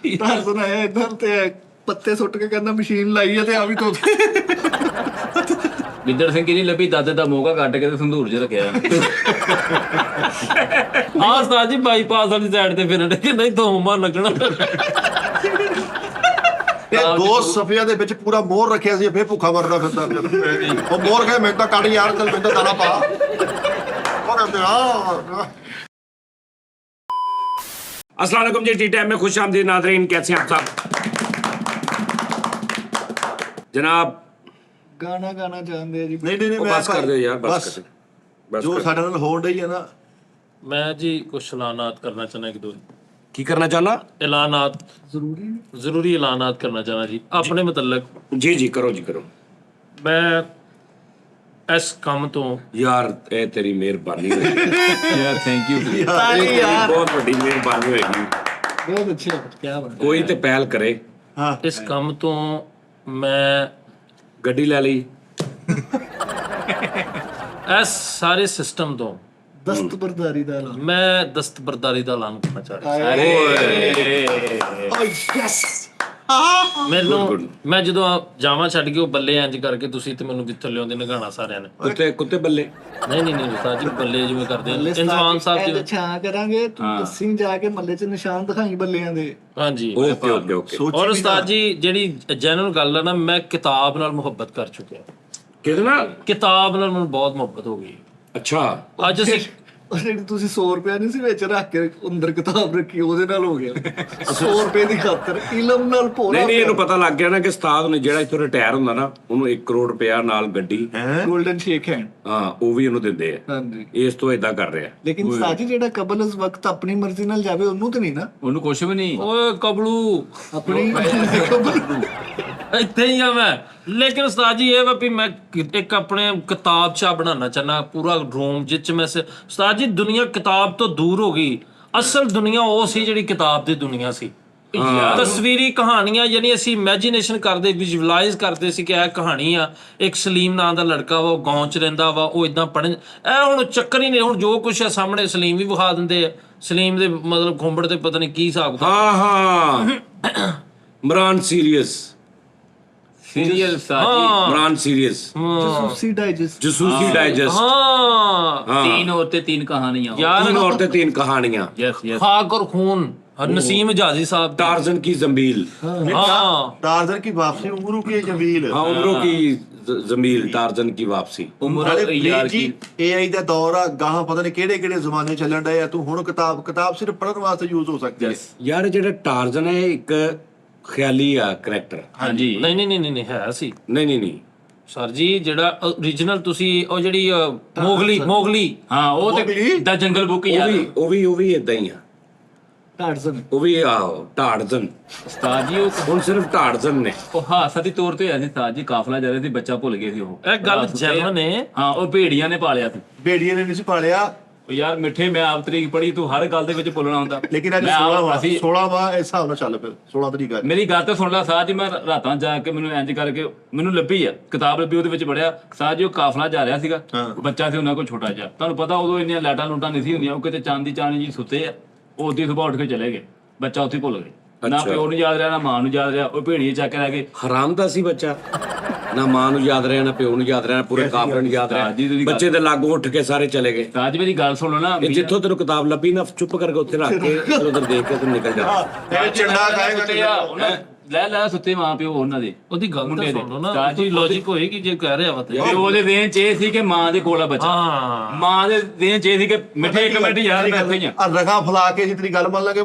Tarzan ਆਇਆ ਇੱਧਰ ਤੇ ਪੱਤੇ ਸੁੱਟ ਕੇ ਕਹਿੰਦਾ ਮਸ਼ੀਨ ਲਾਈ ਆ ਤੇ ਆ ਵੀ ਤੋਤੇ। ਗਿੱਦੜ ਸਿੰਘ ਨਹੀਂ ਲੱਭੀ, ਦਾਦੇ ਦਾ ਮੋਗਾ ਕੱਢ ਕੇ ਤੇ ਸੰਧੂਰ 'ਚ ਰੱਖਿਆ। ਆਹ ਉਸਤਾਦ ਜੀ ਬਾਈਪਾਸ ਵਾਲੀ ਸਾਈਡ ਤੇ ਫਿਰਨ ਕਿ ਨਹੀਂ ਧੂਮ ਮਾਰ ਲੱਗਣਾ। ਇਹ 2 ਸਫਿਆਂ ਦੇ ਵਿੱਚ ਪੂਰਾ ਮੋਰ ਰੱਖਿਆ ਸੀ, ਫੇਰ ਭੁੱਖਾ ਮਰਦਾ ਫਿਰਦਾ। ਉਹ ਮੋਰ ਕਹੇ ਮੈਨੂੰ ਤਾਂ ਕੱਢ ਯਾਰ, ਚੱਲ ਮੈਨੂੰ ਤਾਂ ਦਾਣਾ ਪਾ। ਉਹ ਕਹਿੰਦੇ अस्सलाम वालेकुम जी, टी टाइम में खुश आमदीद नाज़रीन, कैसे हैं आप सब जनाब? ਗਾਣਾ ਗਾਣਾ ਚਾਹੁੰਦੇ ਆ ਜੀ। ਨਹੀਂ बस कर दो यार, बस कर दो, बस ਜੋ कर दो। ਸਾਡੇ ਨਾਲ ਹੋਣ ਡਈ ਹੈ ਨਾ, मैं जी कुछ ऐलानात करना चाहना, एक दो की करना चाहना? ऐलानात जरूरी ऐलानात करना चाहना जी अपने मतलब। जी जी करो जी करो मैं इस काम तो यार, ए तेरी मेहरबानी होगी यार थैंक यू ਯਾਰ बहुत बड़ी मेहरबानी होगी। ਬਹੁਤ ਅੱਛਾ, ਕੀ ਬਾਤ। कोई ते पहल करे। ਹਾਂ इस काम तो मैं गड्डी ले ली। इस सारे सिस्टम तो ਦਸਤਬਰਦਾਰੀ ਦਾ ਐਲਾਨ। मैं दस्तबरदारी का ऐलान करना चाह रहा ਮੈਨੂੰ ਮੈਂ ਜਦੋਂ ਜਾਵਾਂ ਛੱਡ ਕੇ ਉਹ ਬੱਲੇ ਇੰਜ ਕਰਕੇ ਤੁਸੀਂ ਤੇ ਮੈਨੂੰ ਕਿੱਥੇ ਲਿਆਉਂਦੇ ਨਗਾਣਾ ਸਾਰਿਆਂ ਨੇ। कुत्ते कुत्ते बल्ले। ਨਹੀਂ ਉਸਤਾਦ ਜੀ ਬੱਲੇ ਜਿਵੇਂ ਕਰਦੇ ਆ ਇੰਜ਼ਮਾਮ ਸਾਹਿਬ ਜੀ। ਅੱਛਾ ਕਰਾਂਗੇ, ਤੂੰ ਦੱਸੀ ਜਾ ਕੇ ਮੱਲੇ 'ਚ ਨਿਸ਼ਾਨ ਦਿਖਾਈ ਬੱਲਿਆਂ ਦੇ। ਹਾਂਜੀ ओके ओके ओके। ਔਰ ਉਸਤਾਦ ਜੀ ਜਿਹੜੀ ਜੈਨੂਨ ਗੱਲ ਹੈ ਨਾ, ਮੈਂ ਕਿਤਾਬ ਨਾਲ ਮੁਹੱਬਤ ਕਰ ਚੁੱਕਿਆ। कितना? ਕਿਤਾਬ ਨਾਲ ਮੈਨੂੰ ਬਹੁਤ ਮੁਹੱਬਤ ਹੋ ਗਈ। अच्छा ਅੱਜ ਅਸੀਂ ਉਹ ਜਿਹੜੀ ਤੁਸੀਂ 100 ਰੁਪਇਆ ਨਹੀਂ ਸੀ ਵਿੱਚ ਰੱਖ ਕੇ ਅੰਦਰ ਕਿਤਾਬ ਰੱਖੀ, ਉਹਦੇ ਨਾਲ ਹੋ ਗਿਆ। 100 ਰੁਪਏ ਦੀ ਖਾਤਰ ਇਲਮ ਨਾਲ ਭੋਰਾ नहीं ਇਹਨੂੰ ਪਤਾ ਲੱਗ ਗਿਆ ਨਾ ਕਿ ਉਸਤਾਦ ਨੇ ਜਿਹੜਾ ਇੱਥੋਂ ਰਿਟਾਇਰ ਹੁੰਦਾ ਨਾ, ਉਹਨੂੰ 1 ਕਰੋੜ ਰੁਪਇਆ ਨਾਲ ਗੱਡੀ, ਗੋਲਡਨ ਸ਼ੇਕ ਹੈਂਡ। ਹਾਂ ਉਹ ਵੀ ਉਹਨੂੰ ਦਿੰਦੇ ਆ। ਹਾਂਜੀ, ਇਸ ਤੋਂ ਇਦਾਂ ਕਰ ਰਿਹਾ। ਲੇਕਿਨ ਸਾਜੀ ਜਿਹੜਾ ਕਬਲ ਇਸ ਵਕਤ ਆਪਣੀ ਮਰਜ਼ੀ ਨਾਲ ਜਾਵੇ ਉਹਨੂੰ ਤੇ ਨਹੀਂ ਨਾ, ਉਹਨੂੰ ਕੁਝ ਵੀ ਨਹੀਂ। ਓਏ ਕਬਲੂ ਆਪਣੀ ਇੱਥੇ ਹੀ ਆ ਮੈਂ। ਲੇਕਿਨ ਉਸਤਾਦ ਜੀ ਇਹ ਵਾ ਵੀ ਮੈਂ ਇੱਕ ਆਪਣੇ ਕਿਤਾਬ ਚਾ ਬਣਾਉਣਾ ਚਾਹਨਾ ਪੂਰਾ ਰੂਮ, ਜਿੱਚ ਮੈਂ ਉਸਤਾਦ ਜੀ ਦੁਨੀਆ ਕਿਤਾਬ ਤੋਂ ਦੂਰ ਹੋ ਗਈ। ਅਸਲ ਦੁਨੀਆ ਉਹ ਸੀ ਜਿਹੜੀ ਕਿਤਾਬ ਦੀ ਦੁਨੀਆ ਸੀ। ਤਸਵੀਰੀ ਕਹਾਣੀਆਂ, ਯਾਨੀ ਅਸੀਂ ਇਮੇਜਿਨੇਸ਼ਨ ਕਰਦੇ, ਵਿਜ਼ੂਅਲਾਈਜ਼ ਕਰਦੇ ਸੀ ਕਿ ਇਹ ਕਹਾਣੀ ਆ, ਇੱਕ ਸਲੀਮ ਨਾਂ ਦਾ ਲੜਕਾ ਵਾ, ਉਹ ਗਾਉਂ 'ਚ ਰਹਿੰਦਾ ਵਾ, ਉਹ ਇਦਾਂ ਪੜ੍ਹਨ। ਇਹ ਹੁਣ ਚੱਕਰ ਹੀ ਨਹੀਂ। ਹੁਣ ਜੋ ਕੁਛ ਆ ਸਾਹਮਣੇ ਸਲੀਮ ਵੀ ਵਿਖਾ ਦਿੰਦੇ ਆ, ਸਲੀਮ ਦੇ ਮਤਲਬ ਖੁੰਬੜ ਤੇ ਪਤਾ ਨਹੀਂ ਕੀ ਹਿਸਾਬ। ਹਾਂ Imran series Imran series Jasoosi digest. Jasoosi digest. ਹਾਂ 3 औरतें 3 कहानियां। यार 3 औरतें 3 कहानियां। Yes yes. खाक और खून, नसीम जाजी साहब। टार्जन की जमील। हाँ टार्जन की वापसी, उम्रों की जमील। हाँ उम्रों की जमील, टार्जन की वापसी। उम्र यार की AI ਦਾ ਦੌਰ ਆ, ਗਾਹਾਂ ਪਤਾ ਨਹੀਂ ਕਿਹੜੇ ਕਿਹੜੇ ਜ਼ਮਾਨੇ ਚੱਲਣ ਡਏ ਆ। ਤੂੰ ਹੁਣ ਕਿਤਾਬ ਸਿਰਫ ਪੜ੍ਹਨ ਵਾਸਤੇ ਯੂਜ਼ ਹੋ ਸਕਦੀ ਹੈ। यार ਜਿਹੜਾ टार्जन है एक ख्याली आ करैक्टर। हाँ जी। नहीं है सी नहीं सर जी। ਜਿਹੜਾ ओरिजिनल ਤੁਸੀਂ ਉਹ ਜਿਹੜੀ ਮੋਗਲੀ हाँ वो तो द जंगल बुक यार। ਉਹ ਵੀ ਇਦਾਂ ਹੀ ਆ। ਟਾਰਜ਼ਨ। ਉਹ ਵੀ ਆਹੋ टार्जन। उस्ताद जी ਹੁਣ ਸਿਰਫ टार्जन ਨੇ। ਉਹ ਹਾਦਸਾ ਦੀ ਤੌਰ ਤੇ ਹੋਇਆ ਸੀ ਉਸਤਾਦ ਜੀ, ਕਾਫਲਾ ਜਾ ਰਿਹਾ ਸੀ, ਬੱਚਾ ਭੁੱਲ ਗਏ ਸੀ ਉਹ। ਇਹ ਗੱਲ ਜੈਮਨ ਨੇ। ਹਾਂ ਉਹ ਭੇੜੀਆਂ ਨੇ ਪਾਲਿਆ ਸੀ। ਬੇੜੀਏ ਨੇ ਨਹੀਂ ਸੀ ਪਾਲਿਆ, ਉਹ ਯਾਰ ਮਿੱਠੇ, ਮੈਂ ਆਪ ਤਰੀਕ ਪੜ੍ਹੀ, ਤੂੰ ਹਰ ਗੱਲ ਦੇ ਵਿੱਚ ਭੁੱਲਣਾ ਹੁੰਦਾ। ਲੇਕਿਨ ਅੱਜ ਮੈਂ ਆਪ 16 ਵਾ ਅਸੀਂ 16 ਵਾ ਇਸ ਹਿਸਾਬ ਨਾਲ ਚੱਲ ਫਿਰ 16 ਤਰੀਕ ਆ। ਮੇਰੀ ਗੱਲ ਤਾਂ ਸੁਣ ਲੈ ਸਾਹ ਜੀ। ਮੈਂ ਰਾਤਾਂ ਜਾ ਕੇ ਮੈਨੂੰ ਇੰਜ ਕਰਕੇ ਮੈਨੂੰ ਲੱਭੀ ਆ ਕਿਤਾਬ, ਲੱਭੀ, ਉਹਦੇ ਵਿੱਚ ਪੜਿਆ ਸਾਹ ਜੀ। ਉਹ ਕਾਫਲਾ ਜਾ ਰਿਹਾ ਸੀਗਾ, ਬੱਚਾ ਸੀ ਉਹਨਾਂ ਕੋਲ ਛੋਟਾ ਜਿਹਾ। ਤੁਹਾਨੂੰ ਪਤਾ ਉਦੋਂ ਇੰਨੀਆਂ ਲਾਈਟਾਂ ਲੂਟਾਂ ਨਹੀਂ ਸੀ ਹੁੰਦੀਆਂ। ਉਹ ਕਿਤੇ ਚਾਂਦੀ ਚਾਣੀ ਜੀ ਸੁੱਤੇ ਆ, ਉਹ ਉੱਥੇ ਸੁਬਾਹ ਉੱਠ ਕੇ ਚਲੇ ਗਏ, ਬੱਚਾ ਉੱਥੇ ਭੁੱਲ ਗਏ। ਨਾ ਪਿਓ ਨੂੰ ਯਾਦ ਰਿਹਾ, ਨਾ ਮਾਂ ਨੂੰ ਯਾਦ ਰਿਹਾ। ਉਹ ਭੇੜੀਏ ਚੱਕ ਕੇ ਲੈ ਗਏ। ਹਰਾਮ ਦਾ ਸੀ ਬੱਚਾ, ਨਾ ਮਾਂ ਨੂੰ ਯਾਦ ਰਿਹਾ, ਨਾ ਪਿਓ ਨੂੰ ਯਾਦ ਰਿਹਾ, ਪੂਰੇ ਕਾਫਲੇ ਨੂੰ ਯਾਦ ਰਿਹਾ। ਬੱਚੇ ਦੇ ਲਾਗੋਂ ਉੱਠ ਕੇ ਸਾਰੇ ਚਲੇ ਗਏ। ਸਾਜ ਮੇਰੀ ਗੱਲ ਸੁਣ ਲਓ ਨਾ, ਇਹ ਜਿੱਥੋਂ ਤੈਨੂੰ ਕਿਤਾਬ ਲੱਭੀ ਨਾ, ਚੁੱਪ ਕਰਕੇ ਉੱਥੇ ਰੱਖ ਕੇ ਉਧਰ ਦੇਖ ਕੇ ਤੂੰ ਨਿਕਲ ਜਾ। ਇਹ ਚੰਡਾ ਖਾਏਗਾ। ਲੈ ਸੁੱਤੇ ਮਾਂ ਪਿਓ ਉਹਨਾਂ ਦੇ। ਉਹਦੀ ਗੱਲ ਤਾਂ ਸੁਣ ਲਓ ਨਾ, ਕੋਈ ਲੌਜੀਕ ਹੋਏਗੀ ਜੇ ਕਹਿ ਰਿਹਾ ਵਾ ਤੇ। ਉਹਦੇ ਦੇਣ ਚ ਇਹ ਸੀ ਕਿ ਮਾਂ ਦੇ ਕੋਲ ਆ ਬੱਚਾ। ਹਾਂ ਮਾਂ ਦੇ ਦੇਣ ਚ ਇਹ ਸੀ ਕਿ ਮਿੱਠੇ ਇੱਕ ਮਿੰਟ ਯਾਰ ਕਿੱਥੇ ਹੀ ਆ ਆ ਰਗਾ ਫਲਾ ਕੇ ਅਸੀਂ ਤੇਰੀ ਗੱਲ ਮੰਨ ਲਾਂਗੇ,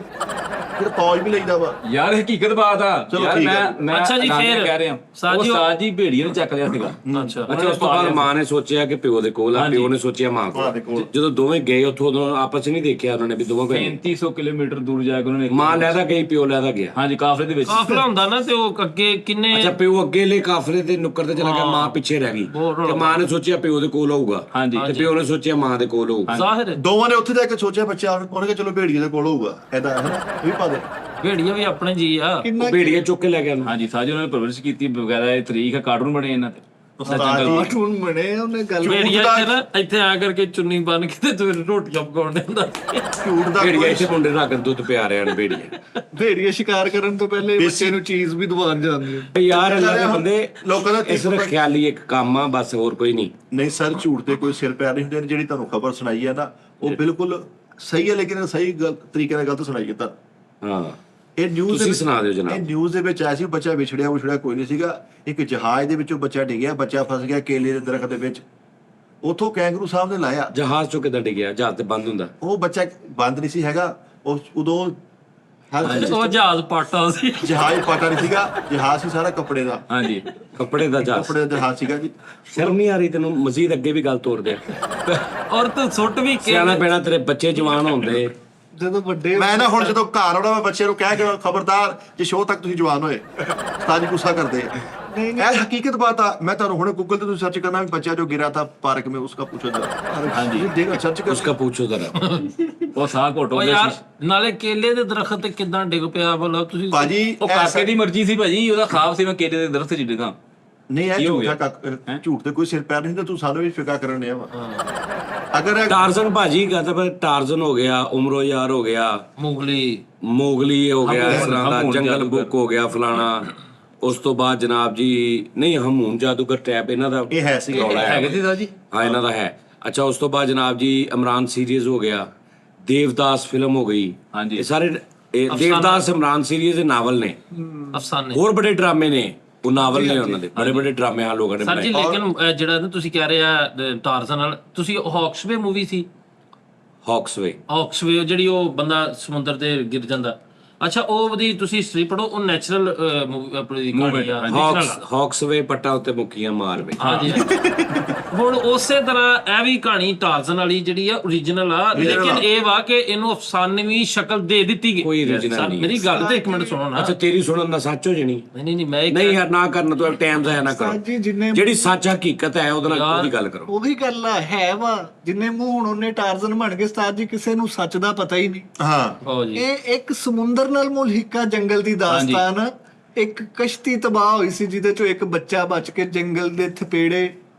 ਫਿਰ ਤੌਜ ਵੀ ਲਈਦਾ ਵਾ। ਯਾਰ ਹਕੀਕਤ ਬਾਤ ਆ ਯਾਰ। ਮੈਂ ਅੱਛਾ ਜੀ, ਫਿਰ ਕਹਿ ਰਿਹਾ ਸਾਜੀ ਉਸਤਾਦ ਜੀ ਭੇੜੀਏ ਨੇ ਚੱਕ ਲਿਆ ਸੀਗਾ। ਅੱਛਾ ਉਸ ਤੋਂ ਬਾਅਦ ਮਾਂ ਨੇ ਸੋਚਿਆ ਕਿ ਪਿਓ ਦੇ ਕੋਲ ਆ, ਪਿਓ ਨੇ ਸੋਚਿਆ ਮਾਂ ਕੋਲ। ਜਦੋਂ ਦੋਵੇਂ ਗਏ ਉੱਥੋਂ, ਉਦੋਂ ਆਪਸ ਨਹੀਂ ਦੇਖਿਆ ਉਹਨਾਂ ਨੇ ਵੀ ਦੋਵੇਂ ਗਏ। 3500 ਕਿਲੋਮੀਟਰ ਦੂਰ ਜਾ ਕੇ ਉਹਨਾਂ ਨੇ ਮਾਂ ਲੈਦਾ ਗਈ, ਪਿਓ ਲੈਦਾ ਗਿਆ। ਹਾਂਜੀ ਕਾਫਲੇ ਦੇ ਵਿੱਚ ਕਾਫਲਾ ਹੁੰਦਾ ਨਾ, ਤੇ ਉਹ ਅੱਗੇ ਕਿੰਨੇ ਅੱਛਾ ਪਿਓ ਅੱਗੇ ਲੈ ਕਾਫਲੇ ਤੇ ਨੁੱਕਰ ਤੇ ਚਲਾ ਗਿਆ, ਮਾਂ ਪਿੱਛੇ ਰਹਿ ਗਈ। ਤੇ ਮਾਂ ਨੇ ਸੋਚਿਆ ਪਿਓ ਦੇ ਕੋਲ ਹੋਊਗਾ, ਹਾਂਜੀ। ਤੇ ਪਿਓ ਨੇ ਸੋਚਿਆ ਮਾਂ ਦੇ ਕੋਲ ਹੋਊਗਾ। ਜ਼ਾਹਿਰ ਦੋਵਾਂ ਨੇ ਉੱਥੇ ਜਾ ਕੇ ਸੋਚਿਆ ਬੱਚਾ, ਉਹਨੇ ਕਿਹਾ ਚਲੋ ਭੇੜੀਏ ਦੇ ਕੋਲ ਹੋਊਗਾ। ਐਦਾਂ ਹੈ ਨਾ, ਇਹ ਵੀ ਪਾ ਦੇ। ਭੇੜੀਆ ਵੀ ਆਪਣੇ ਜੀ ਆ। ਭੇੜੀਏ ਚੁੱਕ ਕੇ ਲੈ ਗਿਆ ਉਹਨੂੰ। ਹਾਂਜੀ ਸਾਜੀ ਉਹਨਾਂ ਨੇ ਪਰਵਰਿਸ਼ ਕੀਤੀ ਵਗੈਰਾ। ਇਹ ਤਰੀਕ ਹੈ, ਕਾਰਟੂਨ ਬਣੇ ਇਹਨਾਂ ਤੇ। ਕਾਰਟੂਨ ਬਣੇ ਉਹਨੇ ਗੱਲ ਭੇੜੀਆ ਇੱਥੇ ਨਾ ਇੱਥੇ ਆ ਕਰਕੇ ਚੁੰਨੀ ਬੰਨ ਕੇ ਤੇ ਤੂੰ ਰੋਟੀਆਂ ਪਕਾਉਣ ਹੁੰਦਾ ਝੂਠ ਦਾ ਭੇੜੀਆ ਕੋਈ ਇੱਥੇ ਮੁੰਡੇ ਰੱਖ ਦੁੱਧ ਪਿਆ ਰਿਹਾ ਨੇ ਭੇੜੀਆ ਭੇੜੀਏ ਸ਼ਿਕਾਰ ਕਰਨ ਤੋਂ ਪਹਿਲੇ ਬੱਚੇ ਨੂੰ ਚੀਜ਼ ਵੀ ਦਵਾਉਣ ਜਾਂਦੇ ਆ। ਯਾਰ ਅੱਲਾ ਦੇ ਬੰਦੇ ਲੋਕਾਂ ਦਾ ਇਸ ਖਿਆਲੀ ਇੱਕ ਕੰਮ ਆ ਬਸ, ਹੋਰ ਕੋਈ ਨਹੀਂ। ਨਹੀਂ ਸਰ, ਝੂਠ ਤੇ ਕੋਈ ਸਿਰ ਪੈਰ ਨਹੀਂ ਹੁੰਦੇ। ਜਿਹੜੀ ਤੁਹਾਨੂੰ ਖਬਰ ਸੁਣਾਈ ਹੈ ਨਾ ਉਹ ਬਿਲਕੁਲ ਸਹੀ ਹੈ, ਲੇਕਿਨ ਸਹੀ ਤਰੀਕੇ ਨਾਲ ਗਲਤ ਸੁਣਾਈ ਹੈ ਤਾਂ ਹਾਂ ਇਹ ਨਿਊਜ਼ ਤੁਸੀਂ ਸੁਣਾ ਦਿਓ ਜਨਾਬ। ਇਹ ਨਿਊਜ਼ ਦੇ ਵਿੱਚ ਆਇਆ ਸੀ ਬੱਚਾ ਵਿਛੜਿਆ ਕੋਈ ਨਹੀਂ ਸੀਗਾ। ਇੱਕ ਜਹਾਜ਼ ਦੇ ਵਿੱਚੋਂ ਬੱਚਾ ਡਿੱਗਿਆ, ਬੱਚਾ ਫਸ ਗਿਆ ਕੇਲੇ ਦੇ ਦਰਖਤ ਦੇ ਵਿੱਚ। ਉਥੋਂ ਕੈਂਗਰੂ ਸਾਹਿਬ ਨੇ ਲਾਇਆ। ਜਹਾਜ਼ ਚੋਂ ਕਿੱਦਾਂ ਡਿੱਗਿਆ? ਜਹਾਜ਼ ਤੇ ਬੰਦ ਹੁੰਦਾ। ਉਹ ਬੱਚਾ ਬੰਦ ਨਹੀਂ ਸੀ ਹੈਗਾ, ਉਹ ਉਦੋਂ ਉਹ ਜਹਾਜ਼ ਪਾਟਾ ਸੀ। ਜਹਾਜ਼ ਪਾਟਾ ਨਹੀਂ ਸੀਗਾ, ਜਹਾਜ਼ ਸੀ ਸਾਰਾ ਕੱਪੜੇ ਦਾ। ਹਾਂਜੀ ਕੱਪੜੇ ਦਾ ਜਹਾਜ਼। ਕੱਪੜੇ ਦਾ ਜਹਾਜ਼ ਸੀਗਾ ਜੀ। ਸ਼ਰਮ ਨਹੀਂ ਆ ਰਹੀ ਤੈਨੂੰ? ਮਜ਼ੀਦ ਅੱਗੇ ਵੀ ਗੱਲ ਤੋਰ ਦੇ। ਔਰ ਤੂੰ ਸੁੱਟ ਵੀ ਕੇ ਸਿਆਣਾ ਪੈਣਾ, ਤੇਰੇ ਬੱਚੇ ਜਵਾਨ ਹੁੰਦੇ। ਜਦੋਂ ਵੱਡੇ ਮੈਂ ਨਾ ਹੁਣ ਜਦੋਂ ਘਰ ਆਉਣਾ ਮੈਂ ਬੱਚੇ ਨੂੰ ਕਹਿ ਕੇ ਖਬਰਦਾਰ ਜੇ ਸ਼ੋਅ ਤੱਕ ਤੁਸੀਂ ਜਵਾਨ ਹੋਏ ਤਾਂ ਜੀ ਗੁੱਸਾ ਕਰਦੇ। नहीं ਇਹ ਹਕੀਕਤ ਬਾਤ ਆ। ਮੈਂ ਤੁਹਾਨੂੰ ਹੁਣੇ ਗੂਗਲ ਤੇ ਤੁਸੀਂ ਸਰਚ ਕਰਨਾ ਵੀ ਬੱਚਾ ਜੋ गिरा था पार्क में उसका पूछो जरा। हाँ जी देखो सर्च कर ਉਸਕਾ ਪੁੱਛੋ ਜ਼ਰਾ। ਉਹ ਸਾਹ ਘੋਟ ਹੋ ਉਹ ਗਿਆ ਯਾਰ ਸੀ ਨਾਲੇ ਕੇਲੇ ਦੇ ਦਰਖਤ ਤੇ ਕਿਦਾਂ ਡਿੱਗ ਪਿਆ ਬੋਲਾ ਤੁਸੀਂ। ਭਾਜੀ ਉਹ ਕਾਕੇ ਦੀ ਮਰਜ਼ੀ ਸੀ ਭਾਜੀ, ਉਹਦਾ ਖਾਬ ਸੀ ਮੈਂ ਕੇਲੇ ਦੇ ਦਰਖਤ 'ਚ ਡਿੱਗਾ। ਨਹੀਂ ਇਹ ਕੀ ਹੋ ਝੂਠਾ ਝੂਠ ਤੇ ਕੋਈ ਸਿਰ ਪੈਰ ਨਹੀਂ ਤਾਂ ਤੂੰ ਸਾਨੂੰ ਵੀ ਫਿਕਾ ਕਰਨ ਆ ਅਗਰ ਟਾਰਜ਼ਨ ਭਾਜੀ ਕਹਤਾ ਪਰ ਟਾਰਜ਼ਨ ਹੋ ਗਿਆ, ਉਮਰੋ ਯਾਰ ਹੋ ਗਿਆ, ਮੋਗਲੀ ਹੋ ਗਿਆ, ਇਸ ਤਰ੍ਹਾਂ ਦਾ ਜੰਗਲ ਬੁੱਕ ਹੋ ਗਿਆ ਫਲਾਣਾ। ਉਸ ਤੋਂ ਬਾਅਦ ਜਨਾਬ ਜੀ ਨਹੀਂ ਹਮੂਨ ਜਾਦੂਗਰ ਟੈਪ ਇਹਨਾਂ ਦਾ ਇਹ ਹੈ ਸੀ ਰੌਲਾ ਹੈਗੇ ਸੀ ਸਰ ਜੀ। ਹਾਂ ਇਹਨਾਂ ਦਾ ਹੈ। ਅੱਛਾ ਉਸ ਤੋਂ ਬਾਅਦ ਜਨਾਬ ਜੀ ਇਮਰਾਨ ਸੀਰੀਜ਼ ਹੋ ਗਿਆ, ਦੇਵਦਾਸ ਫਿਲਮ ਹੋ ਗਈ। ਹਾਂਜੀ। ਇਹ ਸਾਰੇ ਦੇਵਦਾਸ ਇਮਰਾਨ ਸੀਰੀਜ਼ ਦੇ ਨਾਵਲ ਨੇ। ਅਫਸਾਨੇ ਹੋਰ ਬੜੇ ਡਰਾਮੇ ਨੇ, ਉਹ ਨਾਵਲ ਨੇ ਉਹਨਾਂ ਦੇ ਬੜੇ ਬੜੇ ਡਰਾਮੇ ਆ ਲੋਕਾਂ ਨੇ ਸਰ ਜੀ। ਬਣਾਏ। ਲੇਕਿਨ ਜਿਹੜਾ ਨਾ ਤੁਸੀਂ ਕਹਿ ਰਹੇ ਆ ਟਾਰਜ਼ਨ ਨਾਲ, ਤੁਸੀਂ ਹੌਕਸਵੇ ਮੂਵੀ ਸੀ, ਹੌਕਸਵੇ ਹੌਕਸਵੇ ਜਿਹੜੀ ਉਹ ਬੰਦਾ ਸਮੁੰਦਰ ਤੇ ਗਿਰ ਜਾਂਦਾ। ਅੱਛਾ ਉਹ ਉਹਦੀ ਤੁਸੀਂ ਹਿਸਟਰੀ ਪੜੋ, ਉਹ ਨੈਚੁਰਲ ਆਪਣੀ ਕਹਾਣੀ ਆ। ਹੌਕਸਵੇ ਪੱਟਾ ਉੱਤੇ ਮੁੱਕੀਆਂ ਮਾਰਵੇ। ਹਾਂਜੀ ਹੁਣ ਉਸੇ ਤਰ੍ਹਾਂ ਇਹ ਵੀ ਕਹਾਣੀ ਟਾਰਜ਼ਨ ਵਾਲੀ ਜਿਹੜੀ ਆ ਓਰੀਜਨਲ ਆ, ਲੇਕਿਨ ਇਹ ਵਾ ਕਿ ਇਹਨੂੰ ਅਫਸਾਨਵੀ ਸ਼ਕਲ ਦੇ ਦਿੱਤੀ ਗਈ। ਕੋਈ original ਨਹੀਂ। ਮੇਰੀ ਗੱਲ ਤੇ ਇੱਕ ਮਿੰਟ ਸੁਣੋ ਨਾ। ਅੱਛਾ ਤੇਰੀ ਸੁਣਨ ਦਾ ਸੱਚ ਹੋ ਜਣੀ? ਨਹੀਂ ਮੈਂ ਨਹੀਂ ਯਾਰ ਨਾ ਕਰਨ ਤੋਂ ਟਾਈਮ ਜ਼ਾਇਆ ਨਾ ਕਰੋ। ਜੀ ਜਿੰਨੇ ਜਿਹੜੀ ਸੱਚ ਹਕੀਕਤ ਹੈ ਉਹਦੇ ਨਾਲ ਉਹਦੀ ਗੱਲ ਕਰੋ। ਉਹੀ ਗੱਲ ਆ ਹੈ ਵਾ ਜਿੰਨੇ ਮੂੰਹ ਹੁਣ ਉਹਨੇ ਟਾਰਜ਼ਨ ਬਣ ਕੇ ਉਸਤਾਦ ਜੀ ਕਿਸੇ ਨੂੰ ਸੱਚ ਦਾ ਪਤਾ ਹੀ ਨਹੀਂ। ਹਾਂ ਜੀ ਇਹ ਇੱਕ ਸਮੁੰਦਰ ਨਾਲ ਮੁਲਹਿਕਾ ਜੰਗਲ ਦੀ ਦਾਸਤਾਨ ਆ। ਇੱਕ ਕਸ਼ਤੀ ਤਬਾਹ ਹੋਈ ਸੀ ਜਿਹਦੇ ਚੋਂ ਇੱਕ ਬੱਚਾ ਬਚ ਕੇ ਜੰਗਲ ਦੇ ਥਪੇੜੇ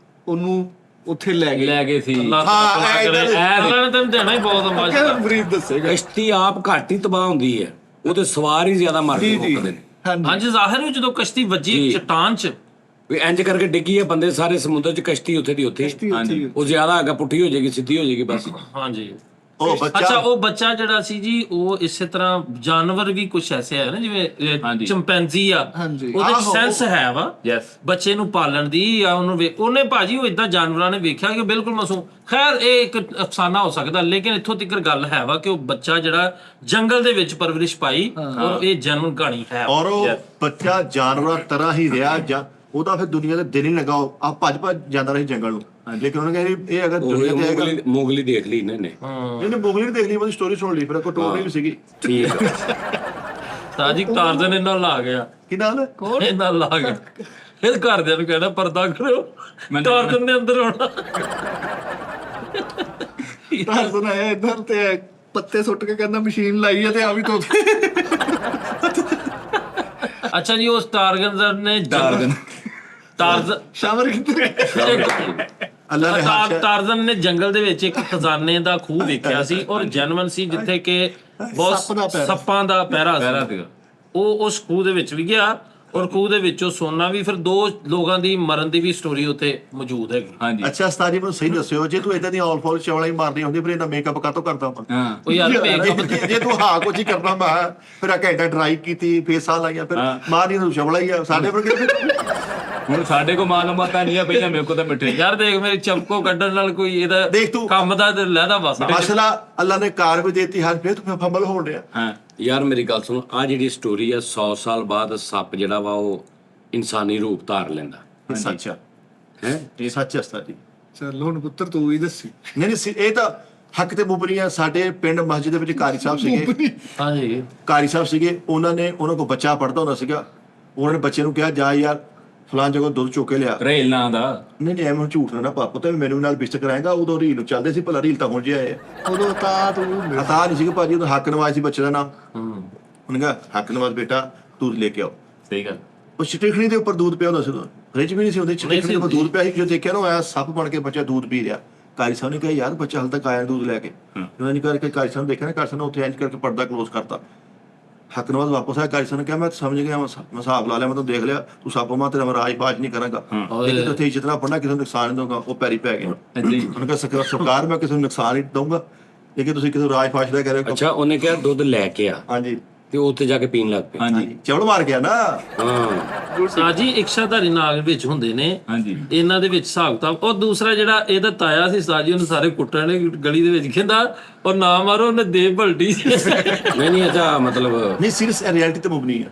ਉਹਨੂੰ ਉੱਥੇ ਲੈ ਗਏ ਸੀ। ਹਾਂ ਇਹ ਅੱਲਾ ਨੇ ਤੈਨੂੰ ਦੇਣਾ ਹੀ ਬਹੁਤ ਮਜ਼ਾ। ਮਰੀਦ ਦੱਸੇਗਾ। ਕਸ਼ਤੀ ਆਪ ਘੱਟ ਹੀ ਤਬਾਹ ਹੁੰਦੀ ਹੈ, ਉਹ ਤੇ ਸਵਾਰ ਹੀ ਜ਼ਿਆਦਾ ਮਰ ਕੇ ਮੁੱਕਦੇ ਨੇ। ਹਾਂਜੀ ਜ਼ਾਹਿਰ ਹੋ ਜਦੋਂ ਕਸ਼ਤੀ ਵੱਜੀ ਚਟਾਨ 'ਚ ਵੀ ਇੰਜ ਕਰਕੇ ਡਿੱਗੀ ਹੈ, ਬੰਦੇ ਸਾਰੇ ਸਮੁੰਦਰ 'ਚ, ਕਸ਼ਤੀ ਉੱਥੇ ਦੀ ਉੱਥੇ। ਉਹ ਜ਼ਿਆਦਾ ਹੈਗਾ ਪੁੱਠੀ ਹੋ ਜਾਏਗੀ, ਸਿੱਧੀ ਹੋ ਜਾਏਗੀ ਬਸ। ਹਾਂਜੀ ਉਹ ਬੱਚਾ ਅੱਛਾ ਉਹ ਬੱਚਾ ਜਿਹੜਾ ਸੀ ਜੀ ਉਹ ਇਸੇ ਤਰ੍ਹਾਂ ਜਾਨਵਰ ਵੀ ਕੁਝ ਐਸੇ ਹੈ ਨਾ ਜਿਵੇਂ ਚੰਪੈਂਜ਼ੀ ਆ, ਉਹਦੇ ਸੈਂਸ ਹੈ ਵਾ ਬੱਚੇ ਨੂੰ ਪਾਲਣ ਦੀ ਜਾਂ ਉਹਨੂੰ ਉਹਨੇ ਭਾਜੀ ਉਹ ਇਦਾਂ ਜਾਨਵਰਾਂ ਨੇ ਵੇਖਿਆ ਕਿ ਬਿਲਕੁਲ ਮਾਸੂਮ। ਖੈਰ ਇਹ ਇੱਕ ਅਫਸਾਨਾ ਹੋ ਸਕਦਾ, ਲੇਕਿਨ ਇੱਥੋਂ ਤੱਕ ਗੱਲ ਹੈ ਵਾ ਕਿ ਉਹ ਬੱਚਾ ਜਿਹੜਾ ਜੰਗਲ ਦੇ ਵਿੱਚ ਪਰਵਰਿਸ਼ ਪਾਈ ਔਰ ਇਹ ਜਨਮ ਕਹਾਣੀ ਹੈ। ਔਰ ਉਹ ਬੱਚਾ ਜਾਨਵਰਾਂ ਤਰ੍ਹਾਂ ਹੀ ਰਿਹਾ ਜਾਂ ਉਹਦਾ ਫਿਰ ਦੁਨੀਆ ਦੇ ਦਿਲ ਹੀ ਲਗਾਓ ਆ ਭੱਜ ਜਾਂਦਾ ਰਹੀ ਜੰਗਲ ਨੂੰ। ਲੇਕਿਨ ਉਹਨੇ ਕਿਹਾ ਇਹ ਅਗਰ ਦੁਨੀਆ ਤੇ ਆਏਗਾ ਮੋਗਲੀ ਦੇਖ ਲਈ ਇਹਨੇ। ਇਹਨੇ ਮੋਗਲੀ ਨੇ ਦੇਖ ਲਈ, ਉਹਦੀ ਸਟੋਰੀ ਸੁਣ ਲਈ, ਫਿਰ ਕੋਈ ਟੋਰ ਨਹੀਂ ਸੀਗੀ। ਠੀਕ ਹੈ ਤਾਜੀ ਟਾਰਜ਼ਨ ਇਹਨਾਂ ਲਾ ਗਿਆ। ਕੀ ਨਾਲ ਕੌਣ ਇਹਨਾਂ ਲਾ ਗਿਆ? ਇਹ ਘਰਦਿਆਂ ਨੂੰ ਕਹਿਣਾ ਪਰਦਾ ਕਰੋ, ਟਾਰਜ਼ਨ ਦੇ ਅੰਦਰ ਹੋਣਾ। ਟਾਰਜ਼ਨ ਆਇਆ ਇੱਧਰ ਤੇ ਪੱਤੇ ਸੁੱਟ ਕੇ ਕਹਿੰਦਾ ਮਸ਼ੀਨ ਲਾਈ ਆ ਤੇ ਆ ਵੀ ਤੋਂ। ਅੱਛਾ ਜੀ ਉਸ ਟਾਰਜ਼ਨ ਨੇ ਟਾਰਜ਼ਨ ਸ਼ਾਵਰ ਕਿੱਥੇ? ਅੱਲਾ ਨੇ ਟਾਰਜ਼ਨ ਨੇ ਜੰਗਲ ਦੇ ਵਿੱਚ ਇੱਕ ਖਜ਼ਾਨੇ ਦਾ ਖੂਹ ਵੇਖਿਆ ਸੀ ਔਰ ਜੈਨੂਇਨ ਸੀ, ਜਿੱਥੇ ਕਿ ਬਹੁਤ ਸੱਪਾਂ ਦਾ ਪਹਿਰਾ ਸੀ। ਉਹ ਉਸ ਖੂਹ ਦੇ ਵਿੱਚ ਵੀ ਗਿਆ ਔਰ ਖੂਹ ਦੇ ਵਿੱਚੋਂ ਸੋਨਾ ਵੀ। ਫਿਰ 2 ਲੋਕਾਂ ਦੀ ਮਰਨ ਦੀ ਵੀ ਸਟੋਰੀ ਉੱਥੇ ਮੌਜੂਦ ਹੈਗੀ। ਅੱਛਾ ਉਸਤਾਦ ਜੀ ਮੈਨੂੰ ਸਹੀ ਦੱਸਿਓ, ਜੇ ਤੂੰ ਇਦਾਂ ਦੀ ਆਲ ਫਾਲ ਚੌਲਾਂ ਹੀ ਮਾਰਨੀ ਹੁੰਦੀ ਫਿਰ ਇਹਦਾ ਮੇਕਅਪ ਕਾਤੋਂ ਕਰਦਾ ਆਪਾਂ? ਉਹ ਯਾਰ ਜੇ ਤੂੰ ਹਾਂ ਕੁਝ ਹੀ ਕਰਨਾ ਮੈਂ ਫਿਰ ਆ ਘੰਟਾ ਡਰਾਈ ਕੀਤੀ, ਫੇਸਾਂ ਲਾਈਆਂ, ਫਿਰ ਮਾਰਨੀ ਨੂੰ ਚੌਲਾ ਹੀ ਆ ਸਾਡੇ ਪਰ। ਹੁਣ ਸਾਡੇ ਕੋ ਮਾਲੂਮਾਤ ਨਹੀਂ ਆ, ਪਹਿਲਾਂ ਮੇਰੇ ਕੋ ਤਾਂ ਮਿੱਠੇ ਯਾਰ ਦੇਖ ਮੇਰੀ ਚਮਕੋ ਕੱਢਣ ਨਾਲ ਕੋਈ ਇਹਦਾ ਦੇਖ ਤੂੰ ਕੰਮ ਦਾ ਲਹਿਦਾ ਬਸ ਮਸਲਾ ਅੱਲਾ ਨੇ ਕਾਰ ਵੀ ਦੇਤੀ ਹਰ ਫੇਰ ਤੂੰ ਫੰਬਲ ਹੋਣ ਡਿਆ। ਹਾਂ ਯਾਰ ਮੇਰੀ ਗੱਲ ਸੁਣ, ਆ ਜਿਹੜੀ ਸਟੋਰੀ ਆ 100 ਸਾਲ ਬਾਅਦ ਸੱਪ ਜਿਹੜਾ ਵਾ ਉਹ ਇਨਸਾਨੀ ਰੂਪ ਧਾਰ ਲੈਂਦਾ। ਇਹ ਸੱਚ ਆ ਹੈ ਇਹ ਸੱਚ ਉਸਤਾਦ ਜੀ। ਚਲ ਹੁਣ ਪੁੱਤਰ ਤੂੰ ਹੀ ਦੱਸੀ। ਨਹੀਂ ਇਹ ਤਾਂ ਹੱਕ ਤੇ ਮੁਬਰੀਆਂ। ਸਾਡੇ ਪਿੰਡ ਮਸਜਿਦ ਦੇ ਵਿੱਚ ਕਾਰੀ ਸਾਹਿਬ ਸੀਗੇ। ਹਾਂਜੀ ਕਾਰੀ ਸਾਹਿਬ ਸੀਗੇ, ਉਹਨਾਂ ਕੋਲ ਬੱਚਾ ਪੜਦਾ ਹੁੰਦਾ ਸੀਗਾ। ਉਹਨਾਂ ਨੇ ਬੱਚੇ ਨੂੰ ਕਿਹਾ ਜਾ ਯਾਰ ਫਲਾਂ ਜਗ੍ਹਾ ਦੁੱਧ ਚੁੱਕ ਕੇ ਲਿਆ। ਰੇਲ ਨਾਂ ਦਾ ਨਹੀਂ ਐਵੇਂ ਝੂਠ ਨਾ ਪਾਪਾ ਤੇ ਮੈਨੂੰ ਨਾਲ ਬਿਸਤ ਕਰਾਏਗਾ। ਉਦੋਂ ਰੀਲ ਨੂੰ ਚੱਲਦੇ ਸੀ, ਭਲਾ ਰੀਲ ਤਾਂ ਹੁਣ ਜਿਆ ਹੈ। ਉਦੋਂ ਤਾਂ ਤੂੰ ਅਤਾ ਨਹੀਂ ਸੀਗਾ ਭਾਜੀ, ਉਦੋਂ ਹੱਕ ਨਵਾਜ਼ ਸੀ ਬੱਚੇ ਦਾ ਨਾਮ। ਉਹਨੇ ਕਿਹਾ ਹੱਕ ਨਵਾਜ਼ ਬੇਟਾ ਦੁੱਧ ਲੈ ਕੇ ਆਓ। ਸਹੀ ਗੱਲ। ਉਹ ਚਿੱਟੀਖਣੀ ਦੇ ਉੱਪਰ ਦੁੱਧ ਪਿਆ ਹੁੰਦਾ ਸੀ। ਫ੍ਰਿਜ ਵੀ ਨਹੀਂ ਸੀ ਉਹਦੇ ਚ, ਦੇਖਿਆ ਮੈਂ ਦੁੱਧ ਪਿਆ ਸੀ, ਜੋ ਦੇਖਿਆ ਨਾ ਐ ਸੱਪ ਬਣ ਕੇ ਬੱਚਾ ਦੁੱਧ ਪੀ ਰਿਹਾ। ਕਾਰੀ ਸਾਹਿਬ ਨੇ ਕਿਹਾ ਯਾਰ ਬੱਚਾ ਹਾਲੇ ਤੱਕ ਆਇਆ ਦੁੱਧ ਲੈ ਕੇ, ਉਹਨਾਂ ਨੇ ਕਰਕੇ ਕਾਰੀ ਸਾਹਿਬ ਨੇ ਦੇਖਿਆ ਨਾ, ਕਾਰੀ ਸਾਹਿਬ ਨੇ ਉੱਥੇ ਇੰਜ ਕਰਕੇ ਪਰਦਾ ਕਲੋਜ਼ ਕਰਤਾ। ਹਕਨਵਾਦ ਵਾਪਸ ਆਇਆ, ਕਾਰੀ ਸਾਹਿਬ ਨੇ ਕਿਹਾ ਮੈਂ ਸਮਝ ਗਿਆ, ਮੈਂ ਹਿਸਾਬ ਲਾ ਲਿਆ, ਮੈਂ ਤੈਨੂੰ ਦੇਖ ਲਿਆ, ਤੂੰ ਸੱਪ ਮਾਂ ਤੇਰਾ ਮੈਂ ਰਾਜ-ਬਾਜ ਨਹੀਂ ਕਰਾਂਗਾ, ਲੇਕਿਨ ਉੱਥੇ ਇੱਜ਼ਤ ਨਾਲ ਪੜਨਾ, ਕਿਸੇ ਨੂੰ ਨੁਕਸਾਨ ਨਹੀਂ ਦਊਂਗਾ। ਉਹ ਪੈਰੀ ਪੈ ਗਿਆ। ਉਹਨੇ ਕਿਹਾ ਸਰਕਾਰ ਮੈਂ ਕਿਸੇ ਨੂੰ ਨੁਕਸਾਨ ਨਹੀਂ ਦਊਂਗਾ, ਲੇਕਿਨ ਤੁਸੀਂ ਕਿਸੇ ਰਾਜ-ਬਾਜ ਦਾ ਕਹਿ ਰਹੇ ਹੋ। ਅੱਛਾ, ਉਹਨੇ ਕਿਹਾ ਦੁੱਧ ਲੈ ਕੇ ਆ, ਹਾਂਜੀ, ਤੇ ਉਹ ਉੱਥੇ ਜਾ ਕੇ ਪੀਣ ਲੱਗ ਪਿਆ। ਹਾਂਜੀ, ਚਵਲ ਮਾਰ ਗਿਆ ਨਾ। ਹਾਂ, ਉਸਤਾਦ ਜੀ ਇਕਸ਼ਾਧਾਰੀ ਨਾਗ ਵਿੱਚ ਹੁੰਦੇ ਨੇ, ਹਾਂਜੀ ਇਹਨਾਂ ਦੇ ਵਿੱਚ ਹਿਸਾਬ ਕਿਤਾਬ। ਉਹ ਦੂਸਰਾ ਜਿਹੜਾ ਇਹਦਾ ਤਾਇਆ ਸੀ ਉਸਤਾਦ ਜੀ, ਉਹਨੂੰ ਸਾਰੇ ਕੁੱਟਣ ਨੇ ਗਲੀ ਦੇ ਵਿੱਚ, ਕਹਿੰਦਾ ਉਹ ਨਾ ਮਾਰੋ, ਉਹਨੇ ਦੇ ਭਲਟੀ। ਨਹੀਂ ਅੱਛਾ, ਮਤਲਬ ਨਹੀਂ ਸੀਰੀਅਸ ਰਿਐਲਿਟੀ ਤੇ ਮੁਬਨੀ ਹੈ।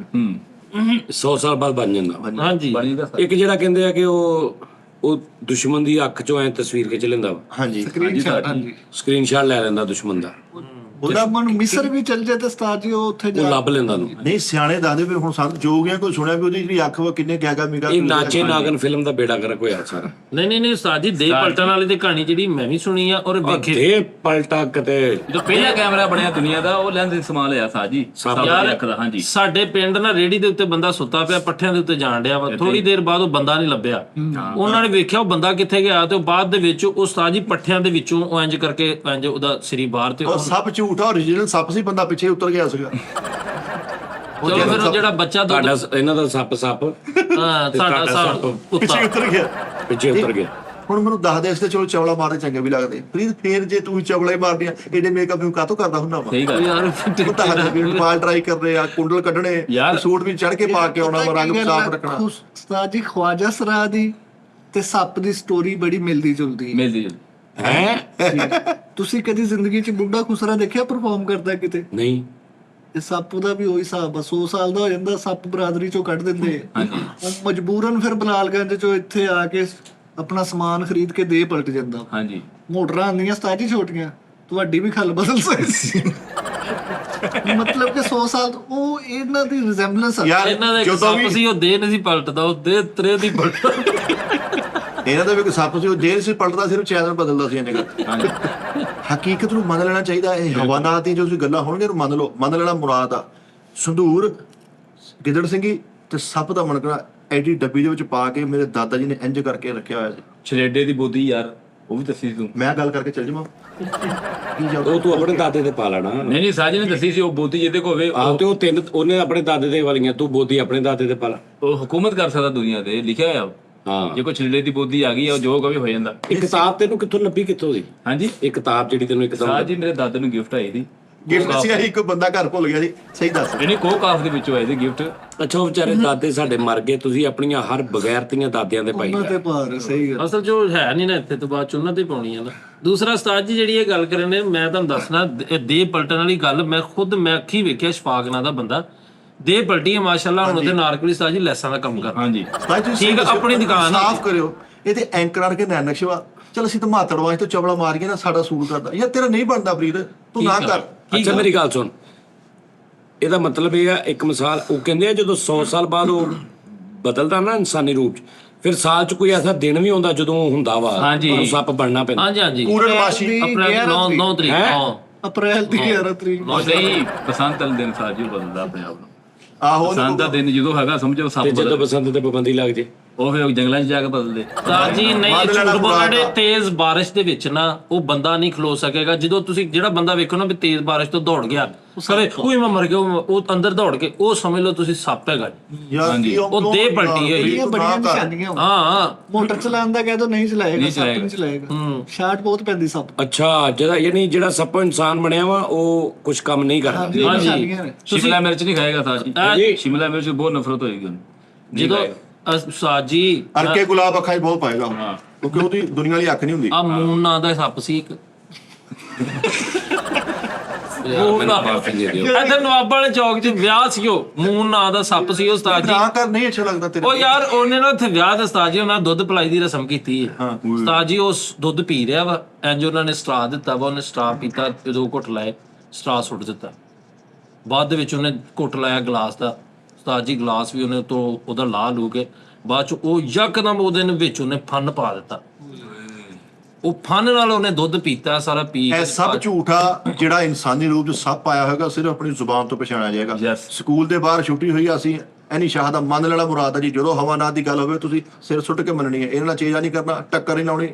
100 ਸਾਲ ਬਾਅਦ ਬਣ ਜਾਂਦਾ। ਹਾਂਜੀ, ਇੱਕ ਜਿਹੜਾ ਕਹਿੰਦੇ ਆ ਕਿ ਉਹ ਦੁਸ਼ਮਣ ਦੀ ਅੱਖ ਚੋਂ ਐ ਤਸਵੀਰ ਖਿੱਚ ਲੈਂਦਾ ਵਾ, ਹਾਂਜੀ, ਸਕਰੀਨਸ਼ਾਟ ਲੈ ਲੈਂਦਾ ਦੁਸ਼ਮਣ ਦਾ, ਦੁਸ਼ਮਣ ਮਿਸਰ ਵੀ ਚੱਲ ਜਾਏ ਤੇ ਉਸਤਾਦ ਜੀ ਉਹ ਉੱਥੇ ਉਹ ਜਾ ਲੱਭ ਲੈਂਦਾ ਨੂੰ। ਨਹੀਂ ਸਿਆਣੇ ਦੱਸਦੇ ਵੀ ਹੁਣ ਸਾਨੂੰ ਜੋ ਗਿਆ ਕੋਈ ਸੁਣਿਆ ਵੀ ਉਹਦੀ ਜਿਹੜੀ ਅੱਖ ਵਾ ਕਿੰਨੇ ਕਿਆ ਮਿਗਾ। ਇਹ ਨਾਚੇ ਨਾਗਨ ਫਿਲਮ ਦਾ ਬੇੜਾ ਗਰਕ ਹੋਇਆ ਸਾਰਾ। ਨਹੀਂ ਉਸਤਾਦ ਜੀ, ਦੇ ਪਲਟਣ ਵਾਲੀ ਤੇ ਕਹਾਣੀ ਜਿਹੜੀ ਮੈਂ ਵੀ ਸੁਣੀ ਆ ਔਰ ਵੇਖੀ। ਇਹ ਪਲਟਾ ਕਿਤੇ ਜੋ ਪਹਿਲਾ ਕੈਮਰਾ ਬਣਿਆ ਦੁਨੀਆ ਦਾ, ਉਹ ਲੈਂਸ ਇਸਤੇਮਾਲ ਹੋਇਆ ਸਾਜ ਜੀ, ਯਾਰ ਰੱਖਦਾ। ਹਾਂਜੀ, ਸਾਡੇ ਪਿੰਡ ਨਾ ਰੇੜੀ ਦੇ ਉੱਤੇ ਬੰਦਾ ਸੁੱਤਾ ਪਿਆ, ਪੱਠਿਆਂ ਦੇ ਉੱਤੇ ਜਾਣ ਡਿਆ ਵਾ। ਥੋੜੀ ਦੇਰ ਬਾਅਦ ਉਹ ਬੰਦਾ ਨਹੀਂ ਲੱਭਿਆ। ਉਹਨਾਂ ਨੇ ਵੇਖਿਆ ਉਹ ਬੰਦਾ ਕਿੱਥੇ ਗਿਆ, ਤੇ ਉਹ ਬਾਅਦ ਦੇ ਵਿੱਚ ਉਸਤਾਦ ਜੀ ਪੱਠਿਆਂ ਦੇ ਵਿੱਚੋਂ ਉਹ ਇੰਜ ਕਰਕੇ ਇੰਜ ਉਹਦਾ ਸਰੀ ਬਾਹਰ ਤੇ ਉਹ ਸੱਪ ਝੂਠਾ, ਓਰੀਜਨਲ ਸੱਪ ਸੀ, ਬੰਦਾ ਪਿੱਛੇ ਉਤਰ ਗਿਆ ਸੀਗਾ। ਚਲੋ ਫਿਰ ਉਹ ਜਿਹੜਾ ਬੱਚਾ ਤੁਹਾਡਾ ਇਹਨਾਂ ਦਾ ਸੱਪ ਹਾਂ, ਸਾਡਾ ਸੱਪ ਕੁੱਤਾ ਪਿੱਛੇ ਉਤਰ ਗਿਆ। ਪਿੱਛੇ ਉਤਰ ਗਿਆ। ਹੁਣ ਮੈਨੂੰ ਦੱਸ ਦੇ, ਇਸ ਤੇ ਚਲੋ ਚਵਲਾ ਮਾਰਦੇ ਚੰਗੇ ਵੀ ਲੱਗਦੇ, ਪਲੀਜ਼ ਫੇਰ ਜੇ ਤੂੰ ਚਵਲਾ ਹੀ ਮਾਰਦੀ ਆ, ਇਹਦੇ ਮੇਕਅਪ ਨੂੰ ਕਾਹਤੋਂ ਕਰਦਾ ਹੁੰਦਾ ਵਾ? ਸਹੀ ਗੱਲ। ਯਾਰ ਉਹ ਤਾਂ ਹੱਥ ਵੀ ਬਾਲ ਟਰਾਈ ਕਰਦੇ ਆ, ਕੁੰਡਲ ਕੱਢਣੇ, ਸੂਟ ਵੀ ਚੜ ਕੇ ਪਾ ਕੇ ਆਉਣਾ, ਰੰਗ ਸਾਫ ਰੱਖਣਾ। ਉਸਤਾਦ ਜੀ ਖਵਾਜਾ ਸਰਾ ਦੀ ਤੇ ਸੱਪ ਦੀ ਸਟੋਰੀ ਬੜੀ ਮਿਲਦੀ ਜੁਲਦੀ ਹੈ। ਮਿਲਦੀ ਹੈ ਤੁਸੀਂ ਕਦੀ ਜ਼ਿੰਦਗੀ 'ਚ ਬੁੱਢਾ ਖੁਸਰਾ ਦੇਖਿਆ ਪਰਫਾਰਮ ਕਰਦਾ ਕਿਤੇ? ਨਹੀਂ, ਇਹ ਸੱਪ ਦਾ ਵੀ ਉਹੀ ਹਿਸਾਬ ਆ, 100 ਸਾਲ ਦਾ ਹੋ ਜਾਂਦਾ, ਸੱਪ ਬਰਾਦਰੀ ਚੋਂ ਕੱਢ ਦਿੰਦੇ ਆ। ਉਹ ਮਜਬੂਰਨ ਫਿਰ ਬਲਾਲਗੰਜ ਚੋਂ ਇੱਥੇ ਆ ਕੇ ਆਪਣਾ ਸਮਾਨ ਖਰੀਦ ਕੇ ਦੇ ਪਲਟ ਜਾਂਦਾ। ਹਾਂਜੀ, ਮੋਟਰਾਂ ਆਉਂਦੀਆਂ ਉਸਤਾਦ ਜੀ ਛੋਟੀਆਂ, ਤੁਹਾਡੀ ਵੀ ਖਲ ਬਦਲ ਸਕਦੀ। ਮਤਲਬ ਕਿ 100 ਸਾਲ ਉਹ ਇਹਨਾਂ ਦੀ ਰਿਜ਼ੈਂਬਲੈਂਸ ਆ। ਯਾਰ ਇਹਨਾਂ ਦਾ ਇੱਕ ਜਦੋਂ ਸੱਪ ਵੀ ਸੀ, ਉਹ ਦੇ ਨਹੀਂ ਸੀ ਪਲਟਦਾ, ਉਹ ਦੇ ਤਰੇ ਦੀ ਪਲਟਦਾ। ਇਹਨਾਂ ਦਾ ਵੀ ਇੱਕ ਸੱਪ ਸੀ, ਉਹ ਦੇਰ ਸੀ ਪਲਟਦਾ, ਸਿਰਫ ਚੈਨਲ ਬਦਲਦਾ ਸੀ। ਇਹਨੇ ਹਕੀਕਤ ਨੂੰ ਮੰਨ ਲੈਣਾ ਚਾਹੀਦਾ। ਇਹ ਹਵਾਨਾਤ ਦੀਆਂ ਜੋ ਤੁਸੀਂ ਗੱਲਾਂ ਹੋਣਗੀਆਂ ਇਹਨੂੰ ਮੰਨ ਲਓ, ਮੰਨ ਲੈਣਾ ਮੁਰਾਦ ਆ। ਸੰਧੂਰ, ਗਿੱਦੜ ਸਿੰਘੀ ਤੇ ਸੱਪ ਦਾ ਮਣਕਣਾ ਐਡੀ ਡੱਬੀ ਦੇ ਵਿੱਚ ਪਾ ਕੇ ਮੇਰੇ ਦਾਦਾ ਜੀ ਨੇ ਇੰਜ ਕਰਕੇ ਰੱਖਿਆ ਹੋਇਆ ਸੀ। ਛਲੇਡੇ ਦੀ ਬੋਦੀ ਯਾਰ, ਉਹ ਵੀ ਦੱਸੀ ਤੂੰ। ਮੈਂ ਗੱਲ ਕਰਕੇ ਚੱਲ ਜਾਵਾਂ ਕੀ ਜਾ ਉਹ ਤੂੰ ਆਪਣੇ ਦਾਦੇ ਤੇ ਪਾ ਲੈਣਾ। ਨਹੀਂ ਸਾਜ ਨੇ ਦੱਸੀ ਸੀ, ਉਹ ਬੋਦੀ ਜਿਹਦੇ ਕੋਲ ਹੋਵੇ ਆਹ ਤੇ ਉਹ ਤਿੰਨ ਉਹਨੇ ਆਪਣੇ ਦਾਦੇ ਦੇ ਵਾਲੀਆਂ, ਤੂੰ ਬੋਦੀ ਆਪਣੇ ਦਾਦੇ ਤੇ ਪਾ ਲੈ। ਉਹ ਹੁਕੂਮਤ ਕਰ ਸਕਦਾ ਦੁਨੀਆ ਤੇ, ਲਿਖਿਆ ਹੋਇਆ। ਹਾਂ, ਜੇ ਕੋਈ ਛਲੇਡੇ ਦੀ ਬੋਦੀ ਆ ਗਈ, ਉਹ ਜੋ ਕਵੇ ਹੋ ਜਾਂਦਾ। ਇਹ ਕਿਤਾਬ ਤੈਨੂੰ ਕਿੱਥੋਂ ਲੱਭੀ, ਕਿੱਥੋਂ ਦੀ ਹਾਂਜੀ, ਇਹ ਕਿਤਾਬ ਜਿਹੜੀ ਤੈਨੂੰ ਇੱਕਦਮ ਸਾਜ ਜੀ ਮੇਰੇ ਦਾਦੇ ਨੂੰ ਗਿਫਟ ਆਈ ਸੀ। ਗਿਫਟ ਸੀ ਆਹੀ, ਕੋਈ ਬੰਦਾ ਘਰ ਭੁੱਲ ਗਿਆ ਸੀ। ਸਹੀ ਦੱਸ। ਜਿਹੜੀ ਕੋਕਾਫ ਦੇ ਵਿੱਚੋਂ ਆਏ ਸੀ ਗਿਫਟ। ਅੱਛਾ, ਉਹ ਵਿਚਾਰੇ ਦਾਦੇ ਸਾਡੇ ਮਰ ਗਏ, ਤੁਸੀਂ ਆਪਣੀਆਂ ਹਰ ਬਗੈਰਤੀਆਂ ਦਾਦਿਆਂ ਦੇ ਪਾਈ ਉਹਨਾਂ ਤੇ ਭਾਰ, ਸਹੀ ਗੱਲ। ਅਸਲ ਜੋ ਹੈ ਨਹੀਂ ਨਾ ਇੱਥੇ, ਤੋਂ ਬਾਅਦ ਚ ਉਹਨਾਂ ਤੇ ਪਾਉਣੀ ਆ ਨਾ। ਦੂਸਰਾ ਉਸਤਾਦ ਜੀ ਜਿਹੜੀ ਇਹ ਗੱਲ ਕਰਨ ਨੇ, ਮੈਂ ਤੁਹਾਨੂੰ ਦੱਸਣਾ, ਇਹ ਦੇ ਪਲਟਣ ਵਾਲੀ ਗੱਲ ਮੈਂ ਖੁਦ ਮੈਂ ਅੱਖੀ ਵੇਖਿਆ। ਸ਼ਫਾਕ ਨਾਂ ਦਾ ਬੰਦਾ ਦੇ ਪਲਟੀ ਹੈ ਮਾਸ਼ਾਅੱਲਾ। ਹੁਣ ਉਹਦੇ ਨਾਰਕਲੀ ਉਸਤਾਦ ਜੀ ਲੈਸਾਂ ਦਾ ਕੰਮ ਕਰ। ਹਾਂਜੀ, ਠੀਕ ਆ, ਆਪਣੀ ਦੁਕਾਨ ਆ। ਸਾਫ਼ ਕਰਿਓ। ਇਹ ਤੇ ਐਂਕਰ ਆਣ ਕੇ ਨੈਣ ਨਕਸ਼ਵਾ, ਚਲ ਅਸੀਂ ਤਾਂ ਮਾਤੜਵਾਂ ਤੋਂ ਚਵਲਾ ਮਾਰ ਕੇ ਨਾ ਸਾਡਾ ਸੂਟ ਕਰਦਾ। ਯਾਰ ਤੇਰਾ ਨਹੀਂ ਬਣਦਾ ਪ੍ਰੀਤ, ਤੂੰ ਨਾ ਕਰ। ਅੱਛਾ, ਮੇਰੀ ਗੱਲ ਸੁਣ, ਇਹਦਾ ਮਤਲਬ ਇਹ ਆ, ਇੱਕ ਮਿਸਾਲ ਉਹ ਕਹਿੰਦੇ ਆ ਜਦੋਂ 100 ਸਾਲ ਬਾਅਦ ਉਹ ਬਦਲਦਾ ਨਾ ਇਨਸਾਨੀ ਰੂਪ ਚ, ਫਿਰ ਸਾਲ ਚ ਕੋਈ ਐਸਾ ਦਿਨ ਵੀ ਆਉਂਦਾ ਜਦੋਂ ਹੁੰਦਾ ਵਾ ਉਹਨੂੰ ਸੱਪ ਬਣਨਾ ਪੈਂਦਾ। ਹਾਂਜੀ ਪੂਰਨਮਾਸ਼ੀ ਅਪ੍ਰੈਲ 9 ਤਰੀਕ। ਹਾਂ, ਅਪ੍ਰੈਲ ਦੀ 11 ਤਰੀਕ ਨੂੰ। ਨਹੀਂ ਬਸੰਤ ਵਾਲੇ ਦਿਨ ਸਾਜ ਜੀ ਬਦਲਦਾ ਆਪਣੇ ਆਪ ਨੂੰ। ਆਹੋ ਬਸੰਤ ਦਾ ਦਿਨ ਜਦੋਂ ਹੈਗਾ ਸਮਝੋ ਸੱਪ ਤੇ ਜਦੋਂ ਬਸੰਤ ਤੇ ਪਾਬੰਦੀ ਲੱਗ ਜੇ, ਉਹ ਫਿਰ ਜੰਗਲਾਂ 'ਚ ਜਾ ਕੇ ਬਦਲਦੇ। ਉਸਤਾਦ ਜੀ ਨਹੀਂ, ਝੂਠ ਬੋਲਣੇ। ਤੇਜ਼ ਬਾਰਿਸ਼ ਦੇ ਵਿੱਚ ਨਾ ਉਹ ਬੰਦਾ ਨਹੀਂ ਖਲੋ ਸਕੇਗਾ। ਜਦੋਂ ਤੁਸੀਂ ਜਿਹੜਾ ਬੰਦਾ ਵੇਖੋ ਨਾ ਵੀ ਤੇਜ਼ ਬਾਰਿਸ਼ ਤੋਂ ਦੌੜ ਗਿਆ, ਸਾਰੇ ਕੋਈ ਮੈਂ ਮਰ ਗਿਆ, ਉਹ ਅੰਦਰ ਦੌੜ ਕੇ, ਉਹ ਸਮਝ ਲਓ ਤੁਸੀਂ ਸੱਪ ਹੈਗਾ। ਉਹ ਦੇ ਪਲਟੀ ਹੋਈ। ਬੜੀਆਂ ਨਿਸ਼ਾਨੀਆਂ ਹਾਂ, ਮੋਟਰ ਚਲਾਉਣ ਦਾ ਕਹਿ ਦੋ ਨਹੀਂ ਚਲਾਏਗਾ, ਸੱਪ ਨਹੀਂ ਚਲਾਏਗਾ। ਸ਼ਾਟ ਬਹੁਤ ਪੈਂਦੀ ਸੱਪ। ਅੱਛਾ, ਜਿਹੜਾ ਸੱਪ ਇਨਸਾਨ ਬਣਿਆ ਵਾ ਉਹ ਕੁਝ ਕੰਮ ਨਹੀਂ ਕਰਦਾ। ਹਾਂਜੀ। ਸ਼ਿਮਲਾ ਮਿਰਚ ਨਹੀਂ ਖਾਏਗਾ ਸਾਜ ਜੀ, ਸ਼ਿਮਲਾ ਮਿਰਚ ਬਹੁਤ ਨਫ਼ਰਤ ਹੋਏਗੀ ਉਹਨੂੰ ਜਦੋਂ ਉਸਤਾਦ ਜੀ ਅਰਕੇ ਗੁਲਾਬ ਅੱਖਾਂ 'ਚ ਬਹੁਤ ਪਾਏਗਾ, ਕਿਉਂਕਿ ਉਹਦੀ ਦੁਨੀਆ ਵਾਲੀ ਅੱਖ ਨਹੀਂ ਹੁੰਦੀ। ਆ ਮੂਨ ਨਾਂ ਦਾ ਸੱਪ ਸੀ ਇੱਕ। ਇੱਥੇ ਨਵਾਬਾਂ ਵਾਲੇ ਚੌਕ 'ਚ ਵਿਆਹ ਸੀ, ਉਹ ਮੂਨ ਨਾਂ ਦਾ ਸੱਪ ਸੀ। ਉਸਤਾਦ ਜੀ ਨਾ ਕਰ, ਨਹੀਂ ਅੱਛਾ ਲੱਗਦਾ ਤੇਰੇ। ਉਹ ਯਾਰ ਉਹਨੇ ਨਾ ਉੱਥੇ ਵਿਆਹ ਤੇ ਉਸਤਾਦ ਜੀ ਉਹਨਾਂ ਦੁੱਧ ਪਲਾਈ ਦੀ ਰਸਮ ਕੀਤੀ ਹੈ। ਉਸਤਾਦ ਜੀ ਉਸ ਦੁੱਧ ਪੀ ਰਿਹਾ ਵਾ, ਇੰਜ ਉਹਨਾਂ ਨੇ ਸਟਰਾ ਦਿੱਤਾ ਵਾ, ਉਹਨੇ ਸਟਰਾ ਪੀਤਾ, ਜਦੋਂ ਘੁੱਟ ਲਾਏ ਸਟਰਾ ਸੁੱਟ ਦਿੱਤਾ। ਬਾਅਦ ਦੇ ਵਿੱਚ ਉਹਨੇ ਘੁੱਟ ਲਾਇਆ ਗਲਾਸ ਦਾ, ਉਸਤਾਦ ਜੀ ਗਲਾਸ ਵੀ ਉਹਨੇ ਤੋਂ ਉਹਦਾ ਲਾਹ ਲੂ ਕੇ ਬਾਅਦ ਚ ਉਹ ਯਕਦਮ ਉਹਦੇ ਵਿੱਚ ਉਹਨੇ ਫਨ ਪਾ ਦਿੱਤਾ। ਉਹ ਫਨ ਨਾਲ ਉਹਨੇ ਦੁੱਧ ਪੀਤਾ ਸਾਰਾ, ਪੀ ਇਹ ਸਭ ਝੂਠਾ। ਜਿਹੜਾ ਇਨਸਾਨੀ ਰੂਪ ਚ ਸੱਪ ਆਇਆ ਹੋਏਗਾ ਸਿਰਫ ਆਪਣੀ ਜ਼ੁਬਾਨ ਤੋਂ ਪਛਾਣਿਆ ਜਾਏਗਾ। ਸਕੂਲ ਦੇ ਬਾਹਰ ਛੁੱਟੀ ਹੋਈ, ਅਸੀਂ ਐਨੀ ਸ਼ਾਹ ਦਾ ਮੰਨ ਲੈਣਾ ਮੁਰਾਦ ਹੈ ਜੀ। ਜਦੋਂ ਹਵਾਨਾਤ ਦੀ ਗੱਲ ਹੋਵੇ ਤੁਸੀਂ ਸਿਰ ਸੁੱਟ ਕੇ ਮੰਨਣੀ ਹੈ, ਇਹਨਾਂ ਨਾਲ ਚੇਜਾ ਨਹੀਂ ਕਰਨਾ, ਟੱਕਰ ਨਹੀਂ ਲਾਉਣੀ,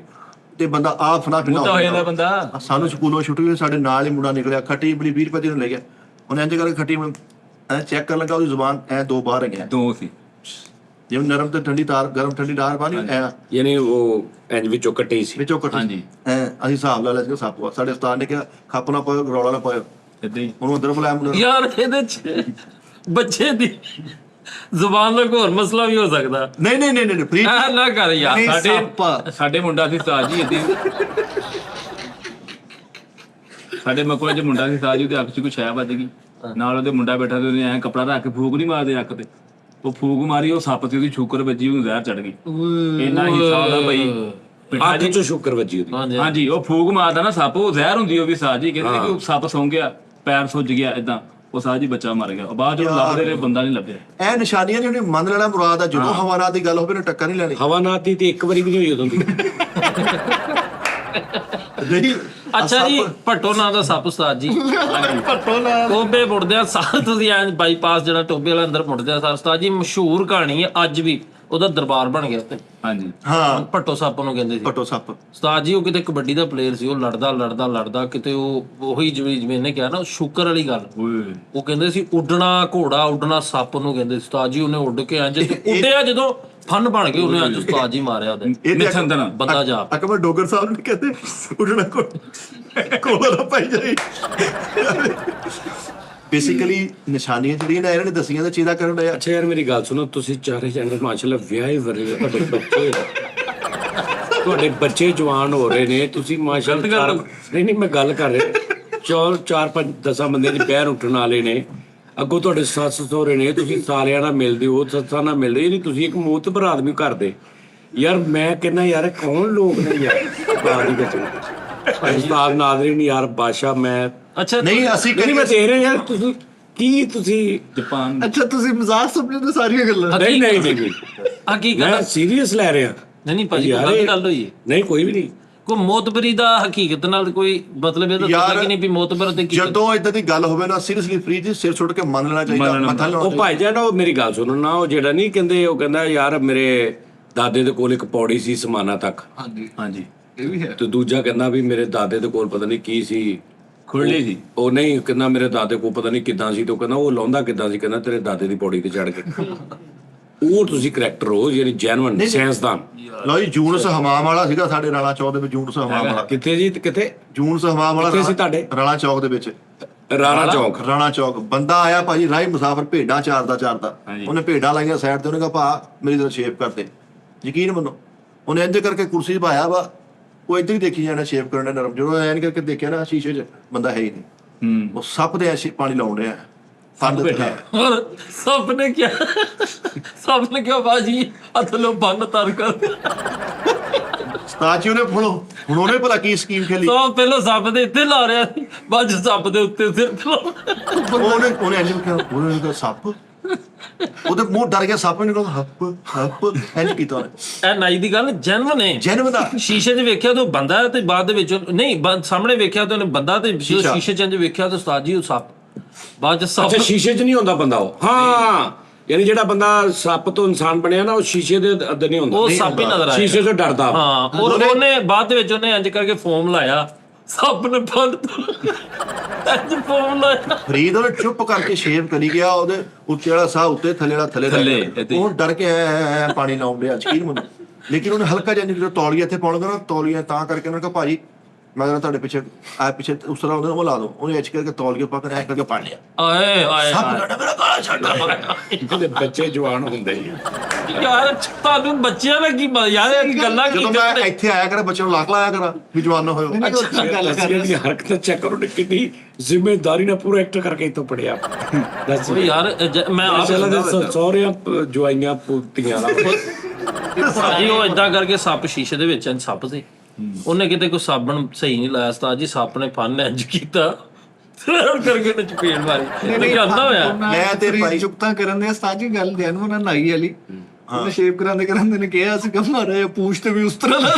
ਤੇ ਬੰਦਾ ਆਪ ਫਨਾ ਉਹ ਤਾਂ ਹੋ ਜਾਂਦਾ ਬੰਦਾ। ਸਾਨੂੰ ਸਕੂਲੋਂ ਛੁੱਟੀ ਹੋਈ, ਸਾਡੇ ਨਾਲ ਹੀ ਮੁੰਡਾ ਨਿਕਲਿਆ, ਖੱਟੀ ਬੜੀ 20 ਰੁਪਏ ਦੀ ਨੂੰ ਲੈ ਗਿਆ, ਉਹਨੇ ਇੰਜ ਕਰਕੇ ਖੱਟੀ ਐ ਚੈੱਕ ਕਰਨ ਲੱਗਾ, ਉਹਦੀ ਜ਼ੁਬਾਨ ਐ 2 ਬਾਹਰ ਗਿਆ, 2 ਸੀ ਜਿਵੇਂ ਨਰਮ ਤੇ ਠੰਡੀ ਤਾਰ, ਗਰਮ ਠੰਡੀ ਤਾਰ ਪਾਣੀ ਐ ਯਾਨੀ ਉਹ ਇੰਜ ਵਿੱਚੋਂ ਕੱਟੀ ਸੀ। ਵਿੱਚੋਂ ਕੱਟ ਹਾਂਜੀ। ਐ ਅਸੀਂ ਹਿਸਾਬ ਲਾ ਲਿਆ ਸੀ ਸੱਪ ਆ। ਸਾਡੇ ਉਸਤਾਦ ਨੇ ਕਿਹਾ ਖੱਪ ਨਾ ਪਾਇਓ, ਰੌਲਾ ਨਾ ਪਾਇਓ, ਏਦਾਂ ਹੀ ਉਹਨੂੰ ਅੰਦਰ ਬੁਲਾਇਆ ਮੁੰਡੇ ਨੂੰ। ਯਾਰ ਇਹਦੇ ਚ ਬੱਚੇ ਦੀ ਜ਼ੁਬਾਨ ਦਾ ਕੋਈ ਹੋਰ ਮਸਲਾ ਵੀ ਹੋ ਸਕਦਾ। ਨਹੀਂ ਫ੍ਰੀ ਐ ਨਾ ਕਰ ਯਾਰ। ਸਾਡੇ ਮੁੰਡਾ ਸੀ ਉਸਤਾਦ ਜੀ ਏਦਾਂ ਸਾਡੇ ਮਕੋਲੇ ਚ ਮੁੰਡਾ ਸੀ ਉਸਤਾਦ ਜੀ, ਉਹਦੇ ਅੱਖ 'ਚ ਕੋਈ ਸ਼ੈ ਵੱਜ ਗਈ, ਨਾਲ ਉਹਦੇ ਮੁੰਡਾ ਬੈਠਾ ਤੇ ਉਹਨੇ ਐ ਕਪੜਾ ਰੱਖ ਕੇ ਫੂਕ ਨਹੀਂ ਮਾਰਦੇ ਅੱਖ ਤੇ, ਉਹ ਫੂਕ ਮਾਰੀ, ਉਹ ਸੱਪ ਤੇ ਉਹਦੀ ਸ਼ੂਕਰ ਵੱਜੀ, ਉਹਨੂੰ ਜ਼ਹਿਰ ਚੜ ਗਈ। ਇੰਨਾ ਹਿੱਸਾ ਉਹਦਾ ਬਈ ਅੱਖ ਚੋਂ ਸ਼ੁਕਰ ਵੱਜੀ ਉਹਦੀ। ਹਾਂਜੀ, ਉਹ ਫੂਕ ਮਾਰਦਾ ਨਾ ਸੱਪ, ਉਹ ਜ਼ਹਿਰ ਹੁੰਦੀ ਉਹ ਵੀ ਉਸਤਾਦ ਜੀ ਕਹਿੰਦੇ ਕਿ ਸੱਪ ਸੌਂ ਗਿਆ, ਪੈਰ ਸੁੱਜ ਗਿਆ, ਏਦਾਂ ਉਹ ਸਾਹ ਜੀ ਬੱਚਾ ਮਰ ਗਿਆ। ਉਹ ਬਾਅਦ ਜਦੋਂ ਲੱਭਦੇ ਰਹੇ ਬੰਦਾ ਨਹੀਂ ਲੱਭਿਆ। ਇਹ ਨਿਸ਼ਾਨੀਆਂ ਨੇ ਮੰਨ ਲੈਣਾ ਮੁਰਾਦ ਆ। ਜਦੋਂ ਹਵਾਨਾਤ ਦੀ ਗੱਲ ਹੋਵੇ ਨਾ ਟੱਕਰ ਨਹੀਂ ਲੈਣੀ। ਹਵਾਨਾਤ ਦੀ ਤੇ ਇੱਕ ਵਾਰੀ ਵੀ ਨਹੀਂ ਹੋਈ ਉਦੋਂ ਦੀ। ਨਹੀਂ ਅੱਛਾ ਜੀ, ਭੱਟੋ ਨਾਂ ਦਾ ਸੱਪ ਉਸਤਾਦ ਜੀ, ਟੋਬੇ ਮੁੜਦੇ ਆ ਸਾਰ, ਤੁਸੀਂ ਐਂ ਬਾਈਪਾਸ ਜਿਹੜਾ ਟੋਬੇ ਵਾਲਾ ਅੰਦਰ ਮੁੜਦੇ ਆ ਸਾਰ ਉਸਤਾਦ ਜੀ, ਮਸ਼ਹੂਰ ਕਹਾਣੀ ਹੈ ਅੱਜ ਵੀ, ਉਹਦਾ ਦਰਬਾਰ ਬਣ ਗਿਆ ਉੱਤੇ। ਹਾਂਜੀ ਹਾਂ, ਭੱਟੋ ਸੱਪ ਨੂੰ ਕਹਿੰਦੇ ਸੀ ਪਟੋ ਸੱਪ। ਉਸਤਾਦ ਜੀ ਉਹ ਕਿਤੇ ਕਬੱਡੀ ਦਾ ਪਲੇਅਰ ਸੀ, ਉਹ ਲੜਦਾ ਕਿਤੇ ਉਹ ਉਹੀ ਜਿਵੇਂ ਇਹਨੇ ਕਿਹਾ ਨਾ ਸ਼ੂਕਰ ਵਾਲੀ ਗੱਲ, ਓਏ ਉਹ ਕਹਿੰਦੇ ਸੀ ਉੱਡਣਾ ਘੋੜਾ, ਉੱਡਣਾ ਸੱਪ ਨੂੰ ਕਹਿੰਦੇ ਸੀ। ਉਸਤਾਦ ਜੀ ਉਹਨੇ ਉੱਡ ਕੇ ਇੰਜ ਤੇ ਉੱਡਿਆ, ਜਦੋਂ ਫਨ ਬਣ ਗਏ ਉਹਨੇ ਅੱਜ ਉਸਤਾਦ ਜੀ ਮਾਰਿਆ ਉਹਦੇ ਨਿਥੰਦਨ ਬੰਦਾ ਜਾ। ਅਕਬਰ ਡੋਗਰ ਸਾਹਿਬ ਨੇ ਕਹਿੰਦੇ ਉੱਡਣਾ ਕੋਲ ਨਾ ਪਾਈ ਜਾਈ। ਬੇਸਿਕਲੀ ਨਿਸ਼ਾਨੀਆਂ ਜਿਹੜੀਆਂ ਨੇ ਇਹਨਾਂ ਨੇ ਦੱਸੀਆਂ ਤਾਂ ਚੀਜ਼ਾਂ ਕਰਨ ਡਿਆ। ਅੱਛਾ ਯਾਰ ਮੇਰੀ ਗੱਲ ਸੁਣੋ, ਤੁਸੀਂ ਚਾਰੇ ਜਣੇ ਮਾਸ਼ਾਅੱਲਾ ਵਿਆਹੇ ਵਰੇ, ਤੁਹਾਡੇ ਬੱਚੇ ਜਵਾਨ ਹੋ ਰਹੇ ਨੇ, ਤੁਸੀਂ ਮਾਸ਼ਾਅੱਲਾ ਨਹੀਂ ਮੈਂ ਗੱਲ ਕਰ ਰਿਹਾ, 4-5 10 ਬੰਦੇ ਦੇ ਪੈਰ ਉੱਠਣ ਵਾਲੇ ਨੇ, ਅੱਗੋਂ ਤੁਹਾਡੇ ਸੱਸ ਸਹੁਰੇ ਨੇ, ਤੁਸੀਂ ਸਾਰਿਆਂ ਨਾਲ ਮਿਲਦੇ ਹੋ, ਸੱਸਾਂ ਨਾਲ ਮਿਲਦੇ, ਨਹੀਂ ਤੁਸੀਂ ਇੱਕ ਮੋਤਬਰ ਆਦਮੀ ਘਰ ਦੇ। ਯਾਰ ਮੈਂ ਕਹਿੰਦਾ ਯਾਰ ਕੌਣ ਲੋਕ ਨੇ ਯਾਰ ਬਾਹਰ ਦੀ ਵਿੱਚ ਉਸਤਾਦ ਨਾਜ਼ਰੀਨ ਯਾਰ ਬਾਦਸ਼ਾਹ। ਮੈਂ ਅੱਛਾ ਨਹੀਂ ਅਸੀਂ ਨਹੀਂ ਮੈਂ ਦੇਖ ਰਿਹਾ ਯਾਰ, ਤੁਸੀਂ ਜਾਪਾਨ ਅੱਛਾ ਤੁਸੀਂ ਮਜ਼ਾਕ ਸਮਝਦੇ ਸਾਰੀਆਂ ਗੱਲਾਂ। ਨਹੀਂ ਹਕੀਕਤ ਮੈਂ ਸੀਰੀਅਸ ਲੈ ਰਿਹਾ। ਨਹੀਂ ਭਾਜੀ ਕੋਈ ਗੱਲ ਹੋਈ ਹੈ? ਨਹੀਂ ਕੋਈ ਵੀ ਨਹੀਂ। ਕੋਈ ਮੋਤਬਰੀ ਦਾ ਹਕੀਕਤ ਨਾਲ ਕੋਈ ਮਤਲਬ ਇਹਦਾ ਪਤਾ ਕਿ ਨਹੀਂ ਵੀ ਮੋਤਬਰ ਤੇ ਕੀ। ਜਦੋਂ ਇਦਾਂ ਦੀ ਗੱਲ ਹੋਵੇ ਨਾ ਸੀਰੀਅਸਲੀ ਫ੍ਰੀ ਦੀ ਸਿਰ ਸੁੱਟ ਕੇ ਮੰਨ ਲੈਣਾ ਚਾਹੀਦਾ, ਮੱਥਾ ਲਾਉਣਾ ਉਹ ਭਾਈ ਜਾਨ ਉਹ ਮੇਰੀ ਗੱਲ ਸੁਣੋ ਨਾ, ਉਹ ਜਿਹੜਾ ਨਹੀਂ ਕਹਿੰਦੇ, ਉਹ ਕਹਿੰਦਾ ਯਾਰ ਮੇਰੇ ਦਾਦੇ ਦੇ ਕੋਲ ਇੱਕ ਪੌੜੀ ਸੀ ਸਮਾਨਾ ਤੱਕ, ਹਾਂਜੀ ਇਹ ਵੀ ਹੈ। ਤੇ ਦੂਜਾ ਕਹਿੰਦਾ ਵੀ ਮੇਰੇ ਦਾਦੇ ਦੇ ਕੋਲ ਪਤਾ ਨਹੀਂ ਕੀ ਸੀ, ਖੁਰਲੀ ਸੀ। ਉਹ ਨਹੀਂ ਕਹਿੰਦਾ ਮੇਰੇ ਦਾਦੇ ਕੋਲ ਪਤਾ ਨਹੀਂ ਕਿੱਦਾਂ ਸੀ, ਤੇ ਉਹ ਕਹਿੰਦਾ ਉਹ ਲਾਉਂਦਾ ਕਿੱਦਾਂ ਸੀ, ਕਹਿੰਦਾ ਤੇਰੇ ਦਾਦੇ ਦੀ ਪੌੜੀ ਤੇ ਚੜ ਕੇ। ਉਹ ਤੁਸੀਂ ਕਰੈਕਟਰ ਹੋ ਯਾਨੀ ਜੈਨੂਇਨ ਸਾਇੰਸਦਾਨ। ਲਓ ਜੀ, ਜੂਨਸ ਹਮਾਮ ਵਾਲਾ ਸੀਗਾ ਸਾਡੇ ਰਾਣਾ ਚੌਕ ਦੇ ਵਿੱਚ। ਜੂਨਸ ਹਮਾਮ ਵਾਲਾ ਕਿੱਥੇ ਜੀ? ਕਿੱਥੇ ਜੂਨਸ ਹਮਾਮ ਵਾਲਾ ਕਿੱਥੇ ਸੀ ਤੁਹਾਡੇ? ਰਾਣਾ ਚੌਕ ਦੇ ਵਿੱਚ। ਰਾਣਾ ਚੌਕ ਬੰਦਾ ਆਇਆ ਭਾਜੀ, ਰਾਹੀ ਮੁਸਾਫਰ, ਭੇਡਾਂ ਚਾਰਦਾ। ਉਹਨੇ ਭੇਡਾਂ ਲਾਈਆਂ ਸਾਈਡ ਤੇ, ਉਹਨੇ ਕਿਹਾ ਭਾ ਮੇਰੀ ਤਰ੍ਹਾਂ ਸ਼ੇਪ ਕਰਦੇ। ਯਕੀਨ ਮੰਨੋ ਉਹਨੇ ਇੰਜ ਕਰਕੇ ਕੁਰਸੀ 'ਚ ਪਾਇਆ ਵਾ, ਉਹ ਇੱਧਰ ਹੀ ਦੇਖੀ ਜਾਣਾ ਸ਼ੇਪ ਕਰਨ ਨਰਮ। ਜਦੋਂ ਐਨ ਕਰਕੇ ਦੇਖਿਆ ਨਾ ਸ਼ੀਸ਼ੇ 'ਚ, ਬੰਦਾ ਹੈ ਹੀ ਨਹੀਂ, ਉਹ ਸੱਪ ਦੇ ਐਸੇ ਪਾਣੀ ਲਾਉਣ ਰਿਹਾ। और सप ने क्या बाजी अथलो बन तर कर ਸਤਾਚੀ ਉਹਨੇ ਹੁਣ ਉਹਨੇ ਭਲਾ ਕੀ ਸਕੀਮ ਖੇਲੀ। ਸਭ ਪਹਿਲਾਂ ਸੱਪ ਦੇ ਇੱਥੇ ਲਾ ਰਿਹਾ ਸੀ, ਬਾਅਦ ਸੱਪ ਦੇ ਉੱਤੇ ਸਿਰ ਉਹਨੇ ਇੰਜ ਕਿਹਾ, ਉਹਨੇ ਕਿਹਾ ਸੱਪ, ਉਹਦੇ ਮੂੰਹ ਡਰ ਗਿਆ, ਸੱਪ ਨੇ ਕਿਹਾ ਹੱਪ ਇੰਜ ਕੀਤਾ ਉਹਨੇ। ਇਹ ਨਾਈ ਦੀ ਗੱਲ ਜੈਨੂਇਨ ਹੈ। ਜੈਨੂਇਨ ਦਾ ਸ਼ੀਸ਼ੇ 'ਚ ਵੇਖਿਆ ਤਾਂ ਬੰਦਾ, ਤੇ ਬਾਅਦ ਦੇ ਵਿੱਚ ਨਹੀਂ ਸਾਹਮਣੇ ਵੇਖਿਆ ਤਾਂ ਉਹਨੇ ਬੰਦਾ, ਤੇ ਸ਼ੀਸ਼ੇ 'ਚ ਵੇਖਿਆ ਤਾਂ ਉਸਤਾਦ ਜੀ ਉਹ ਸੱਪ। ਬਾਅਦ 'ਚ ਸੱਪ ਅੱਛਾ ਸ਼ੀਸ਼ੇ 'ਚ ਨਹੀਂ ਹੁੰਦਾ ਬੰਦਾ ਉਹ। ਹਾਂ ਯਾਨੀ ਜਿਹੜਾ ਬੰਦਾ ਸੱਪ ਤੋਂ ਇਨਸਾਨ ਬਣਿਆ ਨਾ, ਉਹ ਸ਼ੀਸ਼ੇ ਦੇ ਅੰਦਰ ਨਹੀਂ ਹੁੰਦਾ, ਉਹ ਸੱਪ ਹੀ ਨਜ਼ਰ ਆਇਆ, ਸ਼ੀਸ਼ੇ ਤੋਂ ਡਰਦਾ। ਹਾਂ, ਔਰ ਉਹਨੇ ਬਾਅਦ ਦੇ ਵਿੱਚ ਉਹਨੇ ਇੰਜ ਕਰਕੇ ਫੋਮ ਲਾਇਆ, ਸੱਪ ਨੇ ਫੜ ਇੰਜ ਫੋਮ ਲਾਇਆ। ਫਰੀਦ ਉਹਨੇ ਚੁੱਪ ਕਰਕੇ ਸ਼ੇਵ ਕਰੀ ਗਿਆ, ਉਹਦੇ ਉੱਤੇ ਵਾਲਾ ਸਾਹ ਉੱਤੇ, ਥੱਲੇ ਵਾਲਾ ਥੱਲੇ। ਉਹ ਡਰ ਕੇ ਐ ਪਾਣੀ ਲਾਉਣ ਡਿਆ, ਯਕੀਨ ਮੰਨੋ। ਲੇਕਿਨ ਉਹਨੇ ਹਲਕਾ ਜਿਹਾ ਜਦੋਂ ਤੌਲੀਆ ਇੱਥੇ ਪਾਉਣ ਲੱਗਾ ਨਾ, ਤੌਲੀਆ ਤਾਂ ਕਰਕੇ ਉਹਨੇ ਕਿਹਾ ਭਾਜੀ ਮੈਂ ਕਹਿੰਦਾ ਤੁਹਾਡੇ ਪਿੱਛੇ ਆ, ਪਿੱਛੇ ਉਸ ਤਰ੍ਹਾਂ ਉਹਦੇ ਉਹ ਲਾ ਦੋ। ਉਹਨੇ ਐਚ ਕਰਕੇ ਤੌਲੀਆ ਪਾ ਕੇ ਐ ਕਰਕੇ ਪੜ ਲਿਆ। ਆਏ ਆਏ ਸੱਪ ਸਾਡਾ ਮੇਰਾ ਗਾਲਾ ਛੱਡ। ਜਿਹਦੇ ਬੱਚੇ ਜਵਾਨ ਹੁੰਦੇ ਯਾਰ ਤੁਹਾਨੂੰ ਬੱਚਿਆਂ ਦਾ ਕੀ ਯਾਰ ਇਹ ਗੱਲਾਂ ਕੀ ਜਦੋਂ ਮੈਂ ਇੱਥੇ ਆਇਆ ਕਰਾਂ ਬੱਚੇ ਨੂੰ ਲੱਕ ਲਾਇਆ ਕਰਾਂ ਵੀ ਜਵਾਨ ਨਾ ਹੋਇਓ। ਦੀ ਹਰਕਤ ਚੈੱਕ ਕਰੋ, ਕਿੰਨੀ ਜ਼ਿੰਮੇਦਾਰੀ ਨਾਲ ਪੂਰਾ ਐਕਟ ਕਰਕੇ ਇੱਥੋਂ ਪੜਿਆ। ਦੱਸ ਯਾਰ ਮੈਂ ਆਪ ਸਹੁਰਿਆਂ ਜਵਾਈਆਂ ਪੁੱਤੀਆਂ ਦਾ ਭਾਜੀ ਉਹ ਏਦਾਂ ਕਰਕੇ ਸੱਪ ਸ਼ੀਸ਼ੇ ਦੇ ਵਿੱਚ ਸੱਪ ਸੀ, ਉਹਨੇ ਕਿਤੇ ਕੋਈ ਸਾਬਣ ਸਹੀ ਨਹੀਂ ਲਾਇਆ, ਉਸਤਾਦ ਜੀ ਸੱਪ ਨੇ ਫਨ ਇੰਜ ਕੀਤਾ ਕਰਕੇ ਉਹਨੇ ਚਪੇੜ ਮਾਰੀ। ਤੇ ਕਹਿੰਦਾ ਹੋਇਆ ਮੈਂ ਤੇ ਭਾਈ ਚੁਕਤਾ ਕਰਨ ਦੇ ਉਸਤਾਦ ਜੀ ਗੱਲ ਦੇਣ ਉਹਨਾਂ ਨਾਈ ਵਾਲੀ, ਉਹਨੇ ਸ਼ੇਪ ਕਰਾਂਦੇ ਨੇ ਕਿਹਾ ਸੀ ਕਿ ਮਾਰਾ ਪੂਛ ਤੇ ਵੀ ਉਸ ਤਰ੍ਹਾਂ ਦਾ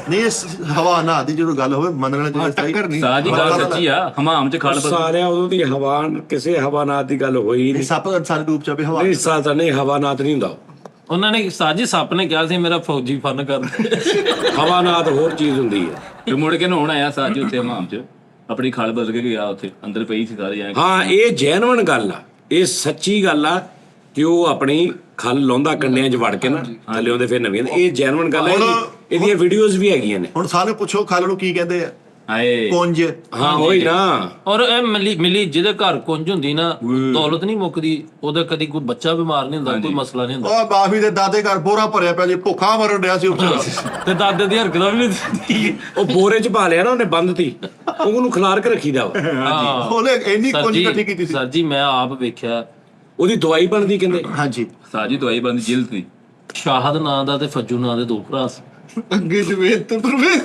ਨਹੀਂ ਹਵਾ ਨਾ ਦੀ ਜਦੋਂ ਗੱਲ ਹੋਵੇ ਮੰਨ ਲੈਣਾ ਟੱਕਰ ਨਹੀਂ ਸਾਜ ਦੀ ਗੱਲ ਸੱਚੀ ਆ, ਹਮਾਮ ਚ ਖਾਲ ਸਾਰਿਆਂ ਉਦੋਂ ਦੀ ਹਵਾ ਕਿਸੇ ਹਵਾਨਾਤ ਦੀ ਗੱਲ ਹੋਈ ਨਹੀਂ। ਸੱਪ ਇਨਸਾਨੀ ਰੂਪ ਚ ਵੀ ਹਵਾ ਨਹੀਂ ਸਾਦਾ ਨਹੀਂ ਹਵਾਨਾਤ ਨਹੀਂ ਹੁੰਦਾ। ਉਹਨਾਂ ਨੇ ਸਾਜੀ ਸੱਪ ਨੇ ਕਿਹਾ ਸੀ ਮੇਰਾ ਫੌਜੀ ਫਨ ਕਰ ਹਵਾਨਾਤ ਹੋਰ ਚੀਜ਼ ਹੁੰਦੀ ਹੈ। ਤੇ ਮੁੜ ਕੇ ਨਹਾਉਣ ਆਇਆ ਸਾਜ ਉੱਥੇ ਹਮਾਮ ਚ, ਆਪਣੀ ਖਾਲ ਬਦਲ ਕੇ ਗਿਆ, ਉੱਥੇ ਅੰਦਰ ਪਈ ਸੀ ਸਾਰੇ ਐਂ। ਹਾਂ ਇਹ ਜੈਨੂਇਨ ਗੱਲ ਆ, ਇਹ ਸੱਚੀ ਗੱਲ ਆ ਕਿ ਉਹ ਆਪਣੀ ਖਲ ਲਾਉਂਦਾ ਕੰਡਿਆਂ 'ਚ ਵੜ ਕੇ ਨਾ ਥੱਲੇ ਆਉਂਦੇ ਫਿਰ ਨਵੀਆਂ। ਇਹ ਜੈਨੂਇਨ ਗੱਲ ਹੈ, ਇਹਦੀਆਂ ਵੀਡੀਓਜ਼ ਵੀ ਹੈਗੀਆਂ ਨੇ। ਹੁਣ ਸਾਰੇ ਪੁੱਛੋ ਖਲ ਨੂੰ ਕੀ ਕਹਿੰਦੇ ਆ? ਹਾਏ ਕੁੰਜ। ਹਾਂ ਉਹੀ ਨਾ। ਔਰ ਇਹ ਮਿਲੀ ਜਿਹਦੇ ਘਰ ਕੁੰਜ ਹੁੰਦੀ ਨਾ, ਦੌਲਤ ਨਹੀਂ ਮੁੱਕਦੀ, ਉਹਦਾ ਕਦੀ ਕੋਈ ਬੱਚਾ ਬਿਮਾਰ ਨਹੀਂ ਹੁੰਦਾ, ਕੋਈ ਮਸਲਾ ਨਹੀਂ ਹੁੰਦਾ। ਉਹ ਬਾਫੀ ਦੇ ਦਾਦੇ ਘਰ ਬੋਰਾ ਭਰਿਆ ਪਿਆ ਜੀ, ਭੁੱਖਾ ਮਰਨ ਡਿਆ ਸੀ ਉੱਥੇ। ਤੇ ਦਾਦੇ ਦੀ ਹਰਕਤਾਂ ਵੀ ਨਹੀਂ ਉਹ ਬੋਰੇ 'ਚ ਪਾ ਲਿਆ ਨਾ ਉਹਨੇ, ਬੰਨਤੀ, ਉਹਨੂੰ ਖਿਲਾਰ ਕੇ ਰੱਖੀਦਾ ਵਾ। ਉਹਨੇ ਇੰਨੀ ਕੁੰਜ ਇਕੱਠੀ ਕੀਤੀ ਸੀ। ਸਰ ਜੀ ਮੈਂ ਆਪ ਵੇਖਿਆ, ਉਹਦੀ ਦਵਾਈ ਬਣਦੀ ਕਹਿੰਦੇ। ਹਾਂਜੀ ਸਾਜੀ ਦਵਾਈ ਬੰਦੀ ਜਿਲਦ ਦੀ। ਸ਼ਾਹਦ ਨਾਂ ਦਾ ਤੇ ਫੱਜੂ ਨਾਂ ਦੇ 2 ਭਰਾ ਸੀ। ਅੱਗੇ ਜਵੇਦ ਤੇ ਪਰਵੇਜ਼।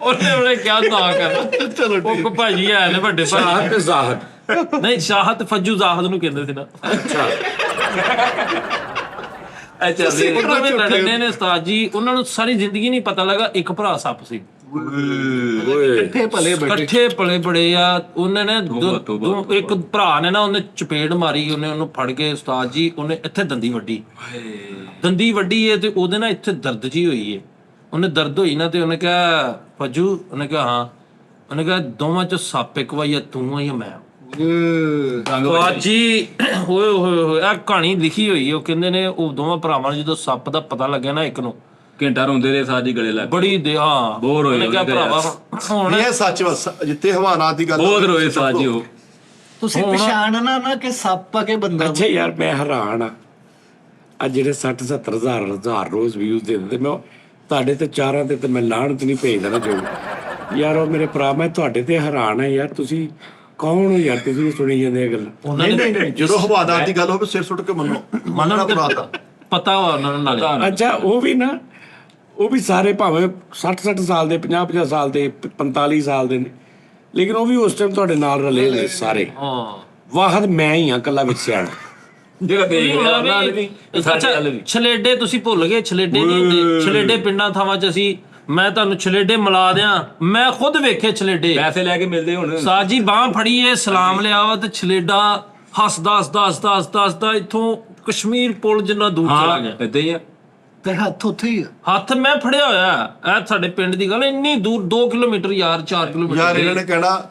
ਉਹਨੇ ਕਿਹਾ ਤਾਂ ਕਰ ਚਲੋ ਉਹ ਭਾਜੀ ਆਏ ਨੇ ਵੱਡੇ ਭਾਜੀ। ਸ਼ਾਹਦ ਤੇ ਜ਼ਾਹਦ। ਨਹੀਂ ਸ਼ਾਹਦ ਫੱਜੂ ਜ਼ਾਹਦ ਨੂੰ ਕਹਿੰਦੇ ਸੀ ਨਾ। ਅੱਛਾ ਉਹਨਾਂ ਨੇ ਲੜਨੇ ਨੇ ਉਸਤਾਦ ਜੀ, ਉਹਨਾਂ ਨੂੰ ਸਾਰੀ ਜ਼ਿੰਦਗੀ ਨਹੀਂ ਪਤਾ ਲੱਗਾ ਇੱਕ ਭਰਾ ਸੱਪ ਸੀ। ਇਕੱਠੇ ਭਲੇ ਬੈਠੇ। ਇਕੱਠੇ ਪਲੇ ਬੜੇ ਆ। ਉਹਨੇ ਨੇ ਇੱਕ ਭਰਾ ਨੇ ਨਾ, ਉਹਨੇ ਚਪੇੜ ਮਾਰੀ, ਉਹਨੂੰ ਫੜ ਕੇ ਉਸਤਾਦ ਜੀ, ਉਹਨੇ ਇੱਥੇ ਦੰਦੀ ਵੱਢੀ ਹੈ ਤੇ ਉਹਦੇ ਨਾਲ ਇੱਥੇ ਦਰਦ ਜੀ ਹੋਈ ਹੈ। ਉਹਨੇ ਦਰਦ ਹੋਈ ਨਾ ਤੇ ਉਹਨੇ ਕਿਹਾ ਫੱਜੂ, ਉਹਨੇ ਕਿਹਾ ਹਾਂ, ਉਹਨੇ ਕਿਹਾ ਦੋਵਾਂ ਚ ਸੱਪ ਇੱਕ ਵਾਰੀ ਤੂੰ ਆ ਜਾਂ ਮੈਂ। ਉਸਤਾਦ ਜੀ ਹੋਏ ਹੋਏ ਹੋਏ ਆ ਕਹਾਣੀ ਲਿਖੀ ਹੋਈ ਹੈ। ਉਹ ਕਹਿੰਦੇ ਨੇ ਉਹ ਦੋਵਾਂ ਭਰਾਵਾਂ ਨੂੰ ਜਦੋਂ ਸੱਪ ਦਾ ਪਤਾ ਲੱਗਿਆ ਨਾ, ਇੱਕ ਨੂੰ ਘੰਟਾ ਰੋਂਦੇ ਰਹੇ ਸਾਜੀ ਗਲੇ ਲੱਗ ਬੜੀ ਦੇ ਹਾਂ ਬੋਰ ਹੋਏ। ਉਹਨੇ ਕਿਹਾ ਭਰਾਵਾ ਹੁਣ ਇਹ ਸੱਚ ਵਾ, ਜਿੱਥੇ ਹਵਾਨਾਤ ਦੀ ਗੱਲ ਬਹੁਤ ਰੋਏ ਸਾਜੀ ਉਹ। ਤੁਸੀਂ ਪਛਾਣਨਾ ਨਾ ਕਿ ਸੱਪ ਆ ਕਿ ਬੰਦਾ। ਅੱਛਾ ਯਾਰ ਮੈਂ ਹੈਰਾਨ ਆ, ਅੱਜ ਜਿਹੜੇ 60-70 ਹਜ਼ਾਰ ਰੋਜ਼ ਵਿਊਜ਼ ਦੇ ਦਿੰਦੇ, ਮੈਂ ਤੁਹਾਡੇ ਤੇ ਚਾਰਾਂ ਤੇ ਮੈਂ ਲਾਹਨਤ ਨਹੀਂ ਭੇਜਦਾ ਨਾ ਜੋ ਯਾਰ। ਉਹ ਮੇਰੇ ਭਰਾ, ਮੈਂ ਤੁਹਾਡੇ ਤੇ ਹੈਰਾਨ ਆ ਯਾਰ, ਤੁਸੀਂ ਕੌਣ ਹੋ ਯਾਰ? ਤੁਸੀਂ ਸੁਣੀ ਜਾਂਦੇ ਇਹ ਗੱਲ। ਨਹੀਂ ਜਦੋਂ ਹਵਾਨਾਤ ਦੀ ਗੱਲ ਹੋਵੇ ਸਿਰ ਸੁੱਟ ਕੇ ਮੰਨਣਾ ਪੜਾਤਾ ਪਤਾ ਵਾ ਉਹਨਾਂ ਨੂੰ ਨਾਲੇ। ਅੱਛਾ ਉਹ ਵੀ ਨਾ, ਉਹ ਵੀ ਸਾਰੇ ਭਾਵੇਂ 60 ਸਾਲ ਦੇ, 50 ਸਾਲ ਦੇ, 45 ਸਾਲ ਦੇ ਨੇ, ਲੇਕਿਨ ਉਹ ਵੀ ਉਸ ਟਾਈਮ ਤੁਹਾਡੇ ਨਾਲ ਰਲੇ ਹੋਏ ਸਾਰੇ। ਹਾਂ ਵਾਹਦ ਮੈਂ ਹੀ ਆ ਇਕੱਲਾ ਵਿੱਚ ਸਿਆਣਾ। ਜਿਹੜਾ ਦੇਖ ਅੱਛਾ ਛਲੇਡੇ ਤੁਸੀਂ ਭੁੱਲ ਗਏ, ਛਲੇਡੇ ਨਹੀਂ ਹੁੰਦੇ। ਛਲੇਡੇ ਪਿੰਡਾਂ ਥਾਵਾਂ 'ਚ ਅਸੀਂ, ਮੈਂ ਤੁਹਾਨੂੰ ਛਲੇਡੇ ਮਿਲਾ ਦਿਆਂ, ਮੈਂ ਖੁਦ ਵੇਖੇ ਛਲੇਡੇ। ਪੈਸੇ ਲੈ ਕੇ ਮਿਲਦੇ ਹੁਣ। ਸਾਜੀ ਬਾਹ ਫੜੀ ਏ, ਸਲਾਮ ਲਿਆ ਵਾ ਤੇ ਛਲੇਡਾ ਹੱਸਦਾ ਇੱਥੋਂ ਕਸ਼ਮੀਰ ਪੁਲ ਜਿੰਨਾ ਦੂਰ ਚਲਾ ਗਿਆ। ਏਦਾਂ ਹੀ ਆ। ਤੇ ਹੱਥ ਉੱਥੇ ਹੀ ਆ। ਹੱਥ ਮੈਂ ਫੜਿਆ ਹੋਇਆ। ਇਹ ਸਾਡੇ ਪਿੰਡ ਦੀ ਗੱਲ, ਇੰਨੀ ਦੂਰ 2 ਕਿਲੋਮੀਟਰ ਯਾਰ, 4 ਕਿਲੋਮੀਟਰ। ਯਾਰ ਇਹਨਾਂ ਨੇ ਕਹਿਣਾ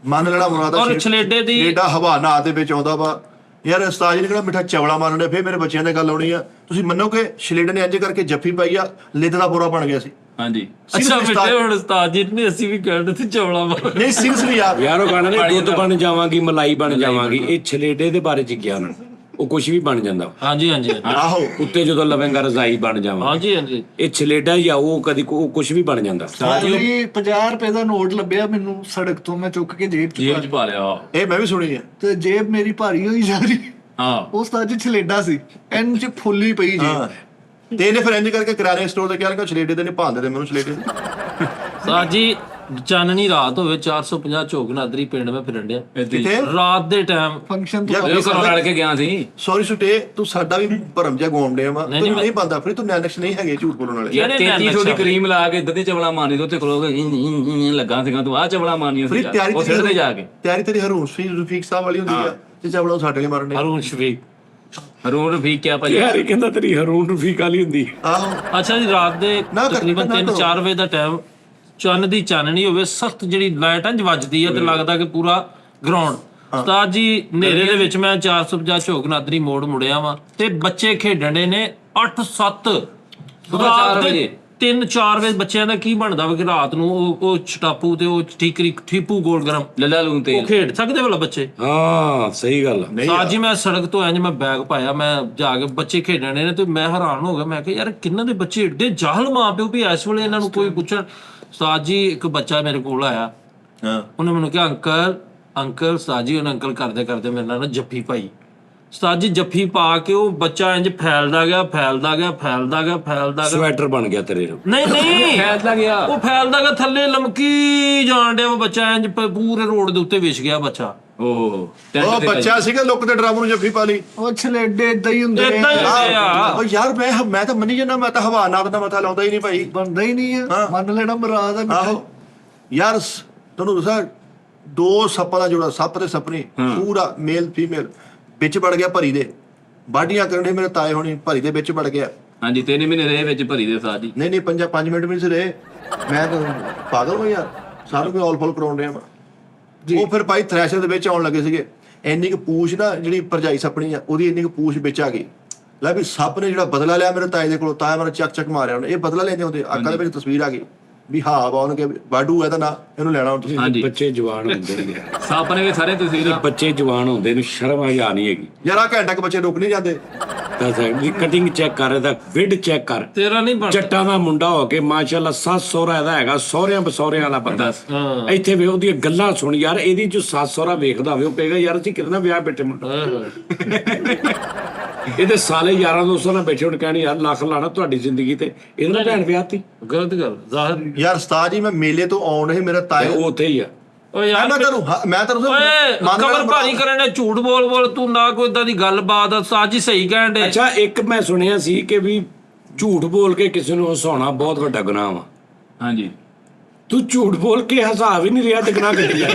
ਮੰਨ ਲੈਣਾ ਮੁਰਾਦਾ ਔਰ ਛਲੇਡੇ ਦੀ ਛਲੇਡਾ ਹਵਾਨਾਤ ਦੇ ਵਿੱਚ ਆਉਂਦਾ ਵਾ। ਯਾਰ ਉਸਤਾਦ ਜੀ ਨੇ ਕਿਹੜਾ ਮਿੱਠਾ ਚਵਲਾ ਮਾਰਨੇ, ਫੇਰ ਮੇਰੇ ਬੱਚਿਆਂ ਦੀ ਗੱਲ ਆਉਣੀ ਆ। ਤੁਸੀਂ ਮੰਨੋਗੇ ਛਲੇਡੇ ਨੇ ਇੰਜ ਕਰਕੇ ਜੱਫੀ ਪਾਈ ਆ, ਲਿੱਦ ਦਾ ਬੋਰਾ ਬਣ ਗਿਆ ਸੀ। ਹਾਂਜੀ ਅੱਛਾ ਮਿੱਟੇ ਹੁਣ ਉਸਤਾਦ ਜੀ ਨੇ, ਅਸੀਂ ਵੀ ਕਹਿੰਦੇ ਸੀ ਚੌਲਾ ਮਾਰ। ਨਹੀਂ ਸੀਰੀਅਸਲੀ ਯਾਰ ਉਹ ਗਾਣਾ ਨੇ ਦੁੱਧ ਬਣ ਜਾਵਾਂਗੀ, ਮਲਾਈ ਬਣ ਜਾਵਾਂਗੀ, ਇਹ ਛਲੇਡੇ ਦੇ ਬਾਰੇ ਚ ਗਿਆ ਉਹਨਾਂ ਨੇ। ਉਹ ਕੁਝ ਵੀ ਬਣ ਜਾਂਦਾ। ਹਾਂਜੀ ਆਹੋ ਉੱਤੇ ਜਦੋਂ ਲਵੇਂਗਾ ਰਜ਼ਾਈ ਬਣ ਜਾਵਾਂ। ਹਾਂਜੀ ਇਹ ਛਲੇਡਾ ਜਾਂ ਉਹ ਕਦੀ ਕੁਝ ਵੀ ਬਣ ਜਾਂਦਾ। ਸਾਡੀ 50 ਰੁਪਏ ਦਾ ਨੋਟ ਲੱਭਿਆ ਮੈਨੂੰ ਸੜਕ ਤੋਂ, ਮੈਂ ਚੁੱਕ ਕੇ ਜੇਬ ਚ ਪਾ ਲਿਆ। ਇਹ ਮੈਂ ਵੀ ਸੁਣੀ ਆ। ਤੇ ਜੇਬ ਮੇਰੀ ਭਾਰੀ ਹੋਈ ਜਾ ਰਹੀ। ਹਾਂ ਉਸ ਤਾਂ ਅੱਜ ਛਲੇਡਾ ਸੀ, ਇੰਜ ਫੁੱਲੀ ਪਈ ਜੀ। ਤੇ ਇਹਨੇ ਫਿਰ ਇੰਜ ਕਰਕੇ ਕਿਰਾਣੇ ਸਟੋਰ ਤੇ ਕਿਹਾ ਛਲੇਡੇ ਦੇ ਨਹੀਂ ਭਾਂਦੇ ਦੇ ਮੈਨੂੰ ਛਲੇਡੇ ਦੇ। ਸਾਜੀ ਚਾਨਣੀ ਰਾਤ ਹੋਵੇ, 450 ਝੋਕ ਨਾਦਰੀ ਪਿੰਡ ਮੈਂ ਫਿਰਨ ਡਿਆ ਕਿੱਥੇ ਰਾਤ ਦੇ ਟਾਈਮ। ਫੰਕਸ਼ਨ ਤੋਂ ਯਾਰ ਇਹ ਘਰੋਂ ਲੜ ਕੇ ਗਿਆ ਸੀ। ਸੌਰੀ ਸੁਟੇ, ਤੂੰ ਸਾਡਾ ਵੀ ਭਰਮ ਜਿਹਾ ਗਵਾਉਂਦੇ ਆ। ਨਹੀਂ, ਤੂੰ ਨਹੀਂ ਬੰਦਾ ਫਿਰ ਤੂੰ ਨੈਨਕਸ ਨਹੀਂ ਹੈਗੇ ਝੂਠ ਬੋਲਣ ਵਾਲੇ। ਯਾਰ 3300 ਦੀ ਕਰੀਮ ਲਾ ਕੇ ਇਦਾਂ ਦੀ ਚਵਲਾ ਮਾਰਨੀ ਤੇ ਉੱਥੇ ਖਲੋਗੇ ਲੱਗਾ ਸੀਗਾ ਤੂੰ ਆਹ ਚਵਲਾ ਮਾਰਨੀ ਸੀ। ਉਹ ਸਿਰ ਤੇ ਜਾ ਕੇ ਤਿਆਰੀ ਤੇਰੀ ਹਰੂਨ ਰਫੀਕ ਸਾਹਿਬ ਵਾਲੀ ਹੁੰਦੀ ਆ ਤੇ ਚਵਲਾ ਸਾਡੇ ਲਈ ਮਾਰਨੇ। ਹਰੂਨ ਸ਼ਫੀਕ ਹਰੂਨ ਰਫੀਕ ਕਿਆ ਭਾਜੀ? ਯਾਰ ਇਹ ਕਹਿੰਦਾ ਤੇਰੀ ਹਰੂਨ ਰਫੀਕ ਵਾਲੀ ਹੁੰਦੀ। ਆਹੋ ਅੱਛਾ ਜੀ ਰਾਤ ਦੇ ਨਾ ਕਰ- ਤਕਰੀਬਨ ਨਾ ਕਰੋ। 3-4 ਵਜੇ ਦਾ ਟਾਈਮ, ਚੰਨ ਦੀ ਚਾਨਣੀ ਹੋਵੇ, ਸਖਤ ਜਿਹੜੀ ਲਾਈਟ ਇੰਜ ਵੱਜਦੀ ਹੈ ਤੇ ਲੱਗਦਾ ਕਿ ਪੂਰਾ ਗਰਾਊਂਡ। ਉਸਤਾਦ ਜੀ ਹਨੇਰੇ ਦੇ ਵਿੱਚ ਮੈਂ 450 ਝੋਕ ਨਾਦਰੀ ਮੋੜ ਮੁੜਿਆ ਵਾਂ ਤੇ ਬੱਚੇ ਖੇਡਣੇ ਨੇ 8-7 4 ਵਜੇ। 3-4 ਵਜੇ। ਬੱਚਿਆਂ ਦਾ ਕੀ ਬਣਦਾ ਵਾ ਕਿ ਰਾਤ ਨੂੰ ਉਹ ਛਟਾਪੂ ਤੇ ਉਹ ਠੀਕਰੀ ਠੀਪੂ ਗੋਲ ਗਰਮ ਲੱਲਾ ਲੂਣ ਤੇ ਉਹ ਖੇਡ ਸਕਦੇ ਭਲਾ ਬੱਚੇ? ਹਾਂ ਸਹੀ ਗੱਲ ਆ। ਸਾਜ ਜੀ ਮੈਂ ਸੜਕ ਤੋਂ ਇੰਜ ਮੈਂ ਬੈਗ ਪਾਇਆ, ਮੈਂ ਜਾ ਕੇ ਬੱਚੇ ਖੇਡਣੇ ਨੇ ਤੇ ਮੈਂ ਹੈਰਾਨ ਹੋ ਗਿਆ। ਮੈਂ ਕਿਹਾ ਯਾਰ ਕਿੰਨਾਂ ਦੇ ਬੱਚੇ ਏਡੇ ਜਾਹਲ ਮਾਂ ਪਿਓ ਵੀ ਇਸ ਵੇਲੇ ਇਹਨਾਂ ਨੂੰ ਕੋਈ ਪੁੱਛਣ। ਸਾਜ ਜੀ ਇੱਕ ਬੱਚਾ ਮੇਰੇ ਕੋਲ ਆਇਆ, ਉਹਨੇ ਮੈਨੂੰ ਕਿਹਾ ਅੰਕਲ ਸਾਜ ਜੀ। ਉਹਨੇ ਅੰਕਲ ਕਰਦੇ ਕਰਦੇ ਮੇਰੇ ਨਾਲ ਨਾ ਜੱਫੀ ਪਾਈ। ਉਸਤਾਦ ਜੀ ਜੱਫੀ ਪਾ ਕੇ ਉਹ ਬੱਚਾ ਇੰਜ ਫੈਲਦਾ ਗਿਆ ਸਵੈਟਰ ਬਣ ਗਿਆ ਤੇਰੇ ਨੂੰ। ਨਹੀਂ ਫੈਲਦਾ ਗਿਆ। ਉਹ ਫੈਲਦਾ ਗਿਆ ਥੱਲੇ ਲਮਕੀ ਜਾਣ ਡਿਆ ਉਹ ਬੱਚਾ ਇੰਜ ਪੂਰੇ ਰੋਡ ਦੇ ਉੱਤੇ ਵਿਛ ਗਿਆ ਬੱਚਾ। ਓਹ ਉਹ ਬੱਚਾ ਸੀਗਾ ਲੁੱਕ ਤੇ ਡਰਮ ਨੂੰ ਜੱਫੀ ਪਾ ਲਈ। ਉਹ ਛਲੇਡੇ ਏਦਾਂ ਹੀ ਹੁੰਦੇ ਏਦਾਂ ਹੀ ਹੁੰਦੇ ਆ। ਉਹ ਯਾਰ ਮੈਂ ਤਾਂ ਮੰਨੀ ਜਾਂਦਾ, ਮੈਂ ਤਾਂ ਹਵਾ ਨਾਦ ਦਾ ਮਤਾ ਲਾਉਂਦਾ ਹੀ ਨਹੀਂ ਭਾਈ। ਬਣਦਾ ਹੀ ਨਹੀਂ ਆ, ਮੰਨ ਲੈਣਾ ਮਰਾਦ ਆ। ਆਹੋ ਯਾਰ ਤੁਹਾਨੂੰ ਦੱਸਾਂ, 2 ਸੱਪਾਂ ਦਾ ਜੋੜਾ, ਸੱਪ ਤੇ ਸੱਪਣੀ, ਪੂਰਾ ਮੇਲ ਫੀਮੇਲ ਵਿੱਚ ਵੜ ਗਿਆ ਭਰੀ ਦੇ। ਬਾਡੀਆਂ ਕਰਨ ਮੇਰੇ ਤਾਏ ਹੋਣੀ ਭਰੀ ਦੇ ਵਿੱਚ ਵੜ ਗਿਆ। ਹਾਂਜੀ 3 ਮਹੀਨੇ ਰਹੇ ਵਿੱਚ ਭਰੀ ਦੇ ਉਸਤਾਦ ਜੀ। ਨਹੀਂ 5 ਮਿੰਟ ਵੀ ਨਹੀਂ ਸੀ ਰਹੇ। ਮੈਂ ਤਾਂ ਪਾਗਲ ਹੋ ਯਾਰ, ਸਾਰਿਆਂ ਨੂੰ ਆਲ ਫੁੱਲ ਕਰਾਉਣ ਰਿਹਾ ਵਾ। ਉਹ ਫਿਰ ਭਾਈ ਥ੍ਰੈਸ਼ਰ ਦੇ ਵਿੱਚ ਆਉਣ ਲੱਗੇ ਸੀਗੇ। ਇੰਨੀ ਕੁ ਪੂਛ ਨਾ ਜਿਹੜੀ ਭਰਜਾਈ ਸੱਪਣੀ ਆ ਉਹਦੀ ਇੰਨੀ ਕੁ ਪੂਛ ਵਿੱਚ ਆ ਗਈ। ਲੈ ਵੀ ਸੱਪ ਨੇ ਜਿਹੜਾ ਬਦਲਾ ਲਿਆ ਮੇਰੇ ਤਾਏ ਦੇ ਕੋਲੋਂ, ਤਾਇਆ ਮੇਰਾ ਚੱਕ ਮਾਰਿਆ ਉਹਨੇ। ਇਹ ਬਦਲਾ ਲੈਂਦੇ ਹੁੰਦੇ ਅੱਖਾਂ ਦੇ ਵਿੱਚ ਤਸਵੀਰ ਆ ਗਈ ਵੀ ਹਾਂ ਬਾਉਣ ਕੇ ਬਾਡੂ ਇਹਦਾ ਨਾਂ, ਇਹਨੂੰ ਲੈਣਾ ਹੁਣ ਤੁਸੀਂ। ਹਾਂਜੀ ਬੱਚੇ ਜਵਾਨ ਹੁੰਦੇ ਨੇ ਸੱਪ ਨੇ ਵੀ ਸਾਰੇ ਤੁਸੀਂ ਬੱਚੇ ਜਵਾਨ ਹੁੰਦੇ ਨੂੰ ਸ਼ਰਮ ਆ ਨਹੀਂ ਹੈਗੀ ਯਾਰ ਆ ਘੰਟਾ ਕੁ ਬੱਚੇ ਰੁਕ ਨਹੀਂ ਜਾਂਦੇ। ਤਾਂ ਕਟਿੰਗ ਚੈੱਕ ਕਰ, ਇਹਦਾ ਵਿਡ ਚੈੱਕ ਕਰ। ਤੇਰਾ ਨਹੀਂ ਬਣਦਾ ਜੱਟਾਂ ਦਾ ਮੁੰਡਾ ਹੋ ਕੇ ਮਾਸ਼ਾਅੱਲਾ ਸੱਸ ਸਹੁਰਾ ਇਹਦਾ ਹੈਗਾ, ਸਹੁਰਿਆਂ ਬਸਹੁਰਿਆਂ ਵਾਲਾ ਬੰਦਾ। ਇੱਥੇ ਵੇ ਉਹਦੀਆਂ ਗੱਲਾਂ ਸੁਣ ਯਾਰ, ਇਹਦੀ ਜੋ ਸੱਸ ਸਹੁਰਾ ਵੇਖਦਾ ਹੋਵੇ ਉਹ ਕਹੇਗਾ ਯਾਰ ਅਸੀਂ ਕਿਹਦੇ ਨਾਲ ਵਿਆਹ ਬੈਠੇ ਮੁੰਡਾ। ਇਹਦੇ ਸਾਲੇ ਯਾਰਾਂ ਦੋਸਤਾਂ ਨਾਲ ਬੈਠੇ ਹੁਣ ਕਹਿਣੀ ਯਾਰ ਲੱਖ ਲਾਣਾ ਤੁਹਾਡੀ ਜ਼ਿੰਦਗੀ ਤੇ, ਇਹਦੇ ਨਾਲ ਭੈਣ ਵਿਆਹਤੀ। ਗਲਤ ਗੱਲ ਜ਼ਾਹਿਰ। ਯਾਰ ਉਸਤਾਦ ਜੀ ਮੈਂ ਮੇਲੇ ਤੋਂ ਆਉਣ ਹੀ ਮੇਰਾ ਤਾਇਆ ਉਹ ਉੱਥੇ ਹੀ ਆ। ਓਏ ਯਾਰ ਮੈਂ ਤੁਹਾਨੂੰ ਓਏ ਕਮਰ ਭਾਰੀ ਕਰਨ ਨੇ ਝੂਠ ਬੋਲ ਤੂੰ ਨਾ ਕੋਈ ਇਦਾਂ ਦੀ ਗੱਲਬਾਤ। ਉਸਤਾਦ ਜੀ ਸਹੀ ਕਹਿਣ ਦੇ। ਅੱਛਾ ਇੱਕ ਮੈਂ ਸੁਣਿਆ ਸੀ ਕਿ ਵੀ ਝੂਠ ਬੋਲ ਕੇ ਕਿਸੇ ਨੂੰ ਹਸਾਉਣਾ ਬਹੁਤ ਵੱਡਾ ਗੁਨਾਹ ਵਾ। ਹਾਂਜੀ ਤੂੰ ਝੂਠ ਬੋਲ ਕੇ ਹਸਾ ਵੀ ਨਹੀਂ ਰਿਹਾ ਤੇ ਗੁਨਾਹ ਕੱਢੀ ਜਾ।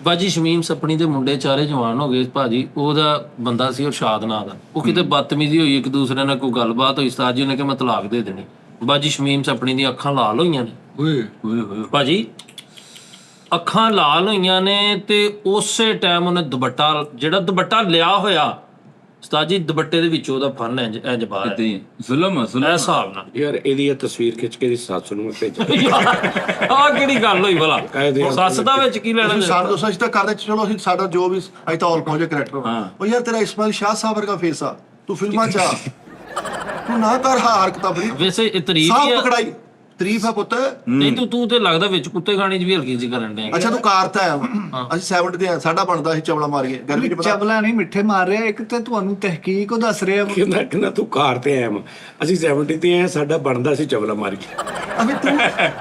ਬਾਜੀ ਸ਼ਮੀਮ ਸੱਪਣੀ ਦੇ ਮੁੰਡੇ ਚਾਰੇ ਜਵਾਨ ਹੋ ਗਏ ਭਾਜੀ। ਉਹਦਾ ਬੰਦਾ ਸੀ ਅਰਸ਼ਾਦ ਨਾਂ ਦਾ, ਉਹ ਕਿਤੇ ਬਦਤਮੀਜ਼ੀ ਹੋਈ ਇੱਕ ਦੂਸਰੇ ਨਾਲ, ਕੋਈ ਗੱਲਬਾਤ ਹੋਈ, ਉਸਤਾਦ ਜੀ ਨੇ ਕਿ ਮੈਂ ਤਲਾਕ ਦੇ ਦੇਣੀ। ਬਾਜੀ ਸ਼ਮੀਮ ਸੱਪਣੀ ਦੀਆਂ ਅੱਖਾਂ ਲਾਲ ਹੋਈਆਂ ਨੇ ਭਾਜੀ, ਅੱਖਾਂ ਲਾਲ ਹੋਈਆਂ ਨੇ। ਤੇ ਉਸੇ ਟਾਈਮ ਉਹਨੇ ਦੁਪੱਟਾ ਲਿਆ ਹੋਇਆ ਉਸਤਾਦ ਜੀ, ਦੁਪੱਟੇ ਦੇ ਵਿੱਚੋਂ ਉਹਦਾ ਫਨ ਇੰਜ ਬਾਹਰ ਹੈ। ਜ਼ੁਲਮ ਇਹ ਹਿਸਾਬ ਨਾਲ ਯਾਰ ਇਹਦੀ ਇਹ ਤਸਵੀਰ ਖਿੱਚ ਕੇ ਦੀ ਸੱਸ ਨੂੰ ਮੈਂ ਭੇਜਾਂ। ਆਹ ਕਿਹੜੀ ਗੱਲ ਹੋਈ ਭਲਾ? ਸੱਸ ਦਾ ਵਿੱਚ ਕੀ ਲੈਣਾ? ਸਾਡੇ ਦੋਸਤਾਂ ਤਾਂ ਕਰਦੇ ਚਲੋ ਅਸੀਂ ਸਾਡਾ ਜੋ ਵੀ ਅਸੀਂ ਤਾਂ ਆਲ ਪਹੁੰਚੇ ਕਰੈਕਟਰ। ਉਹ ਯਾਰ ਤੇਰਾ ਇਸਮਾਈਲ ਸ਼ਾਹ ਸਾਹਿਬ ਵਰਗਾ ਫੇਸ ਆ, ਤੂੰ ਫਿਲਮਾਂ ਚ ਆ, ਤੂੰ ਨਾ ਕਰ ਹਰਕਤਾਂ ਬੜੀ। ਵੈਸੇ ਇਹ ਤਾਰੀਫ ਸਾਫ ਹੀ ਆ। ਪਕੜਾਈ ਤਾਰੀਫ ਆ ਪੁੱਤ। ਨਹੀਂ ਤੂੰ ਤੇ ਲੱਗਦਾ ਵਿੱਚ ਕੁੱਤੇ ਖਾਣੇ 'ਚ ਵੀ ਹਲਕੀ ਜਿਹੀ ਕਰਨ ਡਿਆ। ਅੱਛਾ ਤੂੰ ਕਾਰ ਤਾਂ ਆਇਆ, ਅਸੀਂ 70 ਤੇ ਆ, ਸਾਡਾ ਬਣਦਾ ਅਸੀਂ ਚਵਲਾ ਮਾਰੀਏ ਗਰਮੀ ਚ ਪਤਾ। ਚਵਲਾ ਨਹੀਂ ਮਿੱਠੇ ਮਾਰ ਰਿਹਾ ਇੱਕ, ਤੇ ਤੁਹਾਨੂੰ ਤਹਿਕੀਕ ਉਹ ਦੱਸ ਰਿਹਾ। ਕਹਿੰਦਾ ਤੂੰ ਕਾਰ ਤੇ ਆਇਆ ਵਾ, ਅਸੀਂ 70 ਤੇ ਆਏ, ਸਾਡਾ ਬਣਦਾ ਸੀ ਚਵਲਾ ਮਾਰੀ। ਅਬੇ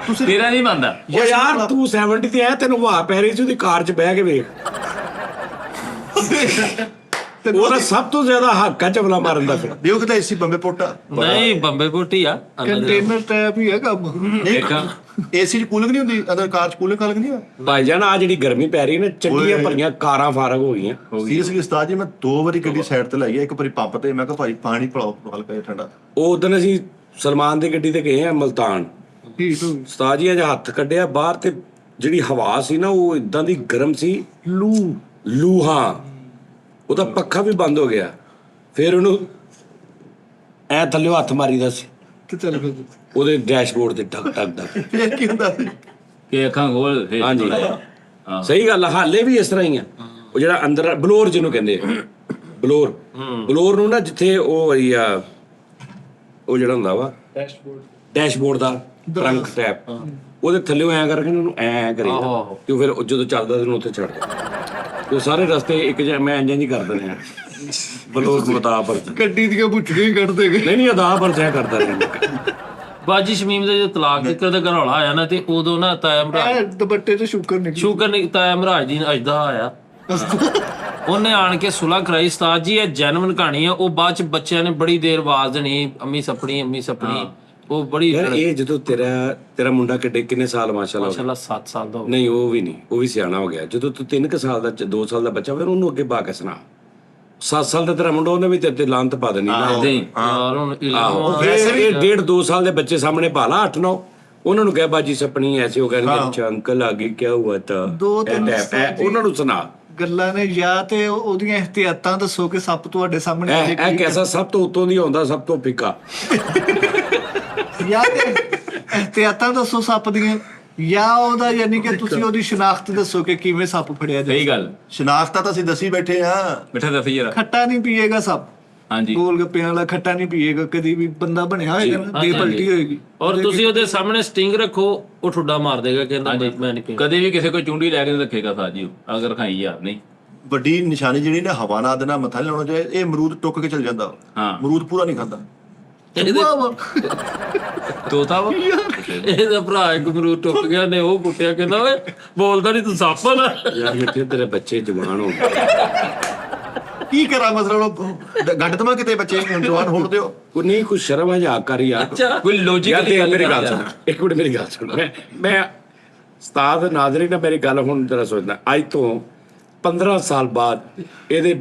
ਤੁਸੀਂ ਤੇਰਾ ਨਹੀਂ ਮੰਨਦਾ। ਉਹ ਯਾਰ ਤੂੰ 70 ਤੇ ਆਇਆ, ਤੈਨੂੰ ਵਾਹ ਪੈ ਰਹੀ ਸੀ ਉਹਦੀ ਕਾਰ 'ਚ ਬਹਿ ਕੇ ਵੇਖ। ਉਹਦਾ ਸਭ ਤੋਂ ਜ਼ਿਆਦਾ ਹੱਕ ਆ ਚਵਲਾ ਮਾਰਨ ਦਾ। ਫਿਰ ਦਿਓ ਕਿਤੇ ਏਸੀ ਬੰਬੇ ਪੋਟਾ ਨਹੀਂ ਬੰਬੇ ਪੋਟੀ ਆ। ਕੰਟੇਨਰ ਟੈਪ ਹੀ ਹੈ ਕੰਮ। ਏਸੀ ਚ ਕੂਲਿੰਗ ਨਹੀਂ ਹੁੰਦੀ, ਅੰਦਰ ਕਾਰ ਚ ਕੂਲਿੰਗ ਲੱਗ ਨਹੀਂ ਆ। ਭਾਈ ਜਾਨ ਆ ਜਿਹੜੀ ਗਰਮੀ ਪੈ ਰਹੀ ਨਾ, ਚੰਗੀਆਂ ਭਰੀਆਂ ਕਾਰਾਂ ਫਾਰਗ ਹੋ ਗਈਆਂ। ਸੀਰੀਅਸਲੀ ਉਸਤਾਦ ਜੀ ਮੈਂ 2 ਵਾਰੀ ਗੱਡੀ ਸਾਈਡ ਤੇ ਲਾਈ ਆ। ਇੱਕ ਵਾਰੀ ਪੰਪ ਤੇ ਮੈਂ ਕਿਹਾ ਭਾਈ ਪਾਣੀ ਪਿਲਾਓ ਹਲਕਾ ਜਿਹਾ ਠੰਡਾ। ਉਹ ਉਦੋਂ ਅਸੀਂ ਸਲਮਾਨ ਦੀ ਗੱਡੀ ਤੇ ਗਏ ਆ ਮਲਤਾਨ। ਉਸਤਾਦ ਜੀ ਅੱਜ ਹੱਥ ਕੱਢਿਆ ਬਾਹਰ ਤੇ ਜਿਹੜੀ ਹਵਾ ਸੀ ਨਾ ਉਹ ਇਦਾਂ ਦੀ ਗਰਮ ਸੀ, ਲੂ ਹਾਂ। ਉਹਦਾ ਪੱਖਾ ਵੀ ਬੰਦ ਹੋ ਗਿਆ। ਫਿਰ ਉਹਨੂੰ ਐ ਥੱਲੇ ਹੱਥ ਮਾਰੀਦਾ ਸੀ ਤੇ ਚੱਲ ਫਿਰ ਉਹਦੇ ਡੈਸ਼ਬੋਰਡ ਤੇ ਟਕ ਟਕ ਦਾ। ਫੇਰ ਕੀ ਹੁੰਦਾ ਸੀ? ਕਿ ਅੱਖਾਂ ਖੋਲ ਹਾਂਜੀ ਸਹੀ ਗੱਲ ਆ, ਹਾਲੇ ਵੀ ਇਸ ਤਰ੍ਹਾਂ ਹੀ ਆ। ਉਹ ਜਿਹੜਾ ਅੰਦਰ ਬਲੋਰ ਜਿਹਨੂੰ ਕਹਿੰਦੇ ਬਲੋਰ ਨੂੰ ਨਾ, ਜਿੱਥੇ ਉਹ ਆਈ ਆ ਉਹ ਜਿਹੜਾ ਹੁੰਦਾ ਵਾ ਡੈਸ਼ਬੋਰਡ ਦਾ ਟਰੰਕ ਟੈਪ, ਉਹਦੇ ਥੱਲੇ ਐ ਕਰਕੇ ਉਹਨੂੰ ਐ ਕਰੀਦਾ ਤੇ ਫਿਰ ਜਦੋਂ ਚੱਲਦਾ ਤੈਨੂੰ ਉੱਥੇ ਛੱਡਦਾ। ਉਹ ਸਾਰੇ ਰਸਤੇ ਇੱਕ ਜਿਹਾ ਮੈਂ ਇੰਜ ਹੀ ਕਰ ਦਿੰਦੇ ਆ ਬਲੋਰ ਮੁਤਾਬਰ। ਗੱਡੀ ਦੀਆਂ ਬੁੱਚੜੀਆਂ ਹੀ ਕੱਢ ਦੇਗੇ। ਨਹੀਂ ਅਦਾ ਪਰਚਾ ਕਰਦਾ ਰਹਿੰਦਾ। ਬਾਜੀ ਸ਼ਮੀਮ ਦਾ ਜਦੋਂ ਤਲਾਕ ਜ਼ਿਕਰ ਦਾ ਘਰੌਲਾ ਆਇਆ ਨਾ, ਤੇ ਉਦੋਂ ਨਾ ਤਾਇਆ ਮਹਾਰਾਜ ਦੁਪੱਟੇ ਤੇ ਸ਼ੁਕਰ ਨਹੀਂ ਤਾਇਆ ਮਹਾਰਾਜ ਦੀ ਅਜਦਾ ਆਇਆ। ਉਹਨੇ ਆਣ ਕੇ ਸੁਲ੍ਹਾ ਕਰਾਈ। ਉਸਤਾਦ ਜੀ ਇਹ ਜੈਨੂਇਨ ਕਹਾਣੀ ਆ। ਉਹ ਬਾਅਦ ਚ ਬੱਚਿਆਂ ਨੇ ਬੜੀ ਦੇਰ ਆਵਾਜ਼ ਦੇਣੀ, ਅੰਮੀ ਸੱਪਣੀ ਅੰਮੀ ਸੱਪਣੀ। ਉਹ ਬੜੀ ਯਾਰ ਇਹ ਜਦੋਂ ਤੇਰਾ ਮੁੰਡਾ ਕਿੰਨੇ ਸਾਲ ਮਾਸ਼ਾਅੱਲਾ 7 ਸਾਲ ਦਾ ਹੋ ਗਿਆ। ਨਹੀਂ ਉਹ ਵੀ ਨਹੀਂ, ਉਹ ਵੀ ਸਿਆਣਾ ਹੋ ਗਿਆ। ਜਦੋਂ ਤੂੰ 3 ਸਾਲ ਦਾ 2 ਸਾਲ ਦਾ ਬੱਚਾ ਫਿਰ ਉਹਨੂੰ ਅੱਗੇ ਪਾ ਕੇ ਸੁਣਾ। 7 ਸਾਲ ਦਾ ਤੇਰਾ ਮੁੰਡਾ, ਉਹਨੇ ਵੀ ਤੇਰੇ ਤੇ ਲਾਂਤ ਪਾ ਦੇਣੀ ਨਾ। ਯਾਰ ਹੁਣ ਵੈਸੇ ਵੀ 1.5-2 ਸਾਲ ਦੇ ਬੱਚੇ ਸਾਹਮਣੇ ਪਾ ਲਾ 8-9, ਉਹਨਾਂ ਨੂੰ ਕਹਿ ਬਾਜੀ ਸਪਣੀ ਐਸੇ ਹੋ ਗਏ। ਅੱਛਾ ਅੰਕਲ ਆਗੇ ਕੀ ਹੁਆ ਤਾ, ਉਹਨਾਂ ਨੂੰ ਸੁਣਾ ਗੱਲਾਂ ਨੇ। ਜਾਂ ਤੇ ਉਹਦੀਆਂ ਇhtiyਾਤਾਂ ਦੱਸੋ ਕਿ ਸੱਪ ਤੁਹਾਡੇ ਸਾਹਮਣੇ ਇਹ ਕੈਸਾ ਸਭ ਤੋਂ ਉੱਤੋਂ ਦੀ ਆਉਂਦਾ, ਸਭ ਤੋਂ ਫਿੱਕਾ। ਜਾਂ ਤੇ ਇhtiyਾਤਾਂ ਦੱਸੋ ਸੱਪ ਦੀਆਂ, ਜਾਂ ਉਹਦਾ ਯਾਨੀ ਕਿ ਤੁਸੀਂ ਉਹਦੀ ਸ਼ਨਾਖਤ ਦੱਸੋ ਕਿ ਕਿਵੇਂ ਸੱਪ ਫੜਿਆ ਜਾਏ। ਸਹੀ ਗੱਲ। ਸ਼ਨਾਖਤਾਂ ਤਾਂ ਅਸੀਂ ਦੱਸੀ ਬੈਠੇ ਆ। ਬੈਠਾ ਦੱਸੀ ਜਰਾ। ਖੱਟਾ ਨਹੀਂ ਪੀਏਗਾ ਸੱਪ। ਹਾਂਜੀ ਗੋਲ ਗੱਪਿਆਂ ਵਾਲਾ ਖੱਟਾ ਨਹੀਂ ਪੀਏਗਾ ਕਦੀ ਵੀ। ਬੰਦਾ ਬਣਿਆ ਹੋਏਗਾ ਨਾ, ਦੇ ਪਲਟੀ ਹੋਏਗੀ। ਔਰ ਤੁਸੀਂ ਉਹਦੇ ਸਾਹਮਣੇ ਸਟਿੰਗ ਰੱਖੋ, ਉਹ ਠੁੱਡਾ ਮਾਰ ਦੇਗਾ, ਕਹਿੰਦਾ ਮੈਂ ਨਹੀਂ ਪੀਂਦਾ। ਕਦੇ ਵੀ ਕਿਸੇ ਕੋਈ ਚੁੰਡੀ ਲੈ ਕੇ ਨਹੀਂ ਰੱਖੇਗਾ ਸਾਜੀ, ਅਗਰ ਖਾਈ ਯਾਰ ਨਹੀਂ। ਵੱਡੀ ਨਿਸ਼ਾਨੀ ਜਿਹੜੀ ਨੇ ਹਵਾ ਨਾਲ ਦੇ ਨਾਲ ਮੱਥਾ ਨਹੀਂ ਲਾਉਣਾ ਚਾਹੀਦਾ। ਇਹ ਅਮਰੂਦ ਟੁੱਕ ਕੇ ਚਲ ਜਾਂਦਾ ਵਾ। ਹਾਂ। ਅਮਰੂਦ ਪੂਰਾ ਨਹੀਂ ਖਾਂਦਾ। ਤੋਤਾ ਵਾ ਇਹਦਾ ਭਰਾ ਇੱਕ ਅਮਰੂਦ ਟੁੱਕ ਗਿਆ ਨੇ ਉਹ ਕੁੱਟਿਆ, ਕਹਿੰਦਾ ਓਏ ਬੋਲਦਾ ਨਹੀਂ ਤੂੰ ਸੱਪ ਆ ਨਾ। ਯਾਰ ਜਿੱਥੇ ਤੇਰੇ ਬੱਚੇ ਜਵਾਨ ਹੋ ਗਏ, ਕੀ ਕਰਾਂ ਮਸਲਾ ਗੱਡ ਤਮਾ ਕਿਤੇ ਬੱਚੇ ਜਵਾਨ ਹੋਣ ਦਿਓ। ਕੋਈ ਨਹੀਂ ਕੁਛ ਸ਼ਰਮ ਹਜਾ ਕਰ ਯਾਰ। ਕੋਈ ਲੌਜੀਕ ਯਾਰ ਦੇਖ ਮੇਰੀ ਗੱਲ ਸੁਣ, ਇੱਕ ਮਿੰਟ ਮੇਰੀ ਗੱਲ ਸੁਣ। ਮੈਂ ਉਸਤਾਦ ਨਾਜ਼ਰੀਨ ਨਾਲ ਮੇਰੀ ਗੱਲ ਹੁਣ ਜਰਾ ਸੋਚਦਾ, ਅੱਜ ਤੋਂ 15 ਸਾਲ ਬਾਅਦ ਇਹਦੇ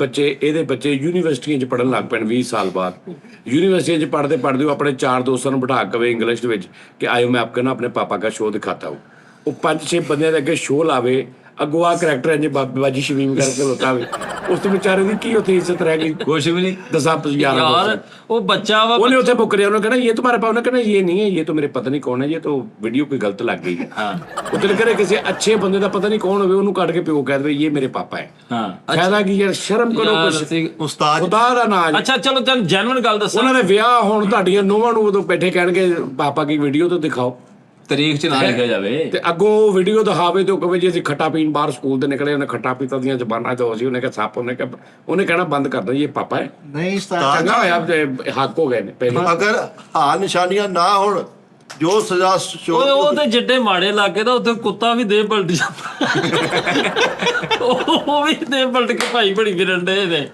ਬੱਚੇ ਯੂਨੀਵਰਸਿਟੀਆਂ 'ਚ ਪੜ੍ਹਨ ਲੱਗ ਪੈਣ। 20 ਸਾਲ ਬਾਅਦ ਯੂਨੀਵਰਸਿਟੀਆਂ 'ਚ ਪੜ੍ਹਦੇ ਉਹ ਆਪਣੇ 4 ਦੋਸਤਾਂ ਨੂੰ ਬਿਠਾ ਕੇ ਇੰਗਲਿਸ਼ ਦੇ ਵਿੱਚ ਕਿ ਆਇਓ ਮੈਂ ਆਪਕੇ ਨਾ ਆਪਣੇ ਪਾਪਾ ਦਾ ਸ਼ੋਅ ਦਿਖਾਤਾ ਹੂੰ। ਉਹ 5-6 ਬੰਦਿਆਂ ਦੇ ਅੱਗੇ ਸ਼ੋਅ ਲਾਵੇ, ਅੱਗੋਂ ਆ ਕਰੈਕਟਰ ਇੰਜ ਬਾਜੀ ਸ਼ਮੀਮ ਕਰਕੇ ਲੋਤਾ ਵੇ, ਉਸ ਤੋਂ ਵਿਚਾਰੇ ਦੀ ਕੀ ਉੱਥੇ ਇੱਜ਼ਤ ਰਹਿ ਗਈ? ਕੁਛ ਵੀ ਨਹੀਂ। 10 ਯਾਰ ਉਹ ਬੱਚਾ ਵਾ, ਉਹਨੇ ਉੱਥੇ ਮੁੱਕ ਰਿਹਾ, ਉਹਨੇ कहना ये तुम्हारे पापा, कहना ये नहीं है, ये तो मेरे पता नहीं कौन है, ये तो वीडियो कोई गलत लग गई है। ਉਹ ਤੇ ਕਰੇ ਕਿਸੇ ਅੱਛੇ ਬੰਦੇ ਦਾ ਪਤਾ ਨਹੀਂ ਕੌਣ ਹੋਵੇ, ਉਹਨੂੰ ਕੱਢ ਕੇ ਪਿਓ ਕਹਿ ਦੇਵੇ ਇਹ ਮੇਰੇ ਪਾਪਾ ਹੈ। ਹਾਂ ਫਾਇਦਾ ਕੀ ਯਾਰ? ਸ਼ਰਮ ਕਰੋ ਕੁਛ। ਉਸਤਾਦ ਖੁਦਾ ਦਾ ਨਾਮ। ਅੱਛਾ ਚਲੋ ਤੈਨੂੰ ਜੈਨੂਇਨ ਗੱਲ ਦੱਸਾਂ, ਉਹਨਾਂ ਦੇ ਵਿਆਹ ਹੋਣ, ਤੁਹਾਡੀਆਂ ਨੋਵਾਂ ਨੂੰ ਉਦੋਂ ਬੈਠੇ ਕਹਿਣਗੇ ਪਾਪਾ ਕੀ ਵੀਡੀਓ ਤੋਂ ਦਿਖਾਓ, ਤਾਰੀਖ 'ਚ ਨਾ ਲਿਖਿਆ ਜਾਵੇ। ਤੇ ਅੱਗੋਂ ਉਹ ਵੀਡੀਓ ਦਿਖਾਵੇ ਤੇ ਉਹ ਕਹੇ ਜੀ ਅਸੀਂ ਖੱਟਾ ਪੀਣ ਬਾਹਰ ਸਕੂਲ ਦੇ ਨਿਕਲੇ, ਉਹਨੇ ਖੱਟਾ ਪੀਤਾ ਦੀਆਂ ਜ਼ਬਾਨਾਂ ਤੋਂ ਸੀ, ਉਹਨੇ ਕਿਹਾ ਸੱਪ, ਉਹਨੇ ਕਹਿਣਾ ਬੰਦ ਕਰ ਦੋ ਇਹ ਪਾਪਾ ਹੈ। ਨਹੀਂ ਉਸਤਾਦ ਚੰਗਾ ਹੋਇਆ ਤੇ ਹੱਕ ਹੋ ਗਏ ਨੇ ਪਹਿਲੇ। ਅਗਰ ਹਾਲ ਨਿਸ਼ਾਨੀਆਂ ਨਾ ਹੋਣ, ਜੋ ਸਜ਼ਾ ਉਹ ਤੇ ਜਿੱਡੇ ਮਾੜੇ ਇਲਾਕੇ ਦਾ ਉੱਥੇ ਕੁੱਤਾ ਵੀ ਦੇ ਪਲਟ ਜਾਂਦਾ, ਉਹ ਵੀ ਦੇ ਪਲਟ ਕੇ ਭਾਈ ਬੜੀ ਫਿਰਨ ਦੇ ਨੇ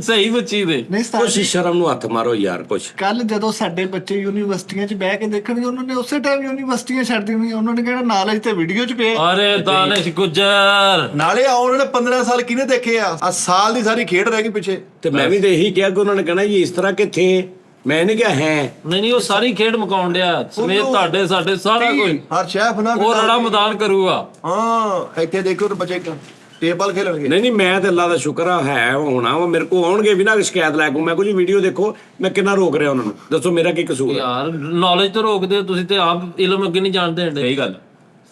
ਸਹੀ ਬੱਚੀ ਦੇ। ਨਹੀਂ ਉਸਤਾਦ ਕੁਛ ਸ਼ਰਮ ਨੂੰ ਹੱਥ ਮਾਰੋ ਯਾਰ। ਕੁਛ ਕੱਲ ਜਦੋਂ ਸਾਡੇ ਬੱਚੇ ਯੂਨੀਵਰਸਿਟੀਆਂ 'ਚ ਬਹਿ ਕੇ ਦੇਖਣਗੇ, ਉਹਨਾਂ ਨੇ ਉਸੇ ਟਾਈਮ ਯੂਨੀਵਰਸਿਟੀਆਂ ਛੱਡ ਦੇਣੀਆਂ। ਉਹਨਾਂ ਨੇ ਕਹਿਣਾ ਨਾਲੇਜ ਤੇ ਵੀਡੀਓ 'ਚ ਪਿਆ। ਅਰੇ ਦਾਨਿਸ਼ ਗੁੱਜਰ, ਨਾਲੇ ਆਉਣ ਵਾਲੇ 15 ਸਾਲ ਕਿਹਨੇ ਦੇਖੇ ਆ ਸਾਲ ਦੀ ਸਾਰੀ ਖੇਡ ਰਹਿ ਗਈ ਪਿੱਛੇ। ਤੇ ਮੈਂ ਵੀ ਤੇ ਇਹੀ ਕਿਹਾ ਕਿ ਉਹਨਾਂ ਨੇ ਕਹਿਣਾ ਇਹ ਇਸ ਤਰ੍ਹਾਂ ਕਿੱਥੇ, ਮੈਂ ਨਹੀਂ ਕਿਹਾ ਹੈ। ਨਹੀਂ ਉਹ ਸਾਰੀ ਖੇਡ ਮੁਕਾਉਣ ਡਿਆ ਸਮੇਤ ਤੁਹਾਡੇ ਸਾਡੇ ਸਾਰਾ ਕੋਈ, ਹਰ ਸ਼ੈਫ ਨਾ ਉਹ ਰੜਾ ਮੈਦਾਨ ਕਰੂਗਾ। ਹਾਂ ਇੱਥੇ ਦੇਖੋ ਤੇ ਬੱਚੇ ਟੇਬਲ ਖੇਲਣਗੇ। ਨਹੀਂ ਮੈਂ ਤੇ ਅੱਲਾ ਦਾ ਸ਼ੁਕਰ ਆ ਹੈ ਹੋਣਾ ਵਾ, ਮੇਰੇ ਕੋ ਆਉਣਗੇ ਵੀ ਨਾ ਸ਼ਿਕਾਇਤ ਲੈ ਕੇ, ਮੈਂ ਕੁਝ ਵੀਡੀਓ ਦੇਖੋ ਮੈਂ ਕਿੰਨਾ ਰੋਕ ਰਿਹਾ ਉਹਨਾਂ ਨੂੰ, ਦੱਸੋ ਮੇਰਾ ਕੀ ਕਸੂਰ ਹੈ? ਯਾਰ ਨੌਲੇਜ ਤੋਂ ਰੋਕਦੇ ਹੋ ਤੁਸੀਂ, ਤੇ ਆਪ ਇਲਮ ਅੱਗੇ ਨਹੀਂ ਜਾਣਦੇ ਹੁੰਦੇ। ਸਹੀ ਗੱਲ।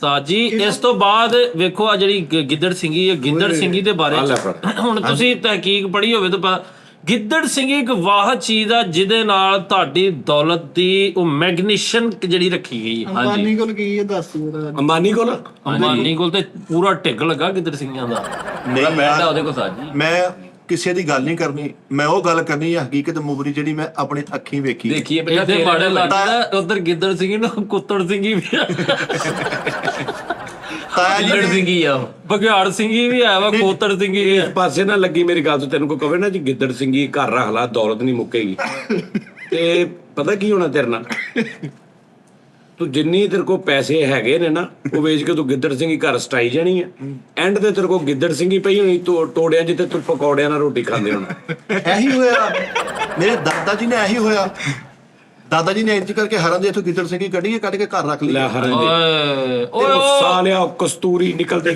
ਸਾਜੀ ਇਸ ਤੋਂ ਬਾਅਦ ਵੇਖੋ ਆ ਜਿਹੜੀ ਗਿੱਦੜ ਸਿੰਘੀ ਹੈ, ਗਿੱਦੜ ਸਿੰਘੀ ਦੇ ਬਾਰੇ ਹੁਣ ਤੁਸੀਂ ਤਹਿਕੀਕ ਪੜ੍ਹੀ ਹੋਵੇ ਤਾਂ ਗਿੱਦੜ ਸਿੰਘੀ ਇੱਕ ਵਾਹ ਚੀਜ਼ ਆ ਜਿਹਦੇ ਨਾਲ ਤੁਹਾਡੀ ਦੌਲਤ ਦੀ ਉਹ ਮੈਗਨੀਸ਼ਨ ਜਿਹੜੀ ਰੱਖੀ ਗਈ ਹੈ। ਅੰਬਾਨੀ ਕੋਲ ਕੀ ਹੈ ਦੱਸ ਜਰਾ। ਅੰਬਾਨੀ ਕੋਲ ਅੰਬਾਨੀ ਕੋਲ ਤੇ ਪੂਰਾ ਢਿੱਗ ਲੱਗਾ ਗਿੱਦੜ ਸਿੰਘਾਂ ਦਾ। ਨਹੀਂ ਬੈਠਾ ਉਹਦੇ ਕੋਲ ਸਾਜੀ। ਮੈਂ ਕਿਸੇ ਦੀ ਗੱਲ ਨਹੀਂ ਕਰਨੀ, ਮੈਂ ਉਹ ਗੱਲ ਕਰਨੀ ਹੈ ਹਕੀਕਤ ਮੁਬਰੀ ਜਿਹੜੀ ਮੈਂ ਆਪਣੇ ਅੱਖੀਂ ਵੇਖੀ। ਦੇਖੀਏ ਬੇਟਾ ਇੱਥੇ ਮਾੜੇ ਲੱਗਦਾ ਉਧਰ ਗਿੱਦੜ ਸਿੰਘੀ ਨੂੰ ਕੁੱਤੜ ਸਿੰਘੀ ਵੀ ਆ, ਤਾਇਆ ਜੀ ਗਿੱਦੜ ਨੇ- ਸਿੰਘੀ ਆ ਬਘਿਆੜ ਸਿੰਘੀ ਵੀ ਆ ਵਾ, ਕੋਤੜ ਸਿੰਘੀ ਵੀ ਆ। ਇਸ ਪਾਸੇ ਨਾ ਲੱਗੀ ਮੇਰੀ ਗੱਲ ਤੋਂ, ਤੈਨੂੰ ਕੋਈ ਕਵੇ ਨਾ ਜੀ ਗਿੱਦੜ ਸਿੰਘੀ ਘਰ ਰੱਖ ਲਾ ਦੌਲਤ ਨਹੀਂ ਮੁੱਕੇਗੀ, ਤੇ ਪਤਾ ਕੀ ਹੋਣਾ ਤੇਰੇ ਨਾਲ? ਤੂੰ ਜਿੰਨੀ ਤੇਰੇ ਕੋਲ ਪੈਸੇ ਹੈਗੇ ਨੇ ਨਾ ਉਹ ਵੇਚ ਕੇ ਤੂੰ ਗਿੱਦੜ ਸਿੰਘੀ ਘਰ ਸਟਾਈ ਜਾਣੀ ਹੈ। ਐਂਡ ਤੇ ਤੇਰੇ ਕੋਲ ਗਿੱਦੜ ਸਿੰਘੀ ਪਈ ਹੋਣੀ ਤੋੜਿਆਂ ਜਿੱਤੇ ਤੂੰ ਪਕੌੜਿਆਂ ਨਾਲ ਰੋਟੀ ਖਾਂਦੇ ਹੋਣਾ। ਇਹੀ ਹੋਇਆ ਮੇਰੇ ਦਾਦਾ ਜੀ ਨੇ, ਇਹੀ ਹੋਇਆ। ਦਾਦਾ ਜੀ ਨੇ ਇੰਜ ਕਰਕੇ ਹਰਨ ਦੇ ਇੱਥੋਂ ਗਿੱਦੜ ਸਿੰਘੀ ਕੱਢੀ, ਕੱਢ ਕੇ ਘਰ ਰੱਖ ਲਈ। ਲੈ ਹਰਨ ਦੇ ਓਏ ਉਹ ਸਾਲਿਆ ਕਸਤੂਰੀ ਨਿਕਲਦੇ।